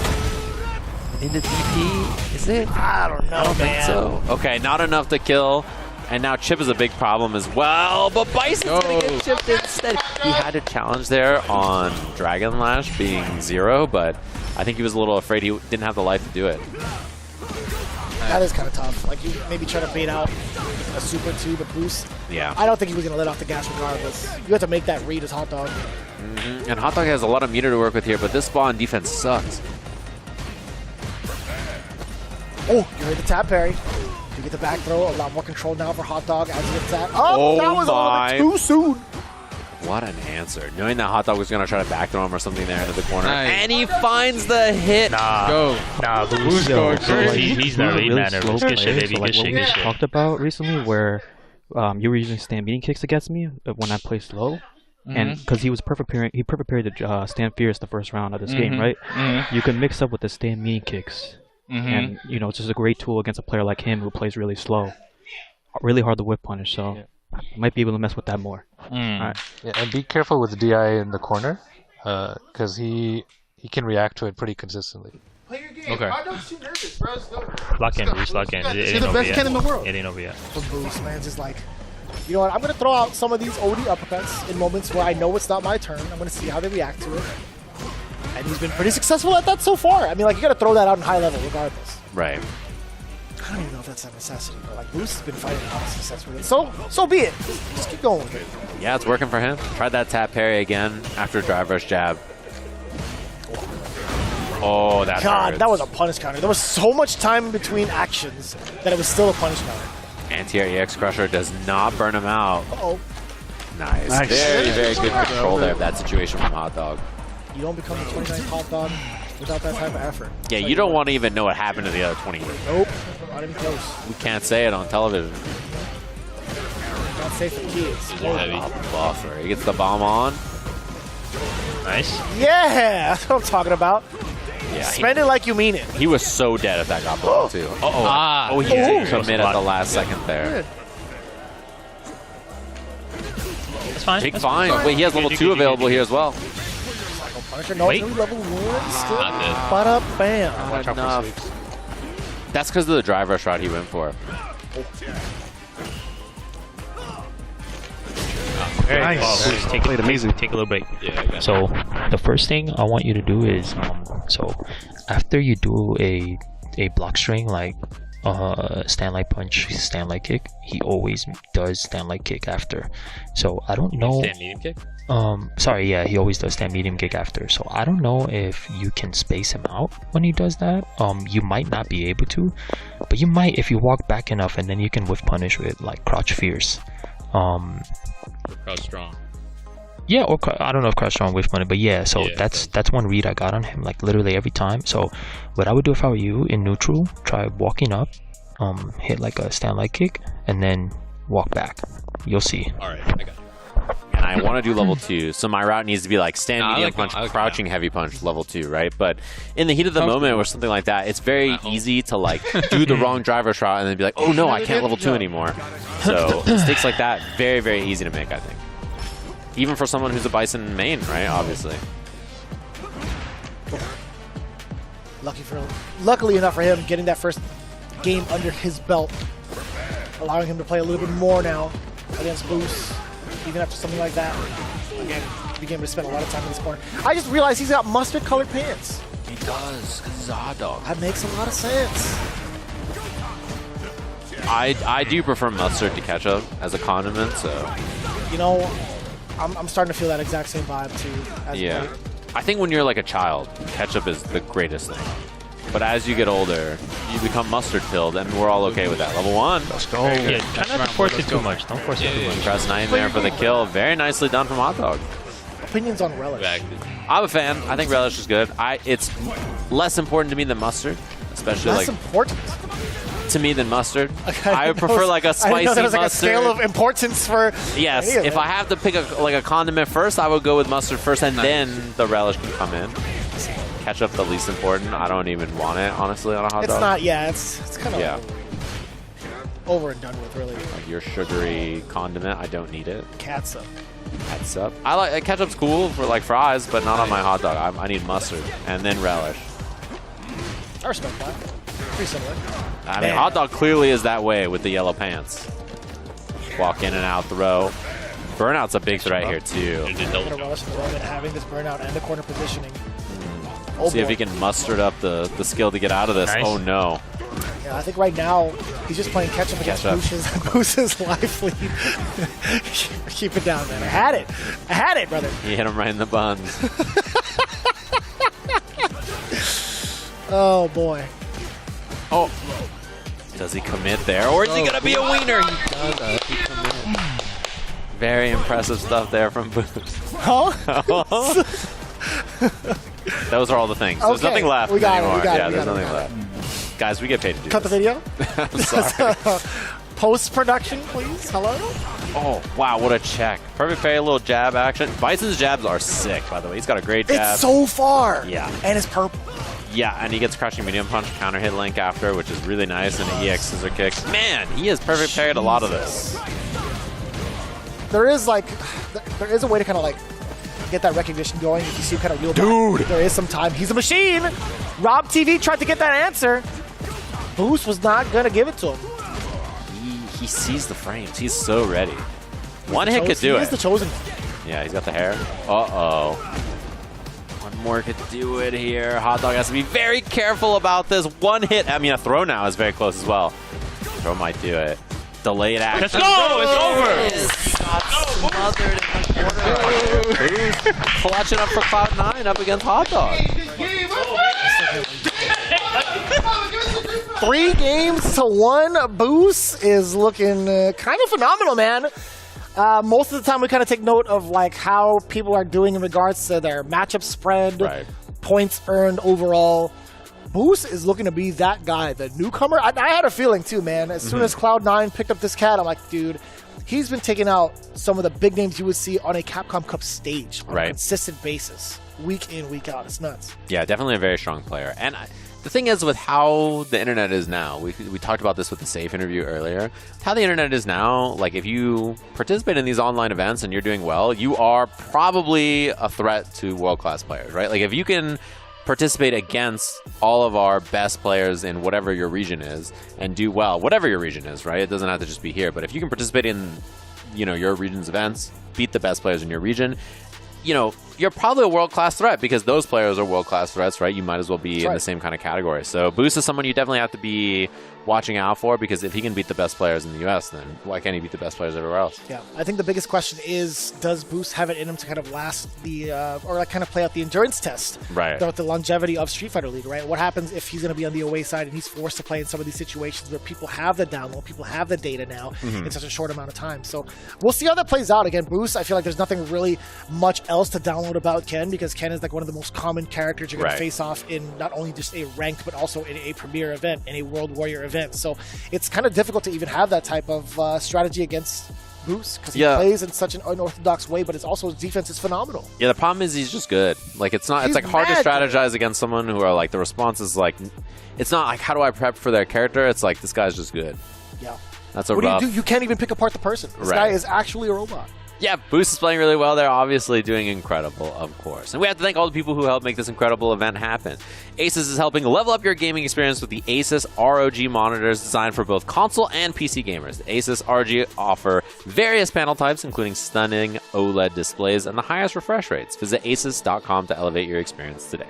into DP. Is it? I don't know, I don't think so. Okay, not enough to kill. And now Chip is a big problem as well. But Bison's going to get chipped instead. He had a challenge there on Dragon Lash being 0, but I think he was a little afraid he didn't have the life to do it. That is kind of tough. Like, you maybe try to bait out a super 2, the boost. Yeah. I don't think he was going to let off the gas regardless. You have to make that read as Hot Dog. And Hot Dog has a lot of meter to work with here, but this spawn defense sucks. Oh, you heard the tap parry. You get the back throw. A lot more control now for Hot Dog as he gets that. Oh, that was a little bit too soon. What an answer. Knowing that Hot Dog was going to try to back throw him or something there into the corner. Nice. And he finds the hit. Nah, Boost. He's not really mad. Slow Good shit, player, baby. so like Good what shit, we good shit. talked about recently, where you were using stand meeting kicks against me when I play slow, and because he prepared to stand fierce the first round of this game, right? You can mix up with the stand meeting kicks, and you know it's just a great tool against a player like him who plays really slow, really hard to whip punish. So you might be able to mess with that more. Alright. Yeah, and be careful with the DI in the corner, because he can react to it pretty consistently. Play your game. Okay. Why don't you nervous, bro? Let's go. Lock in, Boost. Lock in. You're the best 10 in the world. It ain't over yet. For Boost, man, just like, you know what? I'm going to throw out some of these OD uppercuts in moments where I know it's not my turn. I'm going to see how they react to it. And he's been pretty successful at that so far. I mean, like, you got to throw that out in high level regardless. Right. I don't even know if that's a necessity, but like Boost has been fighting a lot of success with it. So be it. Just keep going with it. Yeah, it's working for him. Tried that tap parry again after drive rush jab. Oh, that God, hurts. that was a punish counter. There was so much time in between actions that it was still a punish counter. Anti-air EX Crusher does not burn him out. Uh-oh. Nice. Very, very good control there of that situation from Hot Dog. You don't become the 29th hot dog without that type of effort. Yeah, you don't want to even know what happened to the other 28. Nope, not even close. We can't say it on television. Not safe for kids. Buffer. He gets the bomb on. Nice. Yeah, that's what I'm talking about. Yeah, Spend it like you mean it. He was so dead if that got blocked too. Oh, he did commit at the last second there. That's fine. Big fine. Wait, he has level 2 available here as well. Punisher, no, Wait. level 1 still. Not good. Bada bam. Not enough. That's because of the drive rush route he went for. Nice. Oh, take a little break. Yeah, so the first thing I want you to do is, so after you do a block string like stand like punch, stand like kick, he always does stand like kick after. So I don't know. Stand medium kick? Sorry, yeah, he always does stand medium kick after. So I don't know if you can space him out when he does that. You might not be able to, but you might if you walk back enough, and then you can whiff punish with like crouch fierce. Crouch strong. Yeah, or I don't know if crouch strong whiff punish, but yeah. So that's one read I got on him, like literally every time. So what I would do if I were you in neutral, try walking up, hit like a stand like kick, and then walk back. You'll see. All right, I got it. And I want to do level 2, so my route needs to be like stand medium punch, crouching heavy punch, level 2, right? But in the heat of the moment or something like that, it's very easy to like do the wrong driver shot and then be like, oh no, I can't level 2 anymore. So mistakes like that, very, very easy to make, I think. Even for someone who's a Bison main, right? Obviously. Luckily enough for him, getting that first game under his belt, allowing him to play a little bit more now against Boost. Even after something like that, again, began to spend a lot of time in this corner. I just realized he's got mustard-colored pants. He does, because he's a hot dog. That makes a lot of sense. I do prefer mustard to ketchup as a condiment, so. You know, I'm starting to feel that exact same vibe too. Yeah. I think when you're like a child, ketchup is the greatest thing. But as you get older, you become mustard filled, and we're all okay with that. Level 1. Let's go. Yeah, try not to force it too much. Don't force it too much. Crest9 there for the kill. Very nicely done from Hot Dog. Opinions on Relish? I'm a fan. I think Relish is good. It's less important to me than mustard, especially Less like important to me than mustard. I would prefer like a spicy I didn't know there was like mustard. a scale of importance for. Yes, any of if it. I have to pick a condiment first, I would go with mustard first, and then the relish can come in. Ketchup the least important. I don't even want it honestly on a hot dog. It's not. Yeah, it's kind of over and done with, really. Like your sugary condiment, I don't need it. Catsup. Catsup. I like ketchup's cool for like fries, but not on my hot dog. I need mustard and then relish. I respect that. Pretty similar. I mean, hot dog clearly is that way with the yellow pants. Walk in and out the row. Burnout's a big threat here too. I'm gonna relish the moment having this burnout and the corner positioning. See if he can muster up the skill to get out of this. Nice. Oh no. Yeah, I think right now he's just playing catch-up against Bush's life lead. Keep it down, man. I had it, brother. He hit him right in the buns. Oh, boy. Oh. Does he commit there? Or is he going to be a wiener? He does. Very impressive stuff there from Boost. Huh? Those are all the things. There's Okay, nothing left we got it, anymore. we got it, Yeah, we there's got it, nothing we left. Guys, we get paid to do Cut the video. I'm sorry. Post-production, please. Hello? Oh, wow, what a check. Perfect parry, a little jab action. Bison's jabs are sick, by the way. He's got a great jab. It's so far. Yeah. And it's purple. Yeah, and he gets crushing medium punch, counter hit link after, which is really nice, and an EX scissor kick. Man, he has perfect parried a lot of this. There is a way to kind of like get that recognition going. If you see kind of real Dude. there is some time. He's a machine. RobTV tried to get that answer. Boost was not going to give it to him. He sees the frames. He's so ready. One hit could do He it. is the chosen. Yeah, he's got the hair. Uh-oh. One more could do it here. Hot Dog has to be very careful about this. One hit. I mean, a throw now is very close as well. Throw might do it. Delayed action. Let's go! It's over! Got smothered in the corner. Boost clutching up for Cloud9 up against Hot Dog. 3 games to 1. Boost is looking kind of phenomenal, man. Most of the time we kind of take note of like how people are doing in regards to their matchup spread, points earned overall. Boost is looking to be that guy, the newcomer. I had a feeling too, man. As soon as Cloud9 picked up this cat, I'm like, dude, he's been taking out some of the big names you would see on a Capcom Cup stage on a consistent basis, week in, week out. It's nuts. Yeah, definitely a very strong player. And the thing is with how the internet is now, we talked about this with the Safe interview earlier, how the internet is now, like if you participate in these online events and you're doing well, you are probably a threat to world-class players, right? Like if you can participate against all of our best players in whatever your region is and do well, whatever your region is, right? It doesn't have to just be here, but if you can participate in, your region's events, beat the best players in your region, you're probably a world-class threat because those players are world-class threats, right? You might as well be in the same kind of category. So Boost is someone you definitely have to be watching out for because if he can beat the best players in the US, then why can't he beat the best players everywhere else? Yeah, I think the biggest question is, does Boost have it in him to kind of last the, or like kind of play out the endurance test? Right. Throughout the longevity of Street Fighter League, right? What happens if he's going to be on the away side and he's forced to play in some of these situations where people have the download, people have the data now in such a short amount of time? So we'll see how that plays out. Again, Boost, I feel like there's nothing really much else to download about Ken because Ken is like one of the most common characters you're going to face off in not only just a ranked, but also in a premier event, in a World Warrior event. So it's kind of difficult to even have that type of strategy against Boost because he plays in such an unorthodox way, but it's also his defense is phenomenal. Yeah, the problem is he's just good. Like it's not. It's like hard to strategize against someone who are like the response is like, it's not like how do I prep for their character? It's like this guy's just good. Yeah, that's a what rough. do you do? You can't even pick apart the person. This guy is actually a robot. Yeah, Boost is playing really well. They're obviously doing incredible, of course. And we have to thank all the people who helped make this incredible event happen. Asus is helping level up your gaming experience with the Asus ROG monitors designed for both console and PC gamers. The Asus ROG offer various panel types, including stunning OLED displays and the highest refresh rates. Visit asus.com to elevate your experience today.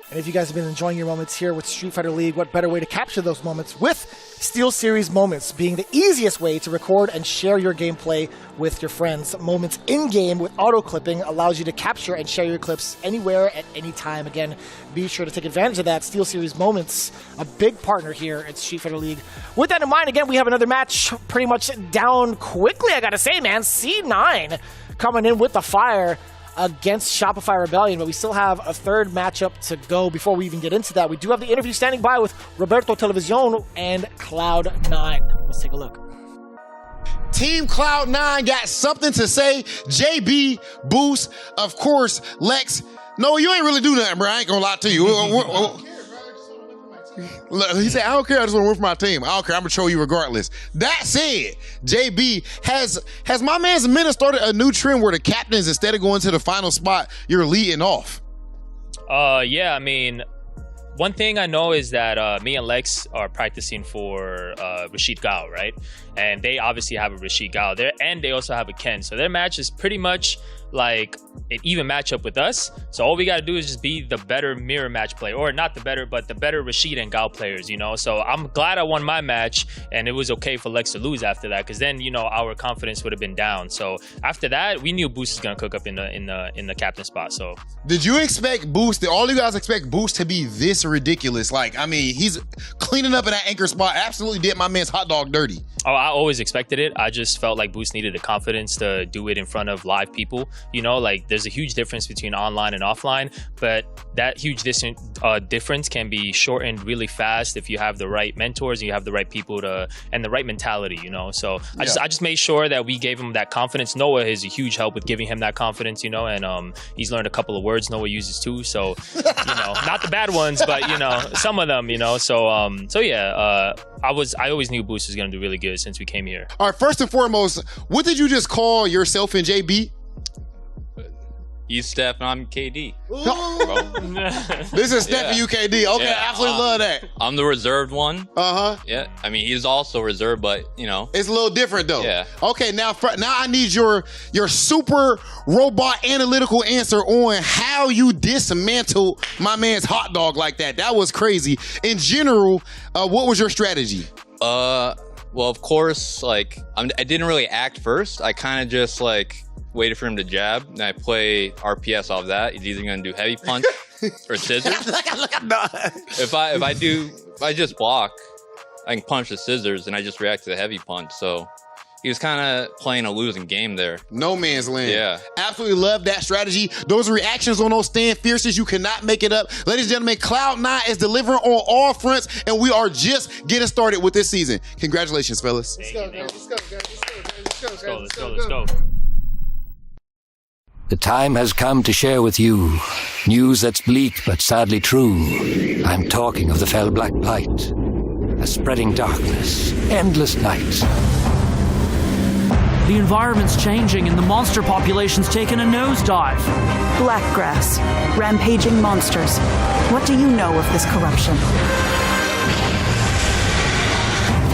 And if you guys have been enjoying your moments here with Street Fighter League, what better way to capture those moments with SteelSeries Moments being the easiest way to record and share your gameplay with your friends. Moments in-game with auto-clipping allows you to capture and share your clips anywhere at any time. Again, be sure to take advantage of that. SteelSeries Moments, a big partner here at Street Fighter League. With that in mind, again, we have another match pretty much down quickly, I gotta say, man. C9 coming in with the fire against Shopify Rebellion, but we still have a third matchup to go before we even get into that. We do have the interview standing by with Roberto Television and Cloud9. Let's take a look. Team Cloud9 got something to say. JB, Boost, of course, Lex. No, you ain't really do nothing, bro. I ain't gonna lie to you. He said, I don't care, I just want to work for my team. I don't care, I'm gonna troll you regardless. That said, JB, has my man's Minna started a new trend where the captains, instead of going to the final spot, you're leading off? Yeah, I mean, one thing I know is that me and Lex are practicing for Rashid Gao, right? And they obviously have a Rashid Gao there, and they also have a Ken. So their match is pretty much like an even matchup with us. So all we got to do is just be the better mirror match player, or not the better, but the better Rashid and Gao players, you know? So I'm glad I won my match, and it was okay for Lex to lose after that, because then, you know, our confidence would have been down. So after that, we knew Boost was going to cook up in the captain spot. So did you expect Boost, did all you guys expect Boost to be this ridiculous? Like, I mean, he's cleaning up in that anchor spot, absolutely did my man's hot dog dirty. Oh, I always expected it. I just felt like Boost needed the confidence to do it in front of live people. You know, like there's a huge difference between online and offline, but that huge difference can be shortened really fast if you have the right mentors and you have the right people and the right mentality, you know. So I just made sure that we gave him that confidence. Noah is a huge help with giving him that confidence, you know, and he's learned a couple of words Noah uses too. So, you know, not the bad ones, but you know, some of them, you know. So yeah, I always knew Boost was gonna do really good since we came here. All right, first and foremost, what did you just call yourself and JB? He's Steph and I'm KD. This is Steph and you KD. Okay, Yeah, I absolutely love that. I'm the reserved one. Yeah, I mean he's also reserved, but you know it's a little different though. Yeah. Okay, now I need your super robot analytical answer on how you dismantled my man's hot dog like that. That was crazy. In general, what was your strategy? Well, of course, like I didn't really act first. I kind of just like waited for him to jab, and I play RPS off that. He's either gonna do heavy punch or scissors. If I just block, I can punch the scissors, and I just react to the heavy punch. So he was kind of playing a losing game there. No man's land. Yeah. Absolutely love that strategy. Those reactions on those stand fierces, you cannot make it up. Ladies and gentlemen, Cloud9 is delivering on all fronts, and we are just getting started with this season. Congratulations, fellas. Let's go, guys. Let's go, guys. Let's go. The time has come to share with you news that's bleak but sadly true. I'm talking of the fell black blight, a spreading darkness, endless nights. The environment's changing and the monster population's taken a nosedive. Blackgrass, rampaging monsters. What do you know of this corruption?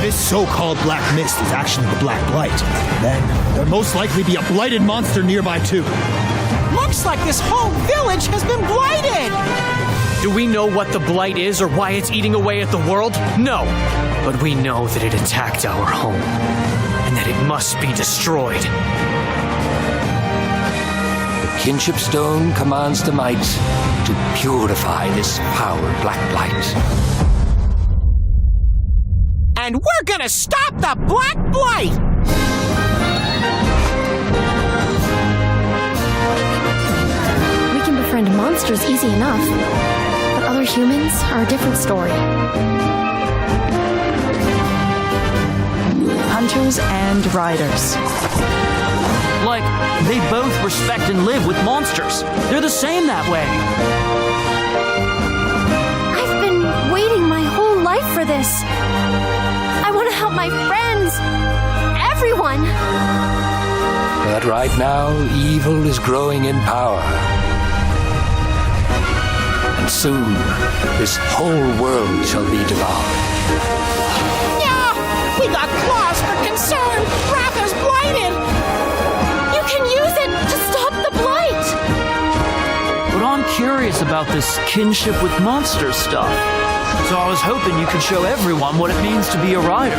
This so-called black mist is actually the Black Blight. Then there'll most likely be a blighted monster nearby too. Looks like this whole village has been blighted! Do we know what the blight is or why it's eating away at the world? No. But we know that it attacked our home and that it must be destroyed. The kinship stone commands the might to purify this foul black blight. And we're gonna stop the Black Blight! We can befriend monsters easy enough, but other humans are a different story. Hunters and riders. Like, they both respect and live with monsters. They're the same that way. I've been waiting my whole life for this. I want to help my friends. Everyone. But right now, evil is growing in power. And soon, this whole world shall be devoured. Yeah! We got claws for concern! Wrath is blighted! You can use it to stop the blight! But I'm curious about this kinship with monsters stuff. So I was hoping you could show everyone what it means to be a rider.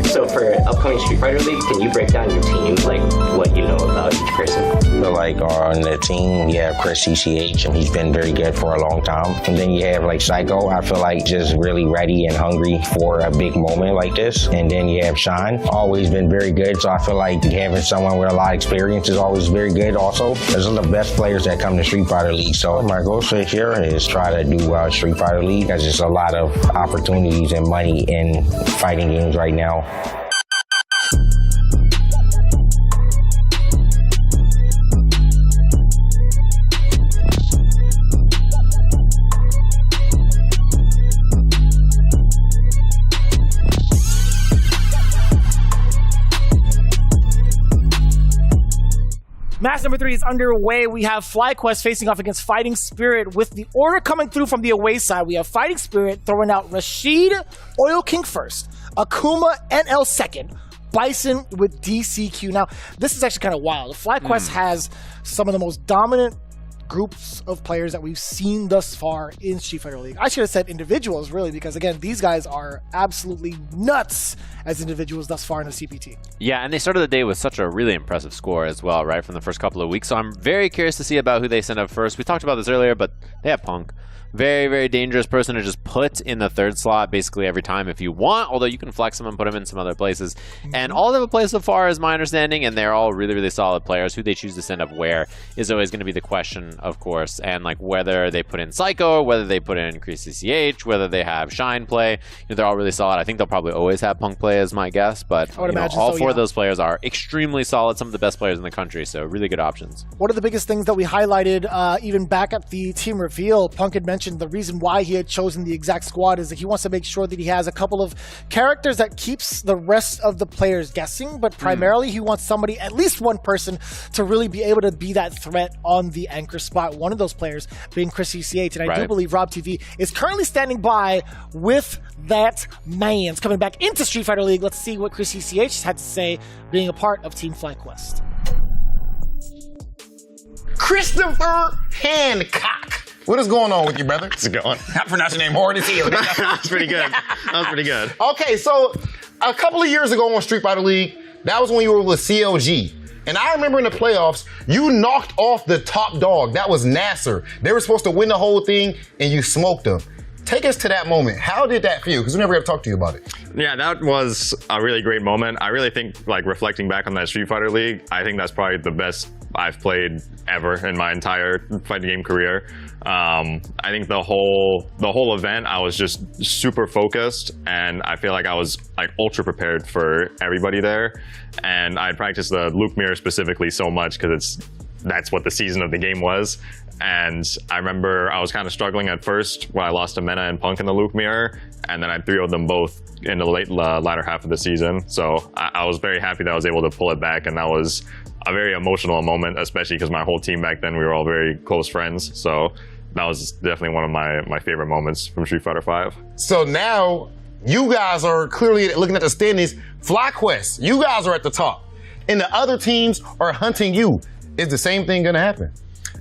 So for upcoming Street Fighter League, can you break down your team, like what you know about each person? So like on the team, you have ChrisCCH, and he's been very good for a long time. And then you have like Psycho, I feel like just really ready and hungry for a big moment like this. And then you have Sean, always been very good. So I feel like having someone with a lot of experience is always very good also. Those are the best players that come to Street Fighter League. So my goal this year is try to do well Street Fighter League. There's just a lot of opportunities and money in fighting games right now. Match number 3 is underway. We have FlyQuest facing off against Fighting Spirit. With the order coming through from the away side, we have Fighting Spirit throwing out Rashid, Oil King first, Akuma, NL second, Bison with DCQ. Now, this is actually kind of wild. FlyQuest has some of the most dominant groups of players that we've seen thus far in Street Fighter League. I should have said individuals, really, because again, these guys are absolutely nuts as individuals thus far in the CPT. Yeah, and they started the day with such a really impressive score as well, right, from the first couple of weeks. So I'm very curious to see about who they send up first. We talked about this earlier, but they have Punk. Very, very dangerous person to just put in the third slot basically every time if you want, although you can flex him and put him in some other places. And all they've played so far is my understanding, and they're all really, really solid players. Who they choose to send up where is always going to be the question, of course. And like whether they put in Psycho, or whether they put in ChrisCCH, whether they have Shine play, they're all really solid. I think they'll probably always have Punk play as my guess, but all four of those players are extremely solid, some of the best players in the country, so really good options. One of the biggest things that we highlighted even back at the team reveal, Punk had mentioned the reason why he had chosen the exact squad is that he wants to make sure that he has a couple of characters that keeps the rest of the players guessing, but primarily he wants somebody, at least one person, to really be able to be that threat on the anchor spot. One of those players being ChrisCCH, and I do believe RobTV is currently standing by with that man. It's coming back into Street Fighter League. Let's see what ChrisCCH had to say being a part of Team FlyQuest. Christopher Hancock. What is going on with you, brother? How's it going? I pronounced your name hard as hell. That's pretty good. That was pretty good. Okay, so a couple of years ago on Street Fighter League, that was when you were with CLG. And I remember in the playoffs, you knocked off the top dog. That was Nasser. They were supposed to win the whole thing, and you smoked them. Take us to that moment. How did that feel? Because we never ever talked to you about it. Yeah, that was a really great moment. I really think, like, reflecting back on that Street Fighter League, I think that's probably the best I've played ever in my entire fighting game career. I think the whole event, I was just super focused, and I feel like I was like ultra prepared for everybody there. And I practiced the loop mirror specifically so much because that's what the season of the game was. And I remember I was kind of struggling at first when I lost to Mena and Punk in the loop mirror, and then I 3-0'd them both in the latter half of the season. So I was very happy that I was able to pull it back, and that was a very emotional moment, especially because my whole team back then, we were all very close friends. So that was definitely one of my favorite moments from Street Fighter V. So now you guys are clearly looking at the standings. FlyQuest, you guys are at the top, and the other teams are hunting you. Is the same thing going to happen?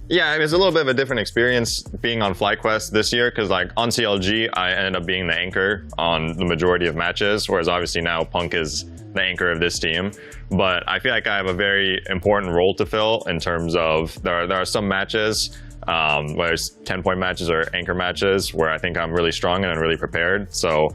Yeah, it was a little bit of a different experience being on FlyQuest this year, because like on CLG, I ended up being the anchor on the majority of matches, whereas obviously now Punk is the anchor of this team. But I feel like I have a very important role to fill in terms of there are some matches, whether it's 10-point matches or anchor matches, where I think I'm really strong and I'm really prepared. So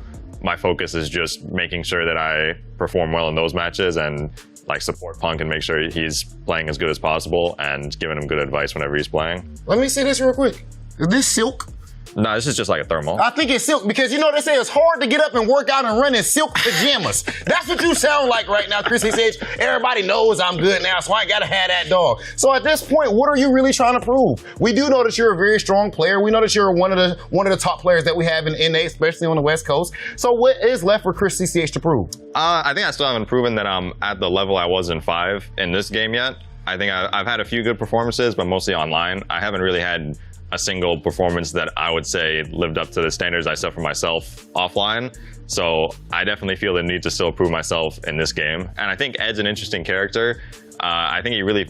my focus is just making sure that I perform well in those matches and like support Punk and make sure he's playing as good as possible and giving him good advice whenever he's playing. Let me see this real quick. Is this silk? No, this is just like a thermal. I think it's silk because you know they say it's hard to get up and work out and run in silk pajamas. That's what you sound like right now, ChrisCCH. Everybody knows I'm good now, so I ain't gotta have that dog. So at this point, what are you really trying to prove? We do know that you're a very strong player. We know that you're one of the top players that we have in NA, especially on the West Coast. So what is left for ChrisCCH to prove? I think I still haven't proven that I'm at the level I was in 5 in this game yet. I think I've had a few good performances, but mostly online. I haven't really had a single performance that I would say lived up to the standards I set for myself offline. So I definitely feel the need to still prove myself in this game. And I think Ed's an interesting character. I think he really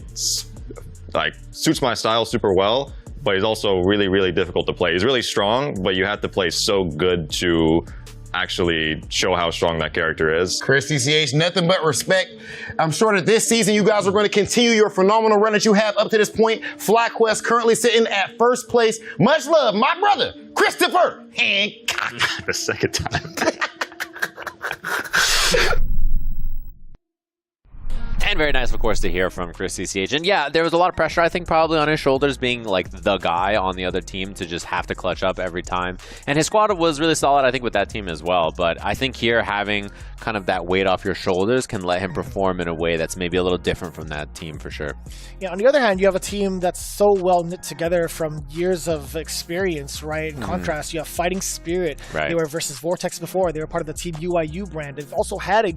suits my style super well, but he's also really, really difficult to play. He's really strong, but you have to play so good to actually show how strong that character is. ChrisCCH, nothing but respect. I'm sure that this season you guys are going to continue your phenomenal run that you have up to this point. FlyQuest currently sitting at first place. Much love, my brother, Christopher Hancock. The second time. And very nice, of course, to hear from ChrisCCH. And yeah, there was a lot of pressure, I think, probably on his shoulders being like the guy on the other team to just have to clutch up every time. And his squad was really solid, I think, with that team as well. But I think here having kind of that weight off your shoulders can let him perform in a way that's maybe a little different from that team for sure. Yeah, on the other hand, you have a team that's so well knit together from years of experience, right? In contrast, you have Fighting Spirit. Right. They were versus Vortex before. They were part of the Team UIU brand. They've also had a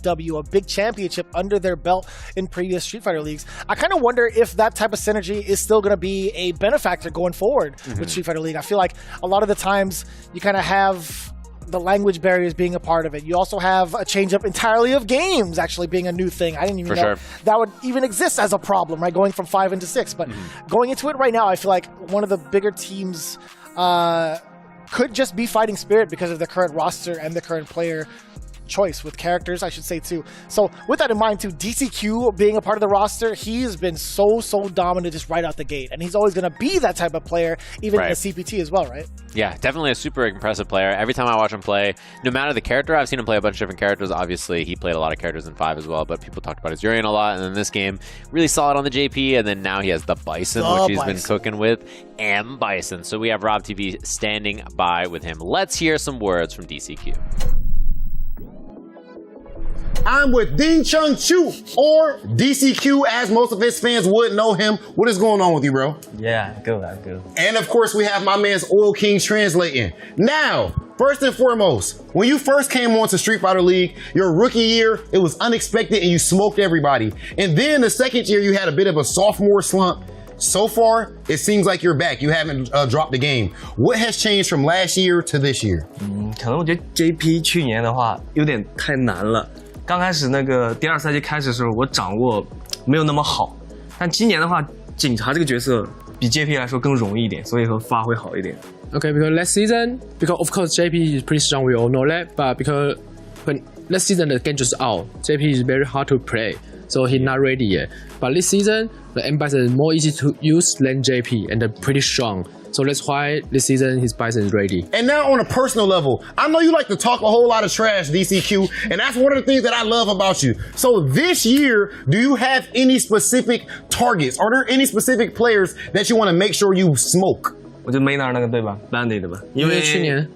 big championship under their belt in previous Street Fighter leagues. I kind of wonder if that type of synergy is still going to be a benefactor going forward with Street Fighter League. I feel like a lot of the times you kind of have the language barriers being a part of it. You also have a change up entirely of games actually being a new thing. I didn't even know that would even exist as a problem, right? Going from 5 into 6. But going into it right now, I feel like one of the bigger teams could just be Fighting Spirit because of the current roster and the current player choice with characters, I should say, too. So with that in mind, too, DCQ being a part of the roster, he's been so dominant just right out the gate. And he's always going to be that type of player, even in the CPT as well, right? Yeah, definitely a super impressive player. Every time I watch him play, no matter the character, I've seen him play a bunch of different characters. Obviously, he played a lot of characters in 5 as well, but people talked about his Uriel a lot. And then this game, really solid on the JP. And then now he has the Bison, which he's been cooking with, and Bison. So we have RobTV standing by with him. Let's hear some words from DCQ. I'm with Ding Chung Chu, or DCQ, as most of his fans would know him. What is going on with you, bro? Yeah, good. And of course, we have my man's Oil King translating. Now, first and foremost, when you first came onto Street Fighter League, your rookie year, it was unexpected and you smoked everybody. And then the second year, you had a bit of a sophomore slump. So far, it seems like you're back. You haven't dropped the game. What has changed from last year to this year? 可能我觉得 JP 去年的话有点太难了。刚开始那个第2赛季开始的时候，我掌握没有那么好，但今年的话，警察这个角色比 JP 来说更容易一点，所以说发挥好一点。Okay, because last season, because of course JP is pretty strong, we all know that, but because when last season the game just out, JP is very hard to play, so he's not ready yet. But this season, the M-Bison is more easy to use than JP, and they're pretty strong. So that's why this season his Bison is ready. And now on a personal level, I know you like to talk a whole lot of trash, DCQ, and that's one of the things that I love about you. So this year, do you have any specific targets? Are there any specific players that you want to make sure you smoke? 我就 Maynard 那个对吧 ，Bandit 的吧，因为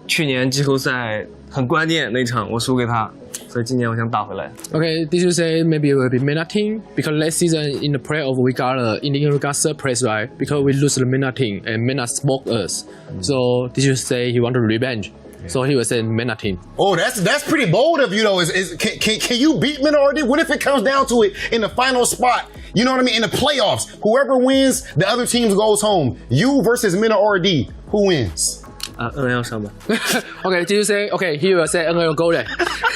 去年季后赛很关键那场我输给他，所以今年我想打回来。Okay, did you say maybe it will be Maynard team? Because last season in the playoff we got we got surprise, right? Because we lose the Maynard team and Maynard smoked us. So did you say he wanted revenge? So he was saying Maynard team. Oh, that's pretty bold of you though. Can you beat Maynard? What if it comes down to it in the final spot? You know what I mean? In the playoffs, whoever wins, the other team goes home. You versus Maynard, who wins? NL 上吧。Okay, did you say, okay, he will say NL go then.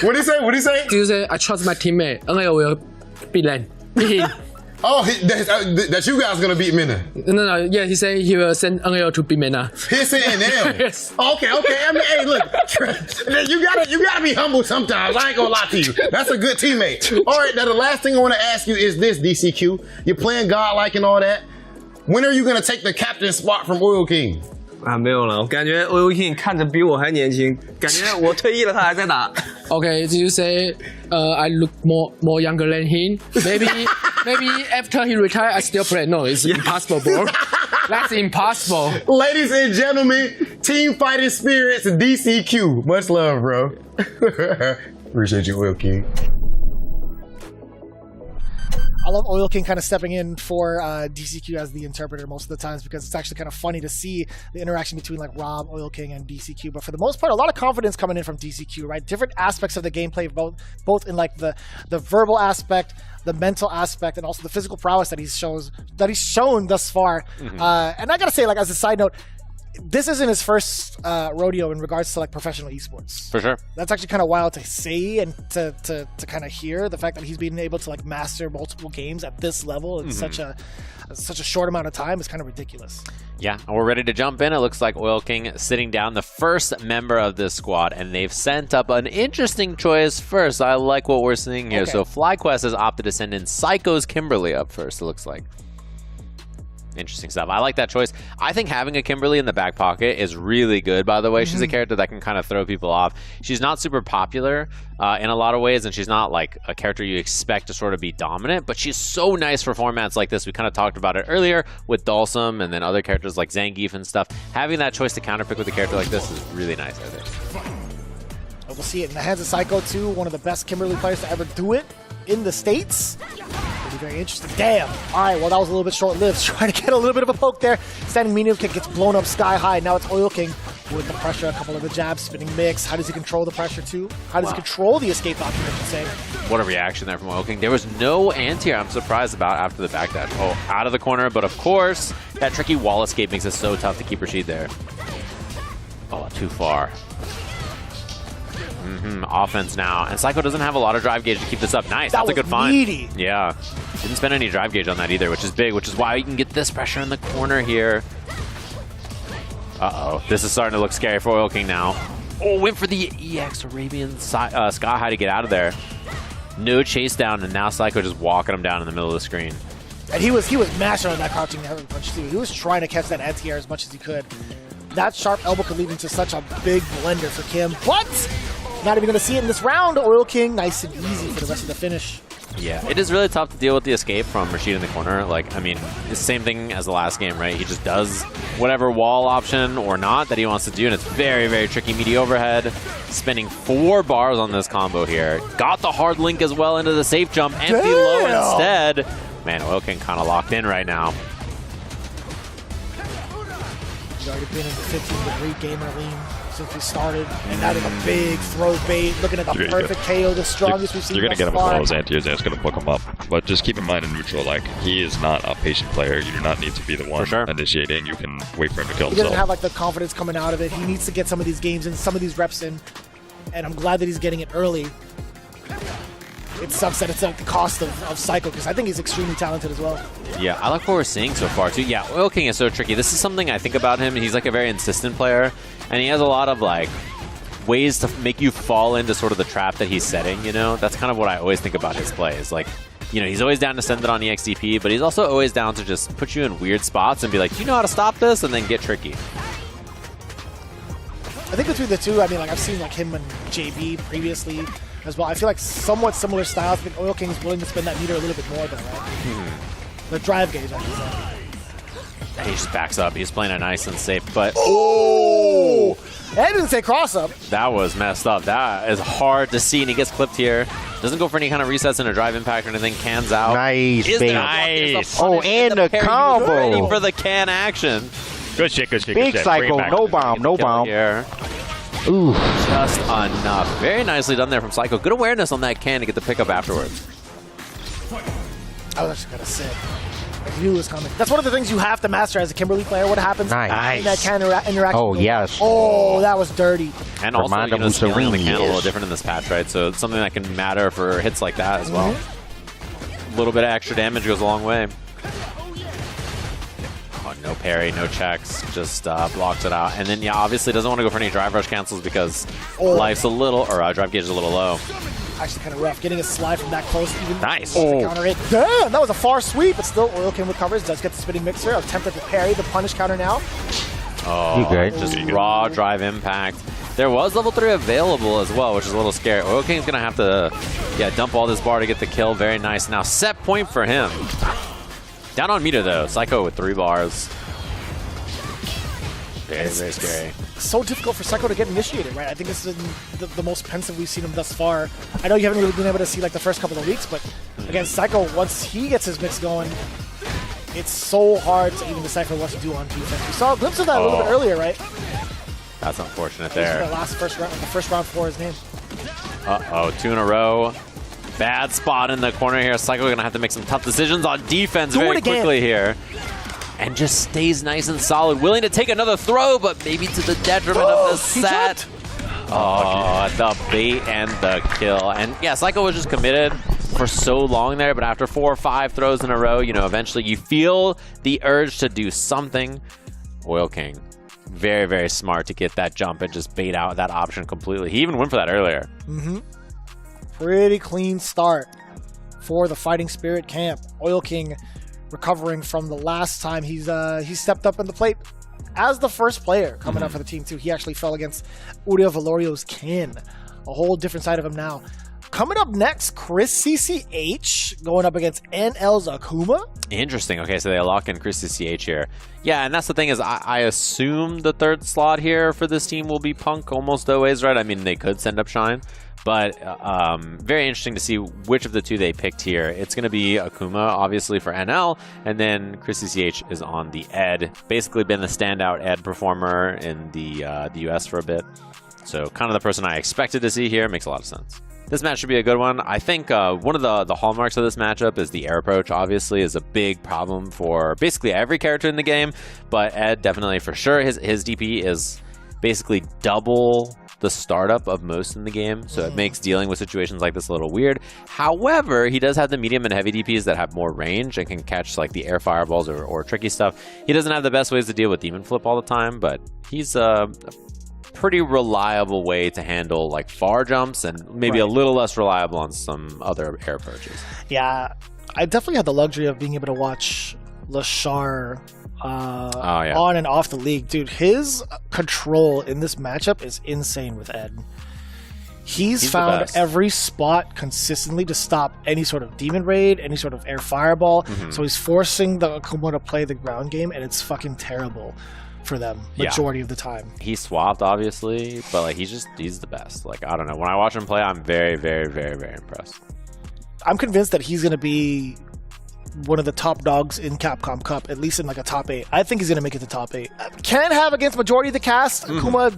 What did he say? Did you say, I trust my teammate, NL will beat him. Oh, that you guys gonna beat Mena? No, yeah, he said he will send NL to beat Mena. He said NL? Yes. Okay. I mean, hey, look, you gotta be humble sometimes. I ain't gonna lie to you. That's a good teammate. All right, now the last thing I want to ask you is this, DCQ. You're playing godlike and all that. When are you gonna take the captain spot from Oil King? 啊，没有了，我感觉 Oil King 看着比我还年轻，感觉我退役了他还在打。Okay, did you say I look more younger than him? Maybe after he retired, I still play. No, it's impossible, bro. That's impossible. Ladies and gentlemen, Team Fighting Spirits DCQ. Much love, bro. Appreciate you, Oil King. I love Oil King kind of stepping in for DCQ as the interpreter most of the times because it's actually kind of funny to see the interaction between like Rob, Oil King, and DCQ. But for the most part, a lot of confidence coming in from DCQ, right? Different aspects of the gameplay, both in like the verbal aspect, the mental aspect, and also the physical prowess that he's shown thus far. And I gotta say, like as a side note, this isn't his first rodeo in regards to like professional esports. For sure. That's actually kind of wild to see and to kind of hear. The fact that he's been able to like master multiple games at this level in such a short amount of time is kind of ridiculous. Yeah, and we're ready to jump in. It looks like Oil King sitting down, the first member of this squad, and they've sent up an interesting choice first. I like what we're seeing here. Okay. So FlyQuest has opted to send in Psycho's Kimberly up first, it looks like. Interesting stuff. I like that choice. I think having a Kimberly in the back pocket is really good, by the way. She's a character that can kind of throw people off. She's not super popular in a lot of ways, and she's not like a character you expect to sort of be dominant, but she's so nice for formats like this. We kind of talked about it earlier with Dulcim and then other characters like Zangief and stuff. Having that choice to counterpick with a character like this is really nice, I think. We'll see it in the hands of Psycho, too. One of the best Kimberly players to ever do it in the States. It'll be very interesting. Damn. All right, well, that was a little bit short-lived. Trying to get a little bit of a poke there. Standing medium kick gets blown up sky high. Now it's Oil King with the pressure. A couple of the jabs, spinning mix. How does he control the pressure, too? How does he control the escape option, I should say? What a reaction there from Oil King. There was no anti-air I'm surprised about after the backdash. Oh, out of the corner, but of course, that tricky wall escape makes it so tough to keep Rashid there. Oh, too far. Offense now. And Psycho doesn't have a lot of drive gauge to keep this up. Nice. That's a good find. Meaty. Yeah. Didn't spend any drive gauge on that either, which is big, which is why you can get this pressure in the corner here. Uh-oh. This is starting to look scary for Oil King now. Oh, went for the ESRB Sky High to get out of there. No chase down, and now Psycho just walking him down in the middle of the screen. And he was mashing on that crouching heavy punch too. He was trying to catch that anti-air as much as he could. That sharp elbow could lead into such a big blender for Kim, but not even going to see it in this round. Oil King, nice and easy for the rest of the finish. Yeah, it is really tough to deal with the escape from Rashid in the corner. Like, I mean, it's the same thing as the last game, right? He just does whatever wall option or not that he wants to do, and it's very, very tricky. Meaty overhead, spending 4 bars on this combo here. Got the hard link as well into the safe jump. Empty low instead. Man, Oil King kind of locked in right now. He's already been in the 15-degree gamer lean since we started, and adding a big throw bait, looking at the perfect KO, the strongest we've seen. You're going to get him with all those anti-airs, and it's going to book him up. But just keep in mind in neutral, like, he is not a patient player. You do not need to be the one initiating. You can wait for him to kill He himself. doesn't have like the confidence coming out of it. He needs to get some of these games in, some of these reps in, and I'm glad that he's getting it early. It sucks that it's at the cost of Psycho, because I think he's extremely talented as well. Yeah, I like what we're seeing so far, too. Yeah, Oil King is so tricky. This is something I think about him. He's like a very insistent player, and he has a lot of like ways to make you fall into sort of the trap that he's setting, you know? That's kind of what I always think about his plays. Like, you know, he's always down to send it on EXDP, but he's also always down to just put you in weird spots and be like, do you know how to stop this? And then get tricky. I think between the two, I mean, like I've seen like him and JB previously as well. I feel like somewhat similar styles. I think Oil King is willing to spend that meter a little bit more though, right? The drive gauge, I should say. He just backs up. He's playing it nice and safe, but... Oh! That didn't say cross up. That was messed up. That is hard to see, and he gets clipped here. Doesn't go for any kind of resets in a drive impact or anything. Cans out. Nice, baby. Nice. Oh, and the combo. Ready for the can action. Good shit, good shit, Big Psycho, no bomb, no bomb. Here. Ooh. Just enough. Very nicely done there from Psycho. Good awareness on that can to get the pickup afterwards. I was actually going to say. I knew it was coming. That's one of the things you have to master as a Kimberly player. What happens in that can interaction? Oh, yes. Oh, that was dirty. And also, you know, scaling the can a little different in this patch, right? So it's something that can matter for hits like that as well. A little bit of extra damage goes a long way. Oh, no parry, no checks, just blocks it out. And then, yeah, obviously doesn't want to go for any drive rush cancels because life's a little, or drive gauge is a little low. Actually kind of rough. Getting a slide from that close. Even nice. To counter it. Damn, that was a far sweep, but still Oil King recovers. Does get the spinning mixer. Attempted to parry the punish counter now. Oh, just raw drive impact. There was level 3 available as well, which is a little scary. Oil King's going to have to dump all this bar to get the kill. Very nice. Now, set point for him. Down on meter, though. Psycho with 3 bars. Very, very scary. So difficult for Psycho to get initiated, right? I think this is the most pensive we've seen him thus far. I know you haven't really been able to see like the first couple of weeks, but again, Psycho, once he gets his mix going, it's so hard to even decipher what to do on defense. We saw a glimpse of that a little bit earlier, right? That's unfortunate there. The first round for his name. Uh-oh, 2 in a row. Bad spot in the corner here. Psycho going to have to make some tough decisions on defense very quickly here. And just stays nice and solid. Willing to take another throw, but maybe to the detriment of the set. Oh, the bait and the kill. And yeah, Psycho was just committed for so long there, but after 4 or 5 throws in a row, you know, eventually you feel the urge to do something. Oil King, very, very smart to get that jump and just bait out that option completely. He even went for that earlier. Pretty clean start for the Fighting Spirit camp. Oil King recovering from the last time he stepped up in the plate as the first player coming up for the team too. He actually fell against Uriel Velorio's Kin. A whole different side of him now. Coming up next, ChrisCCH going up against NL's Akuma. Interesting. Okay, so they lock in ChrisCCH here. Yeah, and that's the thing is I assume the 3rd slot here for this team will be Punk almost always, right? I mean, they could send up Shine. But very interesting to see which of the 2 they picked here. It's going to be Akuma, obviously, for NL, and then ChrisCCH is on the Ed. Basically been the standout Ed performer in the US for a bit. So kind of the person I expected to see here. Makes a lot of sense. This match should be a good one. I think one of the hallmarks of this matchup is the air approach, obviously, is a big problem for basically every character in the game. But Ed, definitely for sure, his DP is basically double the startup of most in the game, so it makes dealing with situations like this a little weird. However, he does have the medium and heavy DPs that have more range and can catch like the air fireballs or tricky stuff. He doesn't have the best ways to deal with Demon Flip all the time, but he's a pretty reliable way to handle like far jumps and maybe a little less reliable on some other air approaches. Yeah, I definitely had the luxury of being able to watch Lashar on and off the league. Dude, his control in this matchup is insane with Ed. He's found every spot consistently to stop any sort of demon raid, any sort of air fireball. So he's forcing the Akuma to play the ground game, and it's fucking terrible for them majority of the time. He swapped, obviously, but like he's the best. Like, I don't know. When I watch him play, I'm very, very, very, very impressed. I'm convinced that he's going to be one of the top dogs in Capcom Cup, at least in like a top 8. I think he's going to make it to top 8. Can have against majority of the cast. Akuma,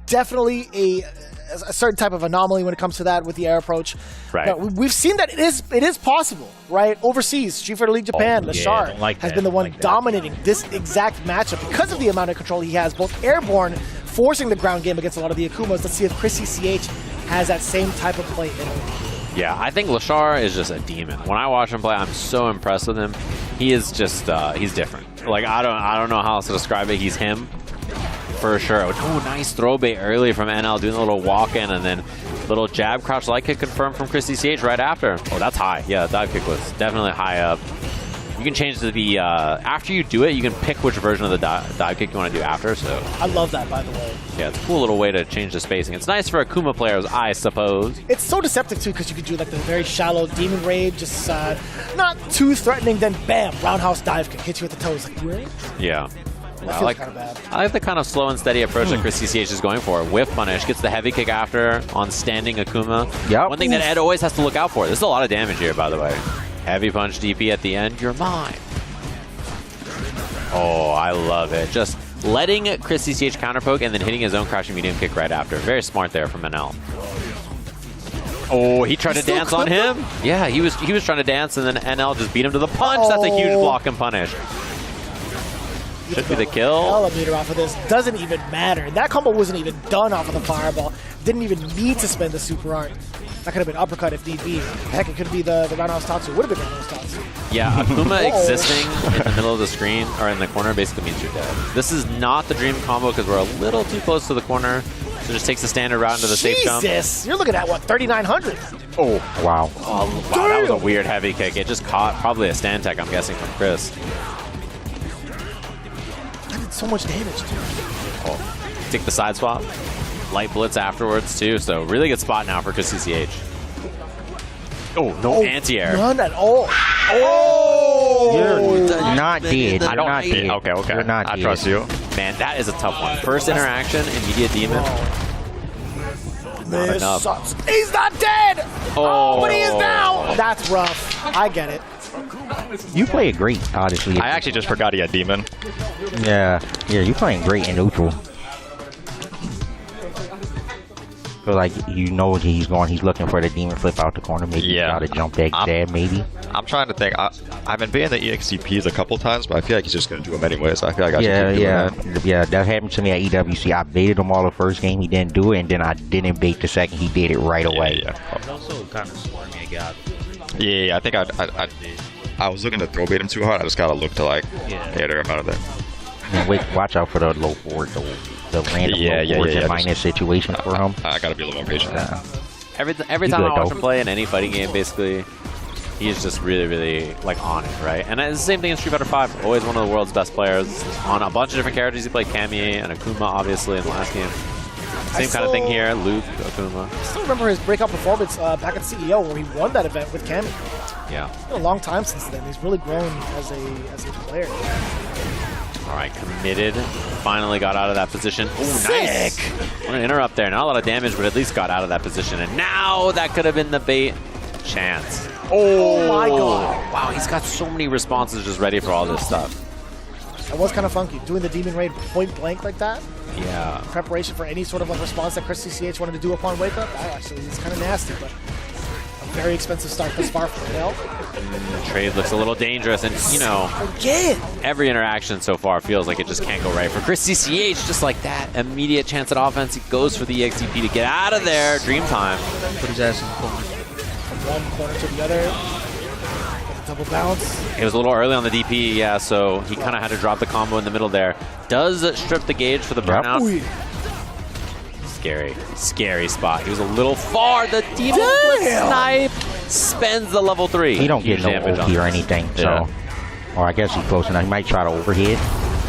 definitely a certain type of anomaly when it comes to that with the air approach. Right. But we've seen that it is possible, right? Overseas, Street Fighter League Japan, Lashar has been the one dominating this exact matchup because of the amount of control he has, both airborne, forcing the ground game against a lot of the Akumas. Let's see if ChrisCCH has that same type of play in him. Yeah, I think Lashar is just a demon. When I watch him play, I'm so impressed with him. He is just, he's different. Like, I don't know how else to describe it. He's him, for sure. Oh, nice throw bait early from NL, doing a little walk-in, and then little jab crouch light kick confirmed from ChrisCCH right after. Oh, that's high. Yeah, the dive kick was definitely high up. You can change the, after you do it, you can pick which version of the dive kick you want to do after, so. I love that, by the way. Yeah, it's a cool little way to change the spacing. It's nice for Akuma players, I suppose. It's so deceptive, too, because you can do like the very shallow demon raid, just not too threatening, then bam, roundhouse dive kick, hits you with the toes. Like, really? Yeah. I like the kind of slow and steady approach that ChrisCCH is going for. Whiff punish, gets the heavy kick after on standing Akuma. Yep. One thing that Ed always has to look out for. There's a lot of damage here, by the way. Heavy punch DP at the end. You're mine. Oh, I love it. Just letting ChrisCCH counterpoke and then hitting his own crashing medium kick right after. Very smart there from NL. Oh, he tried to dance on him. Yeah, he was trying to dance, and then NL just beat him to the punch. That's a huge block and punish. Should be the kill. Elevator off of this. Doesn't even matter. That combo wasn't even done off of the fireball. Didn't even need to spend the super art. That could have been uppercut if need be. Heck, it could be the roundhouse Tatsu. Would have been roundhouse Tatsu. Yeah, Akuma existing in the middle of the screen, or in the corner, basically means you're dead. This is not the dream combo because we're a little too close to the corner. So just takes the standard route into the safe jump. Jesus! You're looking at, what, 3,900? Oh, wow. Oh, wow, that was a weird heavy kick. It just caught probably a stand tech, I'm guessing, from Chris. That did so much damage, dude. Oh, take the side swap. Light blitz afterwards, too. So really good spot now for ChrisCCH. Oh, no anti-air. None at all. Oh! You're not dead. I don't not dead. dead. Okay. You're not I dead. trust you. Man, that is a tough one. First interaction, immediate demon. Not enough. Sucks. He's not dead! Oh, but he is now! That's rough. I get it. You play great, honestly. I actually just forgot he had demon. Yeah, you playing great in neutral. Feel like you know he's looking for the demon flip out the corner. Maybe try to jump that jab, maybe. I'm trying to think. I've been being the EXCPs a couple times, but I feel like he's just going to do them anyways. I feel like I should keep doing that. Yeah, that happened to me at EWC. I baited him all the first game, he didn't do it, and then I didn't bait the second, he did it right away. He's also kind of swarmy, I got. Yeah, I think I was looking to throw bait him too hard. I just got to look to hit him out of there. And wait, watch out for the low forward, the random low forwards and minus situation for him. I got to be a little more patient. Every time I watch him play in any fighting game, basically, he's just really, really on it, right? And it's the same thing in Street Fighter 5. Always one of the world's best players on a bunch of different characters. He played Cammy and Akuma, obviously, in the last game. Same kind of thing here, Luke, Akuma. I still remember his breakout performance back at CEO where he won that event with Cammy. Yeah. It's been a long time since then. He's really grown as a player. All right, committed. Finally got out of that position. Oh, nice. What an interrupt there. Not a lot of damage, but at least got out of that position. And now that could have been the bait chance. Oh my god. Wow, he's got so many responses just ready for all this stuff. That was kind of funky. Doing the Demon Raid point blank like that. Yeah. Preparation for any sort of response that ChrisCCH wanted to do upon wake up. That actually is kind of nasty, but very expensive start thus far for Uriel. The trade looks a little dangerous, and you know, every interaction so far feels like it just can't go right for ChrisCCH. Just like that, immediate chance at offense. He goes for the EXDP to get out of there. Dream time. Put his ass in the corner. From one corner to the other. Double bounce. It was a little early on the DP, yeah, so he kind of had to drop the combo in the middle there. Does strip the gauge for the burnout. Scary spot. He was a little far. The Demon Blitz snipe spends the level 3. He don't get no OP or anything, so. Or I guess he's close enough. He might try to overhead.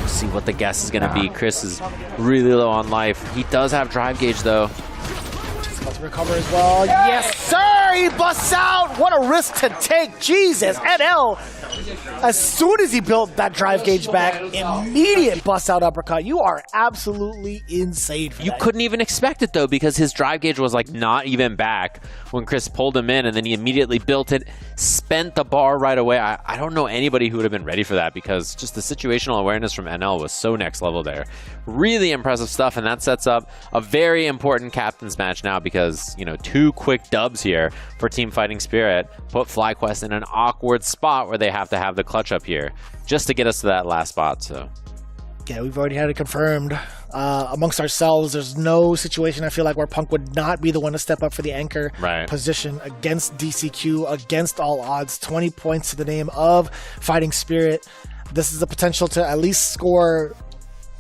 See what the guess is going to be. Chris is really low on life. He does have drive gauge, though. He's about to recover as well. Yes, sir! He busts out! What a risk to take. Jesus, NL. As soon as he built that drive gauge back, immediate bust out uppercut. You are absolutely insane for that. Couldn't even expect it, though, because his drive gauge was like not even back when Chris pulled him in, and then he immediately built it, spent the bar right away. I don't know anybody who would have been ready for that, because just the situational awareness from NL was so next level there. Really impressive stuff, and that sets up a very important captain's match now, because, you know, 2 quick dubs here for Team Fighting Spirit put FlyQuest in an awkward spot where they have to have the clutch up here just to get us to that last spot. So yeah, we've already had it confirmed amongst ourselves. There's no situation I feel like where Punk would not be the one to step up for the anchor position against DCQ, against all odds. 20 points to the name of Fighting Spirit. This is the potential to at least score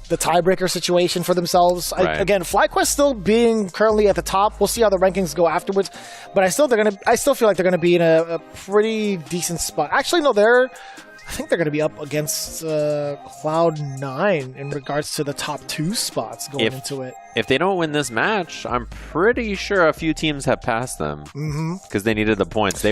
the tiebreaker situation for themselves. Again, FlyQuest still being currently at the top. We'll see how the rankings go afterwards, but I still feel like they're gonna be in a pretty decent spot. Actually, no, I think they're going to be up against Cloud9 in regards to the top 2 spots going into it. If they don't win this match, I'm pretty sure a few teams have passed them because they needed the points. They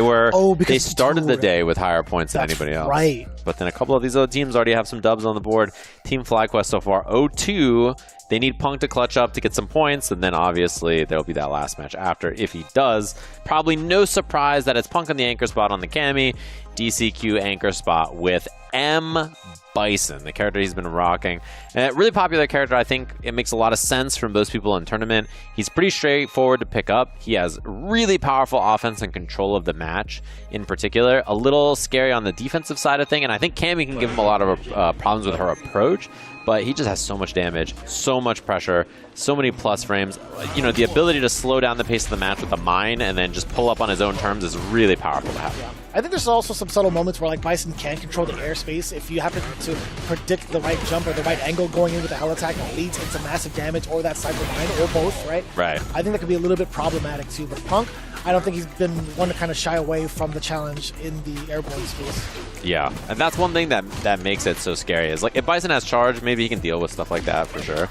started the day with higher points than anybody else. Right. But then a couple of these other teams already have some dubs on the board. Team FlyQuest so far 0-2. They need Punk to clutch up to get some points, and then obviously there'll be that last match after if he does. Probably no surprise that it's Punk on the anchor spot on the Cammy, DCQ anchor spot with M. Bison, the character he's been rocking. And a really popular character. I think it makes a lot of sense from those people in tournament. He's pretty straightforward to pick up. He has really powerful offense and control of the match in particular. A little scary on the defensive side of thing, and I think Cammy can give him a lot of problems with her approach. But he just has so much damage, so much pressure, so many plus frames. You know, the ability to slow down the pace of the match with a mine and then just pull up on his own terms is really powerful to have. Yeah. I think there's also some subtle moments where like Bison can control the airspace. If you happen to predict the right jump or the right angle going in with a hell attack that leads into massive damage or that cyber mine or both, right? Right. I think that could be a little bit problematic too. But Punk, I don't think he's been one to kind of shy away from the challenge in the airborne space. Yeah, and that's one thing that makes it so scary is like if Bison has charge, maybe he can deal with stuff like that for sure.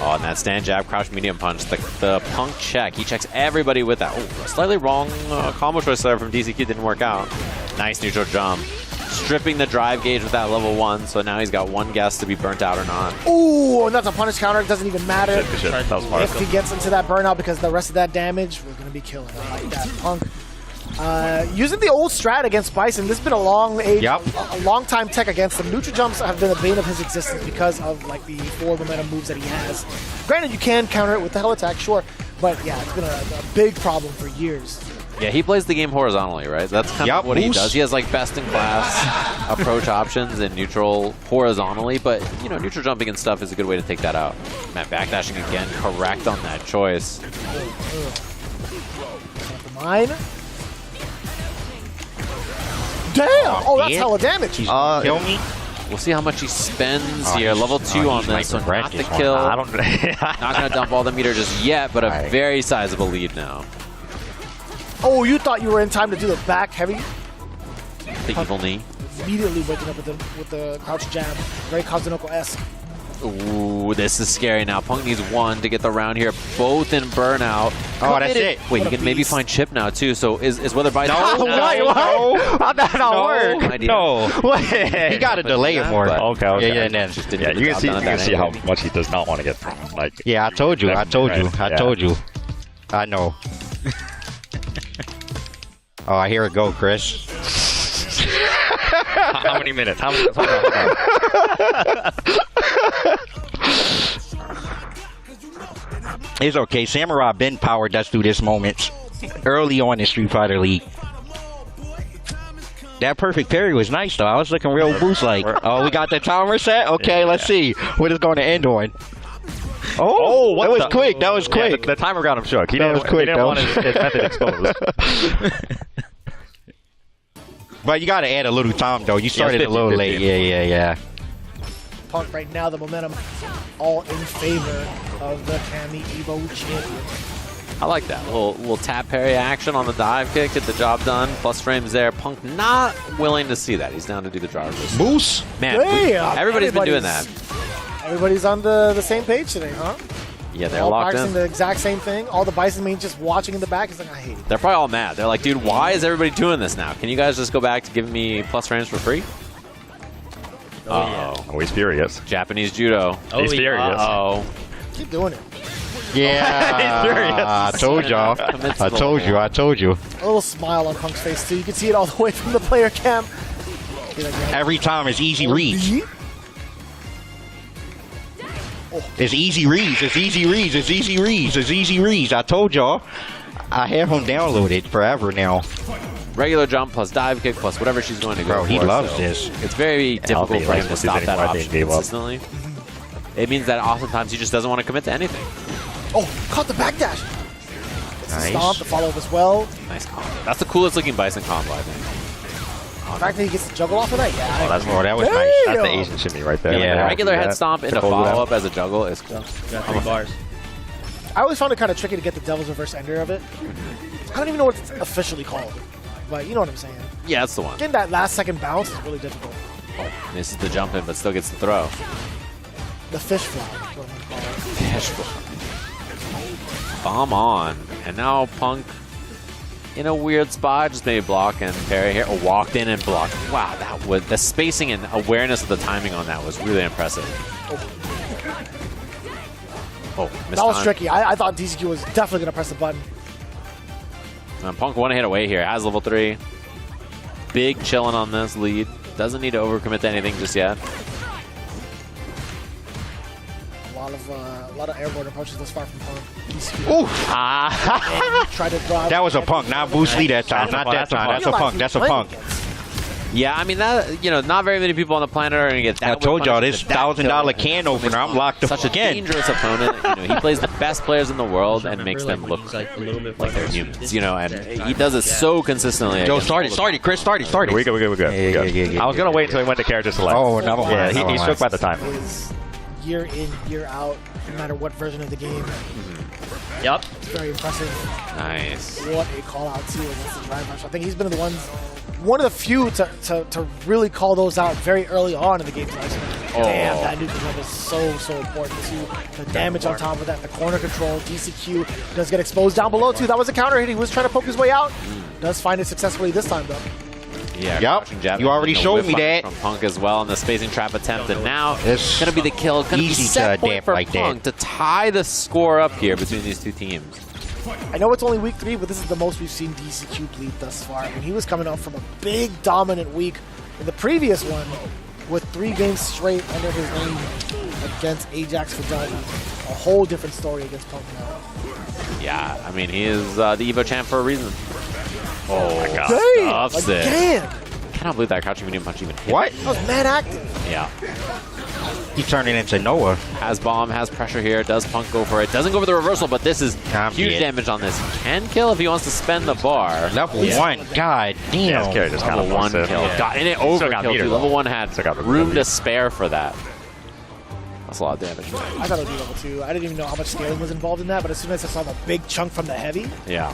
Oh, and that stand jab, crouch medium punch, the Punk check. He checks everybody with that. Oh, slightly wrong combo choice there from DCQ, didn't work out. Nice neutral jump. Stripping the drive gauge with that level 1, so now he's got one guess to be burnt out or not. Ooh, and that's a punish counter. It doesn't even matter That was smart. if he gets into that burnout because the rest of that damage, we're going to be killing. I like that. Punk. Using the old strat against Bison, this has been a long time tech against him. Neutral jumps have been the bane of his existence because of like the forward momentum moves that he has. Granted, you can counter it with the hell attack, sure, but yeah, it's been a big problem for years. Yeah, he plays the game horizontally, right? That's kind of what he does. He has like best-in-class approach options in neutral horizontally, but you know, neutral jumping and stuff is a good way to take that out. Matt backdashing again, correct on that choice. Mine. Damn! Oh, that's hella damage. Kill me. We'll see how much he spends here. Level 2 on this, so not the kill. Not going to dump all the meter just yet, but a very sizable lead now. Oh, you thought you were in time to do the back heavy? The evil knee. Immediately waking up with the crouch jab. Very Kazunoko-esque. Ooh, this is scary now. Punk needs 1 to get the round here. Both in burnout. Oh, that's it. Wait, he can maybe find chip now, too. So is whether Bison... No. How'd that not work? No. He got to delay it more. Okay. Yeah, and then you can see how much he does not want to get thrown. Like, yeah, I told you. I told you. I know. Oh, I hear it go, Chris. How many minutes? Hold on. It's okay. Samurai been powered us through this moment early on in Street Fighter League. That perfect parry was nice, though. I was looking real boost like. Oh, we got the timer set? Okay, let's see what it's going to end on. Oh, that was quick. That was quick. Yeah, the timer got him shook. He That didn't, was quick, he didn't though. want his method exposed. But you got to add a little time, though. You started a little late. Yeah. Punk right now, the momentum all in favor of the Cammy Evo champion. I like that. Little tap parry action on the dive kick. Get the job done. Plus frames there. Punk not willing to see that. He's down to do the driver. Boost. Man, Damn, everybody's been doing that. Everybody's on the same page today, huh? Yeah, they're all locked practicing in. the exact same thing. All the Bison mains just watching in the back. He's like, I hate it. They're probably all mad. They're like, dude, why is everybody doing this now? Can you guys just go back to giving me plus frames for free? Uh-oh. Oh, he's furious. Japanese judo. He's furious. Uh-oh. Keep doing it. Yeah. He's furious. I told y'all. I told you. A little smile on Punk's face, too. You can see it all the way from the player cam. Every time it's easy reads. It's easy reads. It's easy reads. It's easy reads. It's easy reads. I told y'all. I have him downloaded forever now. Regular jump plus dive kick plus whatever she's going to go Bro, for. he loves so this. It's very difficult for him to stop that option gave up. consistently. It means that oftentimes he just doesn't want to commit to anything. Oh, caught the backdash. It's Nice. a stomp, the follow-up as well. Nice combo. That's the coolest looking Bison combo, I think. The fact that he gets the juggle off of that, yeah. That was Damn. nice. That's the Asian shimmy right there. Yeah, regular head That. stomp into Triple follow-up down. as a juggle is cool. Bars. I always found it kind of tricky to get the Devil's Reverse Ender of it. I don't even know what it's officially called, but you know what I'm saying. Yeah, that's the one. Getting that last second bounce is really difficult. Misses the jump in, but still gets the throw. The fish fly. is what I'm gonna call it. Fish fly. Bomb on. And now Punk in a weird spot. Just maybe block and parry here. Oh, walked in and blocked. Wow, that was the spacing and awareness of the timing on that was really impressive. Oh, missed That was time. tricky. I thought DCQ was definitely going to press the button. And Punk one hit away here. Has level 3. Big chilling on this lead. Doesn't need to overcommit to anything just yet. A lot of airborne approaches thus far from Punk. Ooh. Tried to drive. That was a Punk, not Boost Lee that time. Not that time. That's a Punk. That's a Punk. Yeah, I mean, that, not very many people on the planet are going to get that. I told y'all this that $1,000 can opener. I'm locked the Such a dangerous opponent. He plays the best players in the world and makes them look like they're humans. And he does it so consistently. Joe, start it, Chris. Start it. We good. Yeah. I was gonna wait until he went to character select. Oh, never mind. Yeah, he's shook by the time. Year in, year out, no matter what version of the game. Yep. It's very impressive. Nice. What a call out too against the drive rush. I think he's been one of the few to really call those out very early on in the game's lifespan. Damn, that nuke jump is so important too. The damage on top of that, the corner control, DCQ does get exposed down below too. That was a counter hit. He was trying to poke his way out. Does find it successfully this time though. Yeah, yep. You already showed me that. From Punk as well in the spacing trap attempt, and now it's going to be the kill. Going to be set point for Punk to tie the score up here between these two teams. I know it's only week 3, but this is the most we've seen DCQ bleed thus far. I mean, he was coming up from a big dominant week in the previous one with 3 games straight under his name against Ajax Fidelity. A whole different story against Punk now. Yeah, I mean, he is the Evo champ for a reason. Oh my god. Damn! Damn! I cannot believe that crouching medium punch even hit. What? That was mad active. Yeah. He's turning into Noah. Has bomb, has pressure here. Does Punk go for it? Doesn't go for the reversal, but this is huge damage on this. He can kill if he wants to spend the bar. Level 1. God damn. Yeah, his character's kind of Level 1 kill. Yeah. God, and it overkill too. Level 1 had room to spare for that. That's a lot of damage. I thought it would be level 2. I didn't even know how much scaling was involved in that, but as soon as I saw the big chunk from the heavy. Yeah.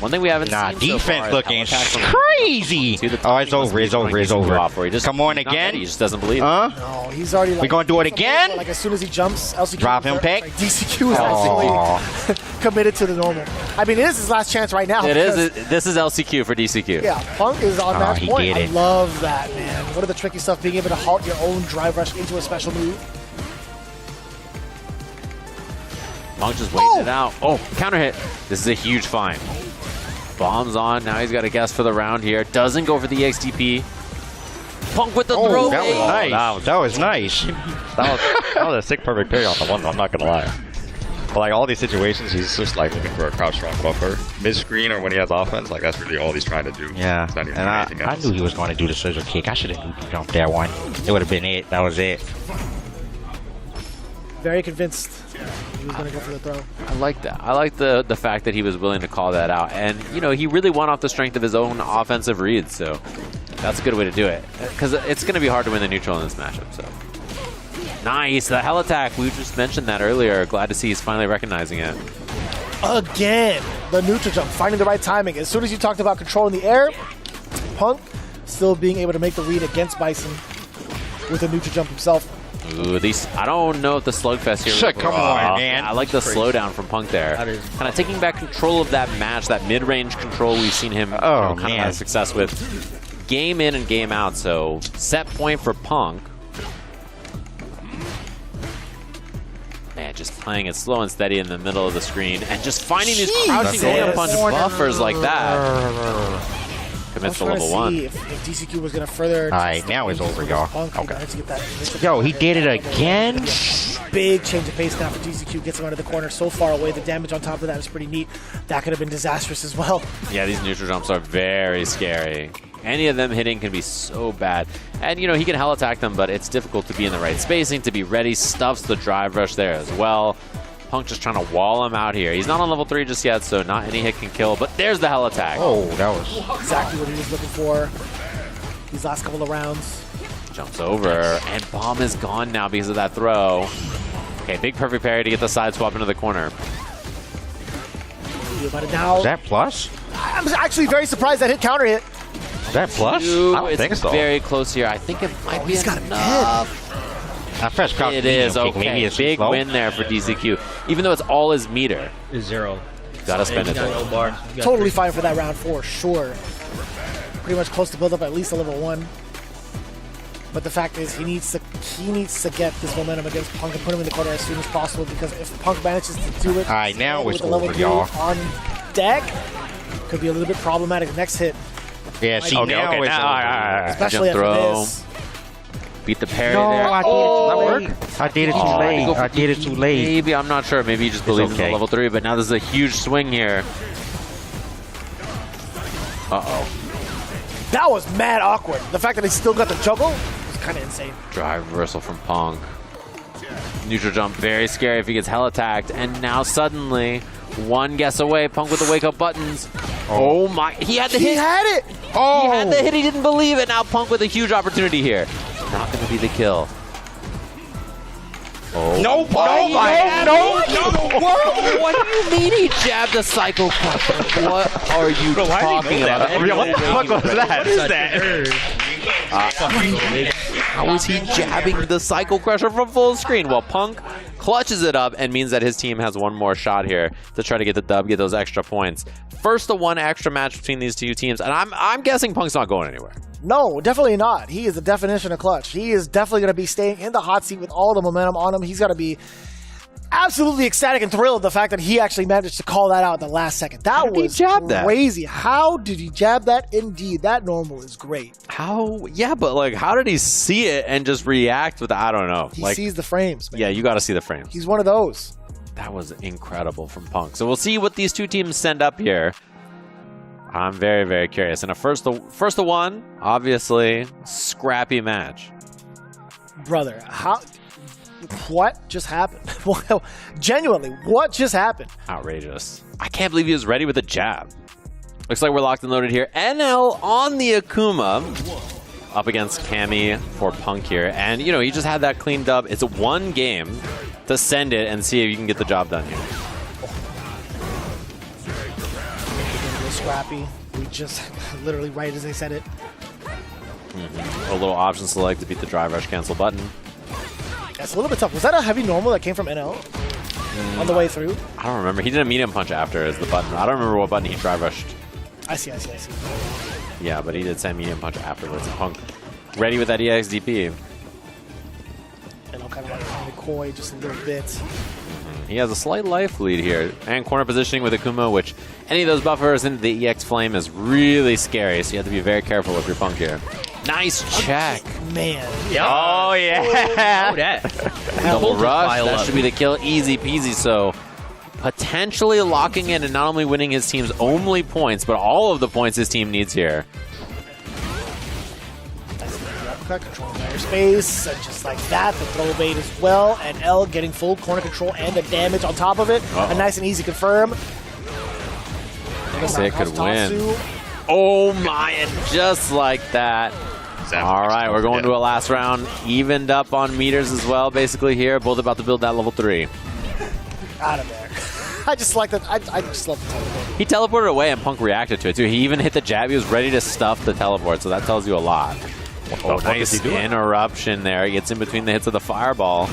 One thing we haven't seen defense so far looking crazy. Oh, it's over. It's over. Come on again. He just doesn't believe it. No, he's already like... We gonna do it again? Like as soon as he jumps, LCQ... Drop him, pick. Like DCQ is actually committed to the normal. I mean, it is his last chance right now. It is. This is LCQ for DCQ. Yeah, Punk is on match point. Did it. I love that, man. What are the tricky stuff? Being able to halt your own drive rush into a special move. Punk just waiting it out. Oh, counter hit. This is a huge find. Bombs on. Now he's got a guess for the round here. Doesn't go for the EXTP. Punk with the throw. That was nice. That was nice. That was a sick perfect parry on the one. I'm not gonna lie. But like all these situations, he's just like looking for a crouch strong buffer. Mid-screen or when he has offense, like that's really all he's trying to do. Yeah, He's not even and doing anything I else. knew he was going to do the scissor kick. I should have jumped that one. It would have been it. That was it. Very convinced he was going to go for the throw. I like that. I like the fact that he was willing to call that out. And, you know, he really won off the strength of his own offensive reads. So that's a good way to do it. Because it's going to be hard to win the neutral in this matchup. So nice. The hell attack. We just mentioned that earlier. Glad to see he's finally recognizing it. Again, the neutral jump, finding the right timing. As soon as you talked about control in the air, Punk still being able to make the read against Bison with a neutral jump himself. Ooh, these, I don't know if the slugfest here. Shit, come on, man. I like the slowdown from Punk there. Kind of taking back control of that match, that mid-range control we've seen him kind of have success with game in and game out. So set point for Punk. Man, just playing it slow and steady in the middle of the screen and just finding these crouching down punch buffers like that. Commits to level 1. If DCQ was going to further. Alright, now it's over, y'all. Okay. Yo, he did it again? Big change of pace now for DCQ. Gets him out of the corner so far away. The damage on top of that is pretty neat. That could have been disastrous as well. Yeah, these neutral jumps are very scary. Any of them hitting can be so bad. And, you know, he can hell attack them, but it's difficult to be in the right spacing, to be ready. Stuffs the drive rush there as well. Punk just trying to wall him out here. He's not on level 3 just yet, so not any hit can kill, but there's the hell attack. Oh, that was exactly what he was looking for these last couple of rounds. Jumps over, and bomb is gone now because of that throw. Okay, big perfect parry to get the side swap into the corner. But now, is that plus? I'm actually very surprised that hit counter hit. Is that plus? Ooh, I don't think so. Very close here. I think it might be enough. I pressed crouch. It is, kick. okay. Maybe it's Big slow. win there for DCQ. Even though it's all his meter. It's 0. Gotta spend it. Totally fine for that round for sure. Pretty much close to build up at least a level 1. But the fact is, he needs to get this momentum against Punk and put him in the corner as soon as possible, because if Punk manages to do it, alright, now with it's the level over, 3 y'all. on deck, could be a little bit problematic. Next hit, Yeah, see, now it's over. especially after throw. this. Beat the parry No, there. I did it too late. I did it too late. I did it too late. Maybe, I'm not sure. Maybe he just believes in the level 3, but now there's a huge swing here. Uh-oh. That was mad awkward. The fact that he still got the juggle was kind of insane. Drive reversal from Punk. Neutral jump, very scary if he gets hell attacked. And now suddenly, one guess away. Punk with the wake-up buttons. Oh my, he had the hit. He had it. Oh. He had the hit, he didn't believe it. Now Punk with a huge opportunity here. Not going to be the kill. Oh. No, What do you mean he jabbed the Psycho Crusher? What are you talking about? I mean, what the fuck was that? What is that? How is he jabbing the Psycho Crusher from full screen? Well, Punk clutches it up and means that his team has one more shot here to try to get the dub, get those extra points. First, the one extra match between these two teams, and I'm guessing Punk's not going anywhere. No, definitely not. He is the definition of clutch. He is definitely going to be staying in the hot seat with all the momentum on him. He's got to be absolutely ecstatic and thrilled the fact that he actually managed to call that out at the last second. That was crazy. How did he jab that? Indeed, that normal is great. How? Yeah, but like, how did he see it and just react with? I don't know. He Like, sees the frames, man. yeah, you got to see the frames. He's one of those. That was incredible from Punk. So we'll see what these two teams send up here. I'm very, very curious. And a first to one, obviously, scrappy match. Brother, what just happened? Genuinely, what just happened? Outrageous. I can't believe he was ready with a jab. Looks like we're locked and loaded here. NL on the Akuma. Up against Cammy for Punk here. And, you know, he just had that clean dub. It's one game to send it and see if you can get the job done here. Scrappy. We just literally right as they said it. A little option select to beat the drive rush cancel button. That's a little bit tough. Was that a heavy normal that came from NL on the way through? I don't remember. He did a medium punch after as the button. I don't remember what button he drive rushed. I see. Yeah, but he did send medium punch afterwards. And Punk ready with that EXDP. And I'll kind of like play coy just a little bit. He has a slight life lead here. And corner positioning with Akuma, which any of those buffers into the EX Flame is really scary, so you have to be very careful if you're Punk here. Nice check. Man. Oh, yeah. Oh, that. Double rush. That should be the kill. Easy peasy. So potentially locking in and not only winning his team's only points, but all of the points his team needs here. Controlling airspace, and just like that, the throw bait as well, and L getting full corner control and the damage on top of it. A nice and easy confirm. Say it could win. Oh my, and just like that. All right, we're going to a last round. Evened up on meters as well, basically here. Both about to build that level 3. Out of there. I just like that. I just love the teleport. He teleported away and Punk reacted to it too. He even hit the jab. He was ready to stuff the teleport, so that tells you a lot. Oh, nice interruption there. He gets in between the hits of the fireball.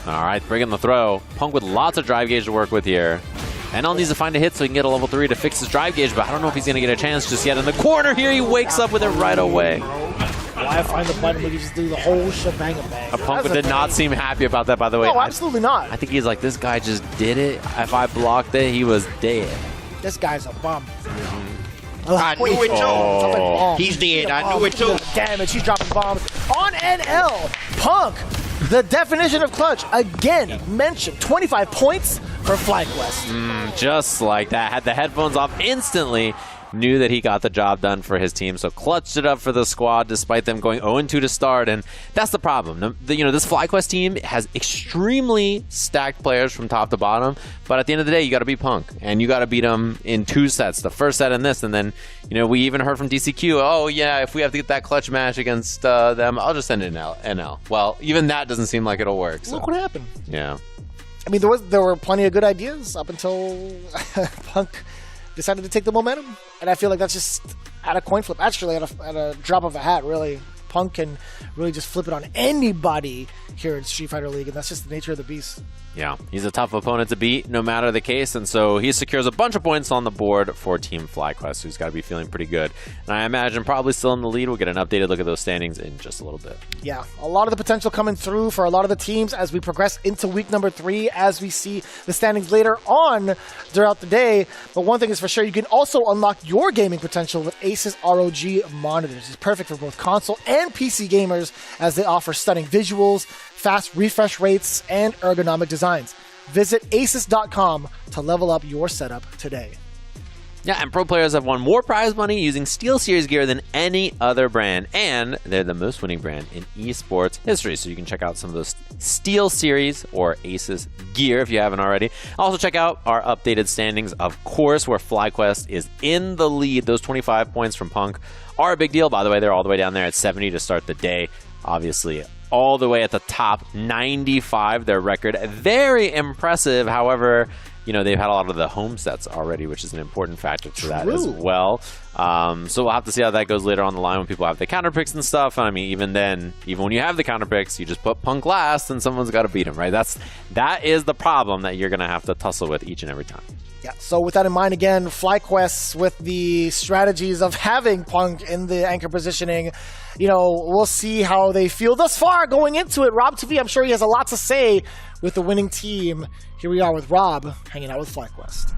All right, bringing the throw. Punk with lots of drive gauge to work with here. NL needs to find a hit so he can get a level 3 to fix his drive gauge, but I don't know if he's going to get a chance just yet. In the corner here, he wakes up with it right away. Why find the button when you just do the whole shebang bang? Punk did not seem happy about that, by the way. No, absolutely not. I think he's like, this guy just did it. If I blocked it, he was dead. This guy's a bum. I knew it too. He's dead. I knew it too. Damage. He's dropping bombs on NL. Punk, the definition of clutch, again mentioned. 25 points for FlyQuest. Just like that. Had the headphones off instantly. Knew that he got the job done for his team, so clutched it up for the squad despite them going 0-2 to start, and that's the problem. This FlyQuest team has extremely stacked players from top to bottom, but at the end of the day, you got to beat Punk, and you got to beat him in 2 sets. The first set and this, and then we even heard from DCQ, oh yeah, if we have to get that clutch match against them, I'll just send it in NL. Well, even that doesn't seem like it'll work. So. Look what happened. Yeah. I mean, there were plenty of good ideas up until Punk decided to take the momentum, and I feel like that's just at a coin flip. Actually, at a drop of a hat, really. Punk can really just flip it on anybody here in Street Fighter League, and that's just the nature of the beast. Yeah, he's a tough opponent to beat, no matter the case, and so he secures a bunch of points on the board for Team FlyQuest, who's got to be feeling pretty good. And I imagine probably still in the lead. We'll get an updated look at those standings in just a little bit. Yeah, a lot of the potential coming through for a lot of the teams as we progress into week number 3, as we see the standings later on throughout the day. But one thing is for sure, you can also unlock your gaming potential with Asus ROG monitors. It's perfect for both console and PC gamers as they offer stunning visuals, fast refresh rates, and ergonomic designs. Visit asus.com to level up your setup today. Yeah, and pro players have won more prize money using SteelSeries gear than any other brand, and they're the most winning brand in esports history. So you can check out some of those SteelSeries or Asus gear if you haven't already. Also check out our updated standings, of course, where FlyQuest is in the lead. Those 25 points from Punk are a big deal, by the way. They're all the way down there at 70 to start the day. Obviously, all the way at the top, 95, their record. Very impressive. However, they've had a lot of the home sets already, which is an important factor to that as well. So we'll have to see how that goes later on the line when people have the counter picks and stuff. And I mean, even then, even when you have the counter picks, you just put Punk last and someone's got to beat him, right? That is the problem that you're going to have to tussle with each and every time. Yeah, so with that in mind, again, FlyQuest with the strategies of having Punk in the anchor positioning, we'll see how they feel thus far going into it. RobTV, I'm sure he has a lot to say with the winning team. Here we are with Rob hanging out with FlyQuest.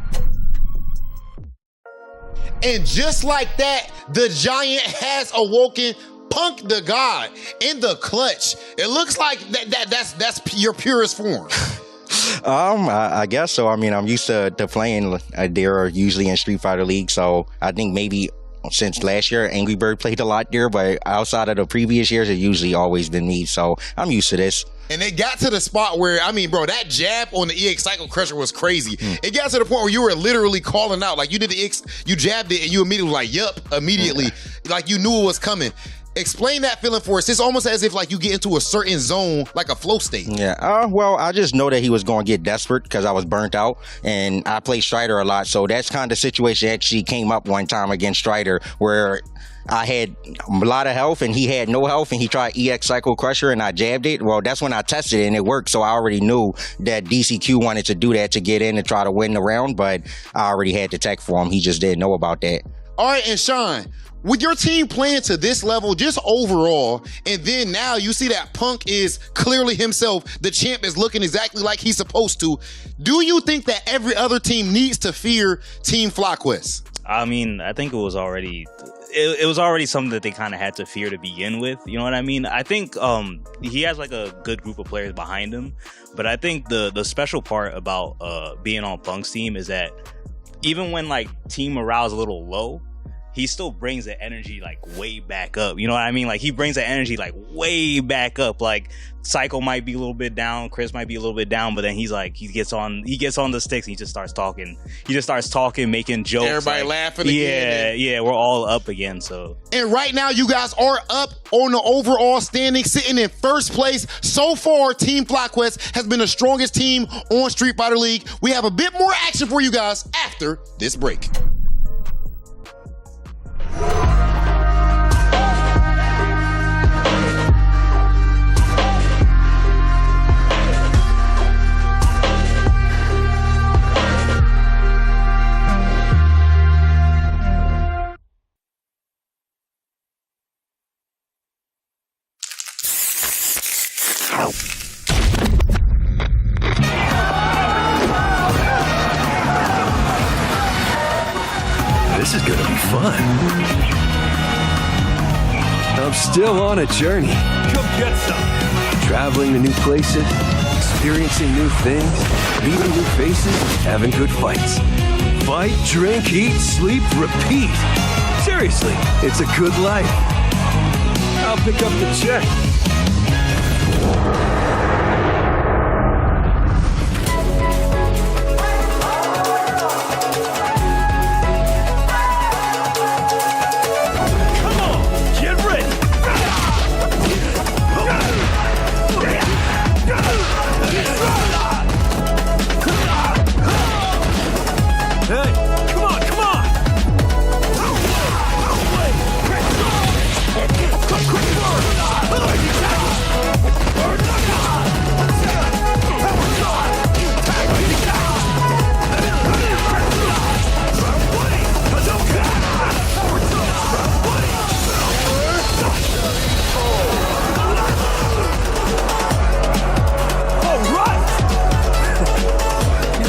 And just like that, the giant has awoken. Punk the God in the clutch. It looks like that's your purest form. I guess so. I mean, I'm used to playing there usually in Street Fighter League, so I think maybe since last year, Angry Bird played a lot there, but outside of the previous years, it usually always been me, so I'm used to this. And it got to the spot where, I mean, bro, that jab on the EX Cycle Crusher was crazy. It got to the point where you were literally calling out, like you did the EX, you jabbed it, and you immediately like, yup, immediately, like you knew it was coming. Explain that feeling for us. It's almost as if like you get into a certain zone, like a flow state. Yeah, well, I just know that he was going to get desperate because I was burnt out, and I play Strider a lot, so that's kind of situation actually came up one time against Strider where I had a lot of health and he had no health, and he tried EX Cycle Crusher and I jabbed it. Well, that's when I tested it and it worked, so I already knew that DCQ wanted to do that to get in and try to win the round, but I already had the tech for him. He just didn't know about that. All right, and Sean, with your team playing to this level, just overall, and then now you see that Punk is clearly himself, the champ is looking exactly like he's supposed to, do you think that every other team needs to fear Team FlyQuest? I mean, I think it was already something that they kind of had to fear to begin with. You know what I mean? I think he has like a good group of players behind him, but I think the special part about being on Punk's team is that even when like team morale is a little low, he still brings the energy like way back up. You know what I mean? Like he brings the energy like way back up. Like Psycho might be a little bit down, Chris might be a little bit down, but then he's like he gets on the sticks and he just starts talking. He just starts talking, making jokes. Everybody like, laughing again. Yeah, we're all up again. So And right now, you guys are up on the overall standing, sitting in first place. So far, Team FlyQuest has been the strongest team on Street Fighter League. We have a bit more action for you guys after this break. This is gonna be fun. I'm still on a journey. Come get some. Traveling to new places, experiencing new things, meeting new faces, having good fights. Fight, drink, eat, sleep, repeat. Seriously, it's a good life. I'll pick up the check.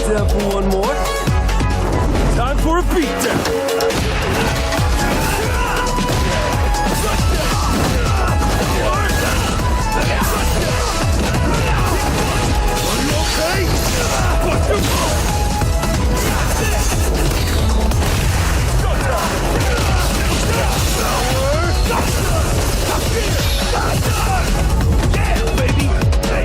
Down for one more. Time for a beatdown. Are you okay? What's your yeah, baby. Hey.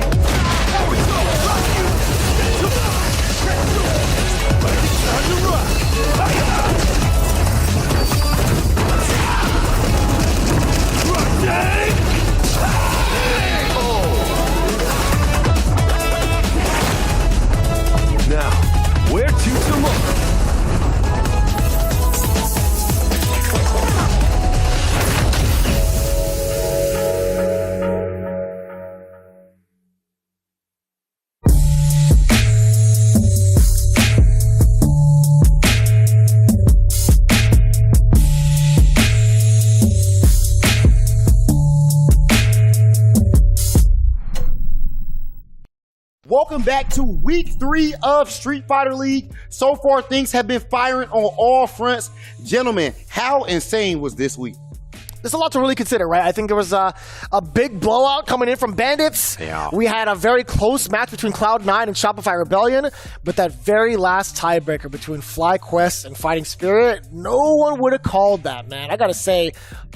Now, where to tomorrow? Welcome back to week 3 of Street Fighter League. So far, things have been firing on all fronts. Gentlemen, how insane was this week? There's a lot to really consider, right? I think there was a big blowout coming in from Bandits. Yeah. We had a very close match between Cloud9 and Shopify Rebellion, but that very last tiebreaker between FlyQuest and Fighting Spirit, no one would have called that, man. I gotta say,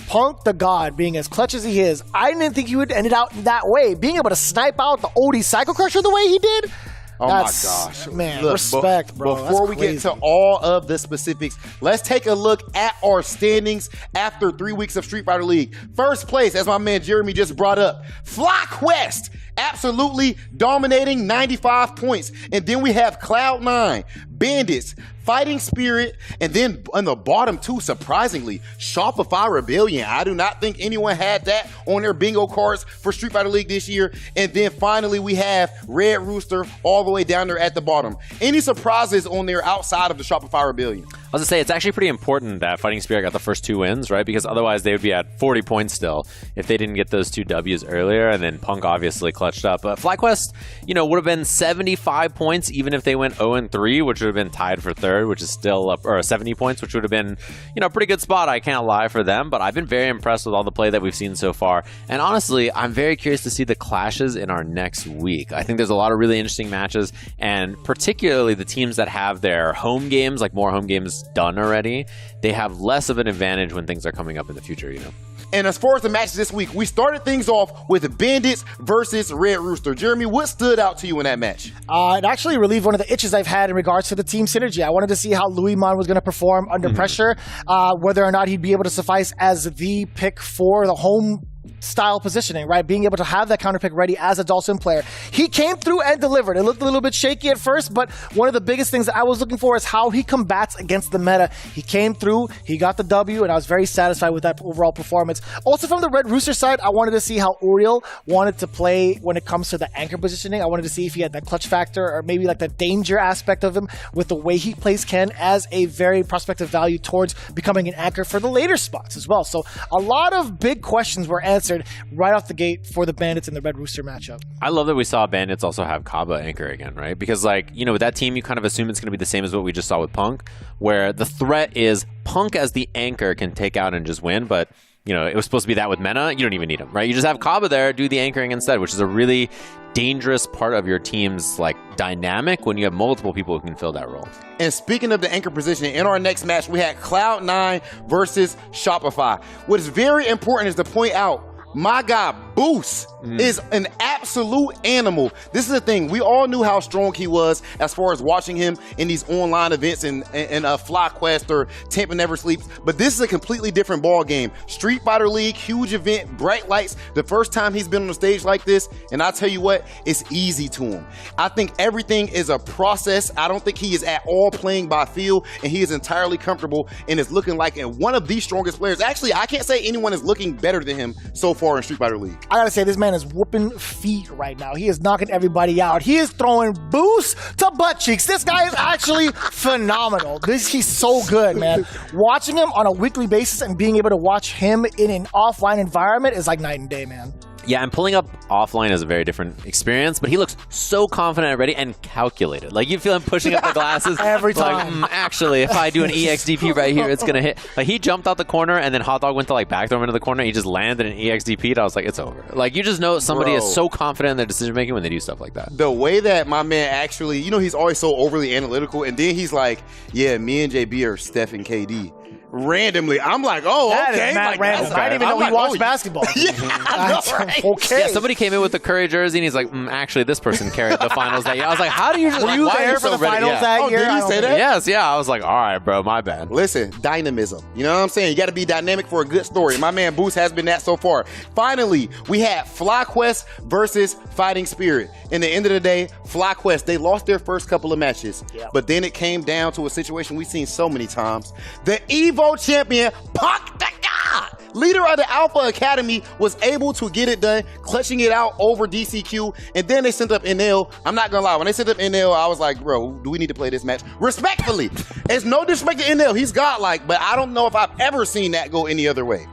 Punk the God, being as clutch as he is, I didn't think he would end it out that way. Being able to snipe out the OD Psycho Crusher the way he did, Oh my gosh. Man, Look, respect, bro. Before we get to all of the specifics, let's take a look at our standings after 3 weeks of Street Fighter League. First place, as my man Jeremy just brought up, FlyQuest, absolutely dominating 95 points. And then we have Cloud9, Bandits, Fighting Spirit, and then on the bottom two, surprisingly, Shopify Rebellion. I do not think anyone had that on their bingo cards for Street Fighter League this year. And then finally, we have Red Rooster all the way down there at the bottom. Any surprises on there outside of the Shopify Rebellion? I was gonna say, it's actually pretty important that Fighting Spirit got the first 2 wins, right? Because otherwise they would be at 40 points still if they didn't get those 2 Ws earlier, and then Punk obviously clutched up. FlyQuest, would have been 75 points even if they went 0-3, which would have been tied for third. third, which is still up, or 70 points, which would have been, a pretty good spot. I can't lie for them, but I've been very impressed with all the play that we've seen so far. And honestly, I'm very curious to see the clashes in our next week. I think there's a lot of really interesting matches, and particularly the teams that have their home games, like more home games done already, they have less of an advantage when things are coming up in the future, And as far as the matches this week, we started things off with Bandits versus Red Rooster. Jeremy, what stood out to you in that match? It actually relieved one of the itches I've had in regards to the team synergy. I wanted to see how Louman was going to perform under pressure, whether or not he'd be able to suffice as the pick for the home style positioning, right? Being able to have that counter pick ready as a Dhalsim player. He came through and delivered. It looked a little bit shaky at first, but one of the biggest things that I was looking for is how he combats against the meta. He came through, he got the W, and I was very satisfied with that overall performance. Also from the Red Rooster side, I wanted to see how Uriel wanted to play when it comes to the anchor positioning. I wanted to see if he had that clutch factor or maybe like the danger aspect of him with the way he plays Ken as a very prospective value towards becoming an anchor for the later spots as well. So a lot of big questions were answered right off the gate for the Bandits and the Red Rooster matchup. I love that we saw Bandits also have Cabba anchor again, right? Because with that team, you kind of assume it's going to be the same as what we just saw with Punk, where the threat is Punk as the anchor can take out and just win, but it was supposed to be that with Mena. You don't even need him, right? You just have Cabba there, do the anchoring instead, which is a really dangerous part of your team's dynamic when you have multiple people who can fill that role. And speaking of the anchor position, in our next match, we had Cloud9 versus Shopify. What is very important is to point out my guy Boost is an absolute animal. This is the thing. We all knew how strong he was as far as watching him in these online events in FlyQuest or Tampa Never Sleeps. But this is a completely different ball game. Street Fighter League, huge event, bright lights. The first time he's been on a stage like this, and I tell you what, it's easy to him. I think everything is a process. I don't think he is at all playing by feel, and he is entirely comfortable and is looking like one of the strongest players. Actually, I can't say anyone is looking better than him so far in Street Fighter League. I gotta say, this man is whooping feet right now. He is knocking everybody out. He is throwing boosts to butt cheeks. This guy is actually phenomenal. He's so good, man. Watching him on a weekly basis and being able to watch him in an offline environment is like night and day, man. Yeah, and pulling up offline is a very different experience, but he looks so confident and ready and calculated. You feel him pushing up the glasses. Every time. Actually, if I do an EXDP right here, it's going to hit. He jumped out the corner, and then Hot Dog went to back throw him into the corner. He just landed an EXDP, and I was like, it's over. You just know somebody is so confident in their decision-making when they do stuff like that. The way that my man actually, he's always so overly analytical, and then he's like, yeah, me and JB are Steph and KD. Randomly, I'm like, oh, that okay. Is mad random. I didn't even know he watched basketball. Yeah, I know, right? Okay. Yeah, somebody came in with the Curry jersey, and he's like, actually, this person carried the finals that year. I was like, how do you? Were you there for the finals that year? Did you say that? Yes, yeah. I was like, all right, bro, my bad. Listen, dynamism. You know what I'm saying? You got to be dynamic for a good story. My man Boost has been that so far. Finally, we had FlyQuest versus Fighting Spirit. In the end of the day, FlyQuest, they lost their first couple of matches, but then it came down to a situation we've seen so many times. The Evo champion, Punk the God, leader of the Alpha Academy, was able to get it done, clutching it out over DCQ, and then they sent up NL. I'm not gonna lie, when they sent up NL, I was like, bro, do we need to play this match? Respectfully, it's no disrespect to NL, he's godlike, but I don't know if I've ever seen that go any other way.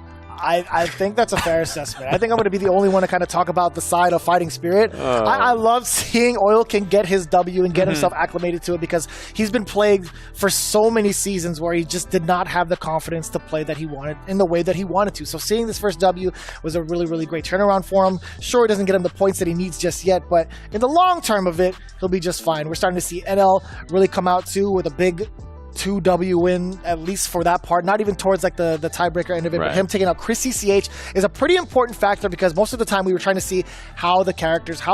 I think that's a fair assessment. I think I'm going to be the only one to kind of talk about the side of Fighting Spirit. I love seeing Oil King get his W and get himself acclimated to it, because he's been plagued for so many seasons where he just did not have the confidence to play that he wanted in the way that he wanted to. So seeing this first W was a really, really great turnaround for him. Sure, it doesn't get him the points that he needs just yet, but in the long term of it, he'll be just fine. We're starting to see NL really come out too with a big 2W win, at least for that part, not even towards the tiebreaker end of it, but him taking out ChrisCCH is a pretty important factor, because most of the time we were trying to see how the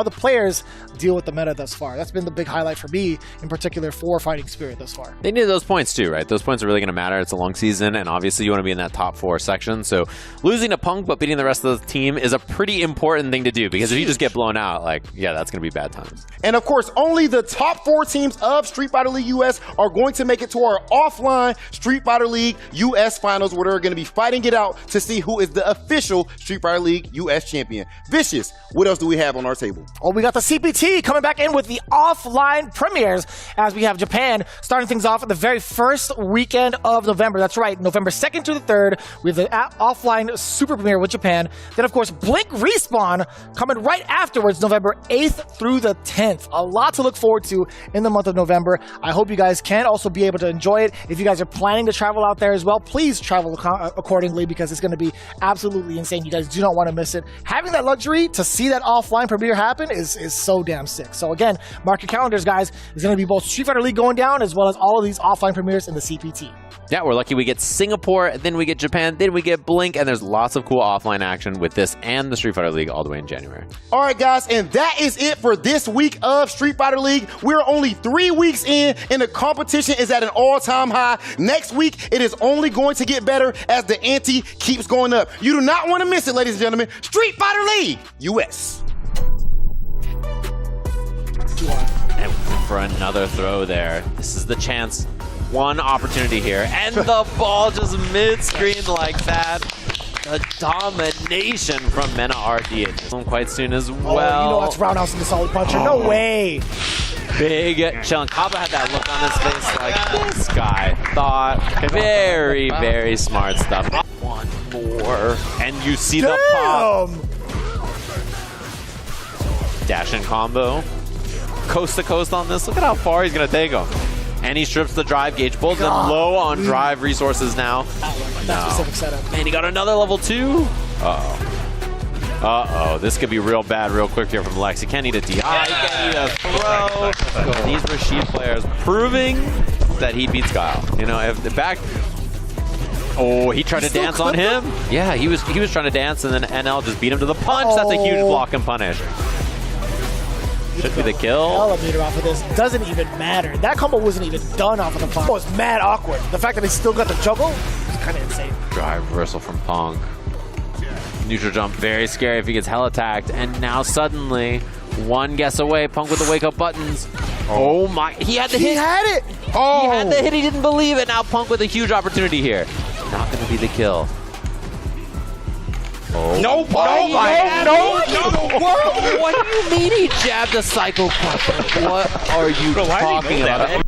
players deal with the meta thus far. That's been the big highlight for me, in particular for Fighting Spirit thus far. They need those points too, right? Those points are really going to matter. It's a long season, and obviously you want to be in that top 4 section, so losing to Punk but beating the rest of the team is a pretty important thing to do, because if you just get blown out, that's going to be bad times. And of course, only the top 4 teams of Street Fighter League US are going to make it to our offline Street Fighter League US finals, where they're going to be fighting it out to see who is the official Street Fighter League US champion. Vicious, what else do we have on our table? Oh, we got the CPT coming back in with the offline premieres, as we have Japan starting things off at the very first weekend of November. That's right, November 2nd to the 3rd. We have the offline super premiere with Japan. Then, of course, Blink Respawn coming right afterwards, November 8th through the 10th. A lot to look forward to in the month of November. I hope you guys can also be able to enjoy it. If you guys are planning to travel out there as well, please travel accordingly because it's going to be absolutely insane. You guys do not want to miss it. Having that luxury to see that offline premiere happen is so damn sick. So again, mark your calendars, guys. There's going to be both Street Fighter League going down as well as all of these offline premieres in the CPT. Yeah, we're lucky we get Singapore, then we get Japan, then we get Blink, and there's lots of cool offline action with this and the Street Fighter League all the way in January. All right, guys, and that is it for this week of Street Fighter League. We're only 3 weeks in, and the competition is at an all-time high. Next week, it is only going to get better as the ante keeps going up. You do not want to miss it, ladies and gentlemen. Street Fighter League US. And for another throw there. This is the chance. One opportunity here, and the ball just mid-screen like that. A domination from Mena RD. Quite soon as well. Oh, you know it's roundhouse and the solid puncher. No way. Big chunk. Cabba had that look on his face like this guy thought. Very, very smart stuff. One more, and you see the pop. Dash and combo. Coast to coast on this. Look at how far he's gonna take him. And he strips the drive gauge. Both of them low on drive resources now. That specific setup. And he got another level 2. Uh-oh. Uh-oh. This could be real bad real quick here from Lex. He can't need a DI. He can't need a throw. These Rashid players proving that he beats Guile. You know, if the back... Oh, he tried to dance on him. Yeah, he was trying to dance, and then NL just beat him to the punch. That's a huge block and punish. Should be the kill. Elevator off of this doesn't even matter. That combo wasn't even done off of the Punk. It was mad awkward. The fact that he still got the juggle is kind of insane. Drive reversal from Punk. Neutral jump, very scary if he gets hell attacked. And now suddenly, one guess away. Punk with the wake up buttons. Oh my, he had the hit. He had it. Oh. He had the hit, he didn't believe it. Now Punk with a huge opportunity here. Not gonna be the kill. Oh. No. What do you mean he jabbed a Psycho Punch? What are you talking about?